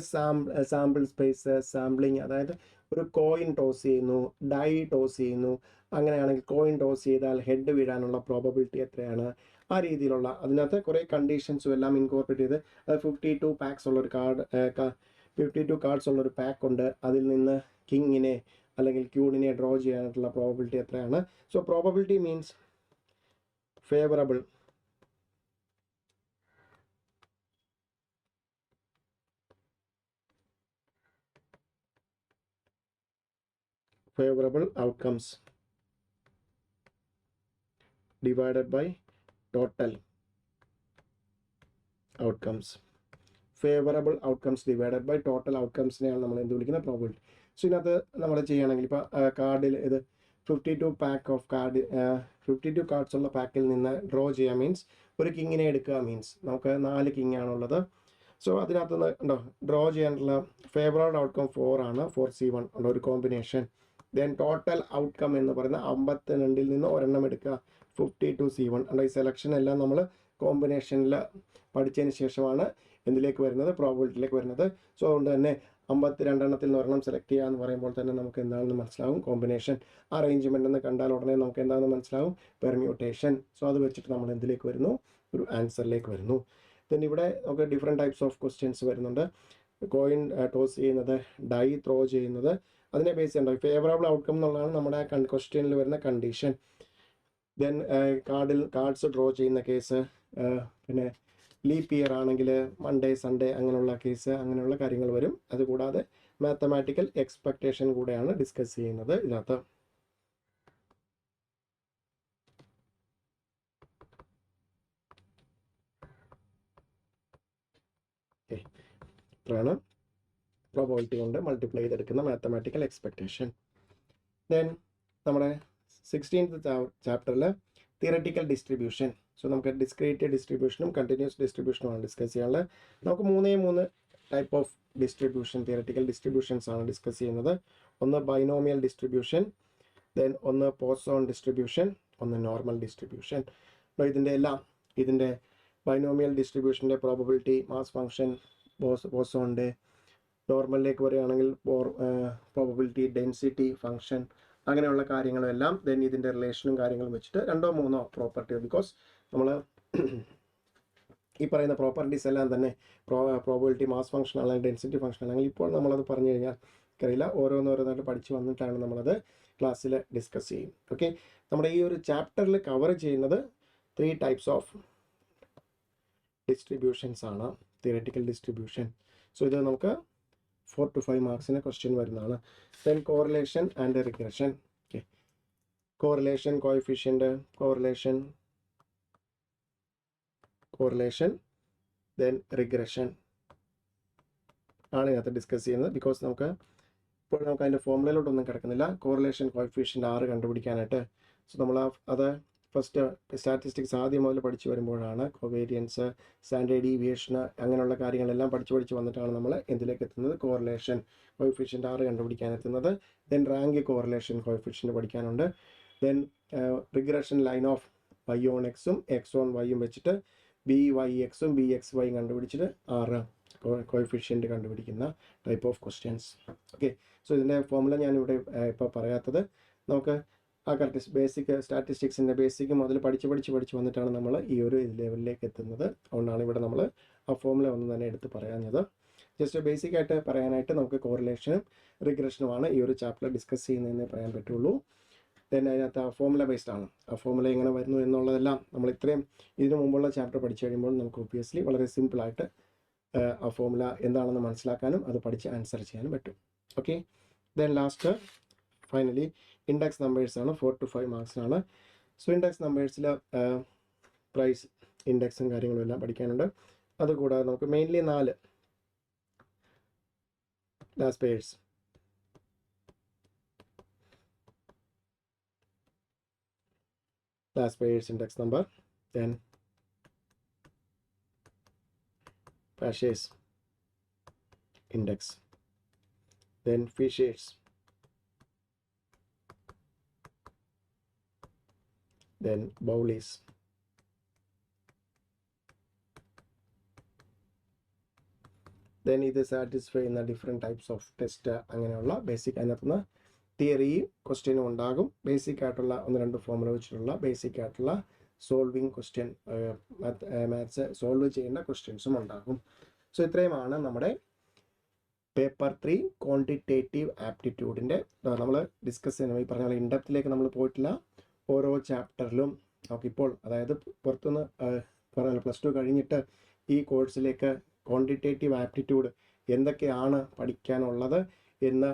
സാമ്പിൾ സ്പേസ്, സാമ്പിളിങ്, അതായത് ഒരു കോയിൻ ടോസ് ചെയ്യുന്നു, ഡൈ ടോസ് ചെയ്യുന്നു, അങ്ങനെയാണെങ്കിൽ കോയിൻ ടോസ് ചെയ്താൽ ഹെഡ് വീഴാനുള്ള പ്രോബബിലിറ്റി എത്രയാണ്, ആ രീതിയിലുള്ള അതിനകത്ത് കുറേ കണ്ടീഷൻസും എല്ലാം ഇൻകോർപ്പറേറ്റ് ചെയ്ത്, അത് 52 പാക്സ് ഉള്ളൊരു 52 കാർഡ്സ് ഉള്ളൊരു പാക്ക് ഉണ്ട്, അതിൽ നിന്ന് കിങ്ങിനെ അല്ലെങ്കിൽ ക്യൂണിനെ ഡ്രോ ചെയ്യാനായിട്ടുള്ള പ്രോബബിലിറ്റി എത്രയാണ്. So probability means favourable outcomes divided by total outcomes. Favourable outcomes divided by total ഔട്ട്കംസിനെയാണ് നമ്മൾ എന്ത് വിളിക്കുന്നത്, പ്രോബിലിറ്റി. സോ ഇതിനകത്ത് നമ്മൾ ചെയ്യുകയാണെങ്കിൽ ഇപ്പോൾ കാർഡിൽ ഇത് 52 കാർഡ്സ് ഉള്ള പാക്കിൽ നിന്ന് ഡ്രോ ചെയ്യുക മീൻസ് ഒരു കിങ്ങിനെ എടുക്കുക മീൻസ് നമുക്ക് 4 കിങ് ആണുള്ളത്. സോ അതിനകത്ത് നിന്ന് ഉണ്ടോ ഡ്രോ ചെയ്യാനുള്ള ഫേവറബിൾ ഔട്ട്കം 4 ആണ്, 4C1 ഉള്ള ഒരു കോമ്പിനേഷൻ. ദെൻ ടോട്ടൽ ഔട്ട്കം എന്ന് പറയുന്ന 52 നിന്ന് ഒരെണ്ണം എടുക്കുക, 52C1 ഉണ്ട്. ഈ സെലക്ഷൻ എല്ലാം നമ്മൾ കോമ്പിനേഷനിൽ പഠിച്ചതിന് ശേഷമാണ് എന്തിലേക്ക് വരുന്നത്, പ്രോബബിലിറ്റിയിലേക്ക് വരുന്നത്. സോ അതുകൊണ്ട് തന്നെ 52 എണ്ണത്തിൽ നിന്ന് ഒരെണ്ണം സെലക്ട് ചെയ്യുക എന്ന് പറയുമ്പോൾ തന്നെ നമുക്ക് എന്താണെന്ന് മനസ്സിലാവും, കോമ്പിനേഷൻ. അറേഞ്ച്മെൻ്റ് എന്ന് കണ്ടാൽ ഉടനെ നമുക്ക് എന്താണെന്ന് മനസ്സിലാവും, പെർമ്യൂട്ടേഷൻ. സോ അത് വെച്ചിട്ട് നമ്മൾ എന്തിലേക്ക് വരുന്നു, ഒരു ആൻസറിലേക്ക് വരുന്നു. ദെൻ ഇവിടെ നമുക്ക് ഡിഫറെൻറ്റ് ടൈപ്സ് ഓഫ് ക്വസ്റ്റ്യൻസ് വരുന്നുണ്ട്. കോയിൻ ടോസ് ചെയ്യുന്നത്, ഡൈ ത്രോ ചെയ്യുന്നത്, അതിനെ ബേസ് ചെയ്യണ്ട ഫേവറബിൾ ഔട്ട്കം എന്നുള്ളതാണ് നമ്മുടെ ക്വസ്റ്റ്യനിൽ വരുന്ന കണ്ടീഷൻ. ദെൻ കാർഡ്സ് ഡ്രോ ചെയ്യുന്ന കേസ്, പിന്നെ ലീപ്പ് ഇയർ ആണെങ്കിൽ മൺഡേ സൺഡേ അങ്ങനെയുള്ള കേസ്, അങ്ങനെയുള്ള കാര്യങ്ങൾ വരും. അതുകൂടാതെ മാത്തമാറ്റിക്കൽ എക്സ്പെക്റ്റേഷൻ കൂടെയാണ് ഡിസ്കസ് ചെയ്യുന്നത് ഇതിനകത്ത്. ഇത്രയാണ് പ്രോബബിലിറ്റി കൊണ്ട് മൾട്ടിപ്ലൈ ചെയ്തെടുക്കുന്ന മാത്തമാറ്റിക്കൽ എക്സ്പെക്റ്റേഷൻ. ദെൻ നമ്മുടെ 16th ചാപ്റ്ററിൽ തിയററ്റിക്കൽ ഡിസ്ട്രിബ്യൂഷൻ. സോ നമുക്ക് ഡിസ്ക്രീറ്റ് ഡിസ്ട്രിബ്യൂഷനും കണ്ടിന്യൂസ് ഡിസ്ട്രിബ്യൂഷനുമാണ് ഡിസ്കസ് ചെയ്യാനുള്ളത്. നമുക്ക് 3 type of distribution, theoretical distributions ആണ് ഡിസ്കസ് ചെയ്യുന്നത്. ഒന്ന് ബൈനോമിയൽ ഡിസ്ട്രിബ്യൂഷൻ, ദെൻ ഒന്ന് പോസോൺ ഡിസ്ട്രിബ്യൂഷൻ, ഒന്ന് നോർമൽ ഡിസ്ട്രിബ്യൂഷൻ. ഇതിൻ്റെ ബൈനോമിയൽ ഡിസ്ട്രിബ്യൂഷൻ്റെ പ്രോബബിലിറ്റി, മാസ് ഫംഗ്ഷൻ, പോസോണിൻ്റെ, നോർമലിലേക്ക് വരികയാണെങ്കിൽ പ്രോബബിലിറ്റി, ഡെൻസിറ്റി ഫംഗ്ഷൻ, അങ്ങനെയുള്ള കാര്യങ്ങളെല്ലാം. ദെൻ ഇതിൻ്റെ റിലേഷനും കാര്യങ്ങളും വെച്ചിട്ട് 2-3 പ്രോപ്പർട്ടി, ബിക്കോസ് നമ്മൾ ഈ പറയുന്ന പ്രോപ്പർട്ടീസ് എല്ലാം തന്നെ പ്രോബബിലിറ്റി, മാസ് ഫംഗ്ഷൻ അല്ലെങ്കിൽ ഡെൻസിറ്റി ഫംഗ്ഷൻ അല്ലെങ്കിൽ ഇപ്പോൾ നമ്മളത് പറഞ്ഞു കഴിഞ്ഞാൽ അറിയില്ല, ഓരോന്നോരോന്നായിട്ട് പഠിച്ചു വന്നിട്ടാണ് നമ്മളത് ക്ലാസ്സിൽ ഡിസ്കസ് ചെയ്യും. ഓക്കെ, നമ്മുടെ ഈ ഒരു ചാപ്റ്ററിൽ കവർ ചെയ്യുന്നത് 3 ടൈപ്സ് ഓഫ് ഡിസ്ട്രിബ്യൂഷൻസ് ആണ്, തിയററ്റിക്കൽ ഡിസ്ട്രിബ്യൂഷൻ. സോ ഇത് നമുക്ക് 4 to 5 മാർക്സിന് ക്വസ്റ്റ്യൻ വരുന്നതാണ്. Then correlation and regression. Okay, correlation, coefficient, correlation then regression ആണ് ഇതിനകത്ത് ഡിസ്കസ് ചെയ്യുന്നത്. ബിക്കോസ് നമുക്ക് അതിൻ്റെ ഫോർമുലയിലോട്ടൊന്നും കിടക്കുന്നില്ല. കോറിലേഷൻ കോഎഫിഷ്യൻ്റ് 6 കണ്ടുപിടിക്കാനായിട്ട്. സോ നമ്മൾ അത് ഫസ്റ്റ് സ്റ്റാറ്റിസ്റ്റിക്സ് ആദ്യം മുതൽ പഠിച്ചു വരുമ്പോഴാണ് കോവേരിയൻസ്, സ്റ്റാൻഡേർഡ് ഡീവിയേഷൻ, അങ്ങനെയുള്ള കാര്യങ്ങളെല്ലാം പഠിച്ചു വന്നിട്ടാണ് നമ്മൾ എന്തിലേക്ക് എത്തുന്നത്, കോറിലേഷൻ കോഎഫിഷ്യൻ്റ് 6 കണ്ടുപിടിക്കാനെത്തുന്നത്. ദെൻ റാങ്ക് കോറിലേഷൻ കോഎഫിഷ്യൻ്റ് പഠിക്കാനുണ്ട്. Then regression line of y on x-ഉം x on y-ഉം വെച്ചിട്ട് byx-ഉം bxy കണ്ടുപിടിച്ചിട്ട് 6 കോഎഫിഷ്യൻ്റ് കണ്ടുപിടിക്കുന്ന type of questions. Okay, so ഇതിൻ്റെ ഫോർമുല ഞാനിവിടെ ഇപ്പോൾ പറയാത്തത്, നമുക്ക് ആ കറക്റ്റ് ബേസിക് സ്റ്റാറ്റിസ്റ്റിക്സിൻ്റെ ബേസിക് മുതൽ പഠിച്ച് വന്നിട്ടാണ് നമ്മൾ ഈ ഒരു ലെവലിലേക്ക് എത്തുന്നത്. അതുകൊണ്ടാണ് ഇവിടെ നമ്മൾ ആ ഫോർമുല ഒന്നും തന്നെ എടുത്ത് പറയാഞ്ഞത്. ജസ്റ്റ് ബേസിക്കായിട്ട് പറയാനായിട്ട് നമുക്ക് കോറിലേഷനും റിഗ്രഷനുമാണ് ഈ ഒരു ചാപ്റ്റർ ഡിസ്കസ് ചെയ്യുന്നതെന്നേ പറയാൻ പറ്റുള്ളൂ. ദെൻ അതിനകത്ത് ആ ഫോമുല ബേസ്ഡ് ആണ്. ആ ഫോമുല എങ്ങനെ വരുന്നു എന്നുള്ളതെല്ലാം നമ്മൾ ഇത്രയും ഇതിനു മുമ്പുള്ള ചാപ്റ്റർ പഠിച്ചു കഴിയുമ്പോൾ നമുക്ക് ഒബ്വിയസ്ലി വളരെ സിമ്പിളായിട്ട് ആ ഫോമുല എന്താണെന്ന് മനസ്സിലാക്കാനും അത് പഠിച്ച് ആൻസർ ചെയ്യാനും പറ്റും. Okay, then last finally index numbers ആണ്. 4 to 5 മാർക്സിനാണ്. സോ ഇൻഡെക്സ് നമ്പേഴ്സിൽ പ്രൈസ് ഇൻഡെക്സും കാര്യങ്ങളും എല്ലാം പഠിക്കാനുണ്ട്. അതുകൂടാതെ നമുക്ക് mainly 4 last purse, last pairs index number, then Fash's index, then Fisher's, then Bowley's, then ഇത് സാറ്റിസ്ഫൈ ചെയ്യുന്ന ഡിഫറെൻറ്റ് ടൈപ്സ് ഓഫ് ടെസ്റ്റ് അങ്ങനെയുള്ള ബേസിക് അതിനകത്തുനിന്ന് തിയറിയും ക്വസ്റ്റ്യനും ഉണ്ടാകും. ബേസിക് ആയിട്ടുള്ള 1-2 ഫോമുല വെച്ചിട്ടുള്ള ബേസിക് ആയിട്ടുള്ള സോൾവിങ് ക്വസ്റ്റ്യൻ, മാത്സ് സോൾവ് ചെയ്യേണ്ട ക്വസ്റ്റ്യൻസും ഉണ്ടാകും. സോ ഇത്രയുമാണ് നമ്മുടെ പേപ്പർ 3 ക്വാണ്ടിറ്റേറ്റീവ് ആപ്റ്റിറ്റ്യൂഡിൻ്റെ നമ്മൾ ഡിസ്കസ് ചെയ്യുന്നത്. ഈ പറഞ്ഞ പോലെ ഇൻഡെപ്തിലേക്ക് നമ്മൾ പോയിട്ടില്ല. ഓരോ ചാപ്റ്ററിലും നമുക്കിപ്പോൾ, അതായത് പുറത്തുനിന്ന് പറഞ്ഞ +2 കഴിഞ്ഞിട്ട് ഈ കോഴ്സിലേക്ക് ക്വാണ്ടിറ്റേറ്റീവ് ആപ്റ്റിറ്റ്യൂഡ് എന്തൊക്കെയാണ് പഠിക്കാനുള്ളത് എന്ന്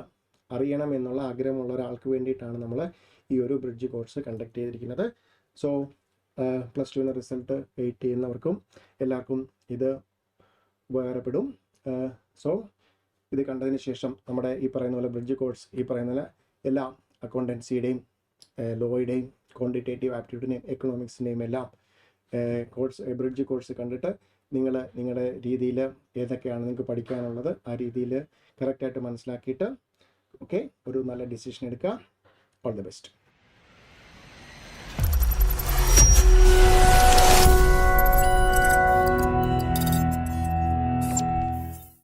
അറിയണം എന്നുള്ള ആഗ്രഹമുള്ള ഒരാൾക്ക് വേണ്ടിയിട്ടാണ് നമ്മൾ ഈ ഒരു ബ്രിഡ്ജ് കോഴ്സ് കണ്ടക്ട് ചെയ്തിരിക്കുന്നത്. സോ +2 റിസൾട്ട് വെയിറ്റ് ചെയ്യുന്നവർക്കും എല്ലാവർക്കും ഇത് ഉപകാരപ്പെടും. സോ ഇത് കണ്ടതിന് ശേഷം നമ്മുടെ ഈ പറയുന്ന പോലെ ബ്രിഡ്ജ് കോഴ്സ് ഈ പറയുന്ന പോലെ എല്ലാ അക്കൗണ്ടൻസിയുടെയും ലോയുടെയും ക്വാണ്ടിറ്റേറ്റീവ് ആപ്റ്റിറ്റ്യൂഡിനെയും എക്കണോമിക്സിൻ്റെയും എല്ലാം ബ്രിഡ്ജ് കോഴ്സ് കണ്ടിട്ട് നിങ്ങൾ നിങ്ങളുടെ രീതിയിൽ ഏതൊക്കെയാണ് നിങ്ങൾക്ക് പഠിക്കാനുള്ളത് ആ രീതിയിൽ കറക്റ്റായിട്ട് മനസ്സിലാക്കിയിട്ട് ഓക്കെ ഒരു നല്ല ഡിസിഷൻ എടുക്കുക. All the best.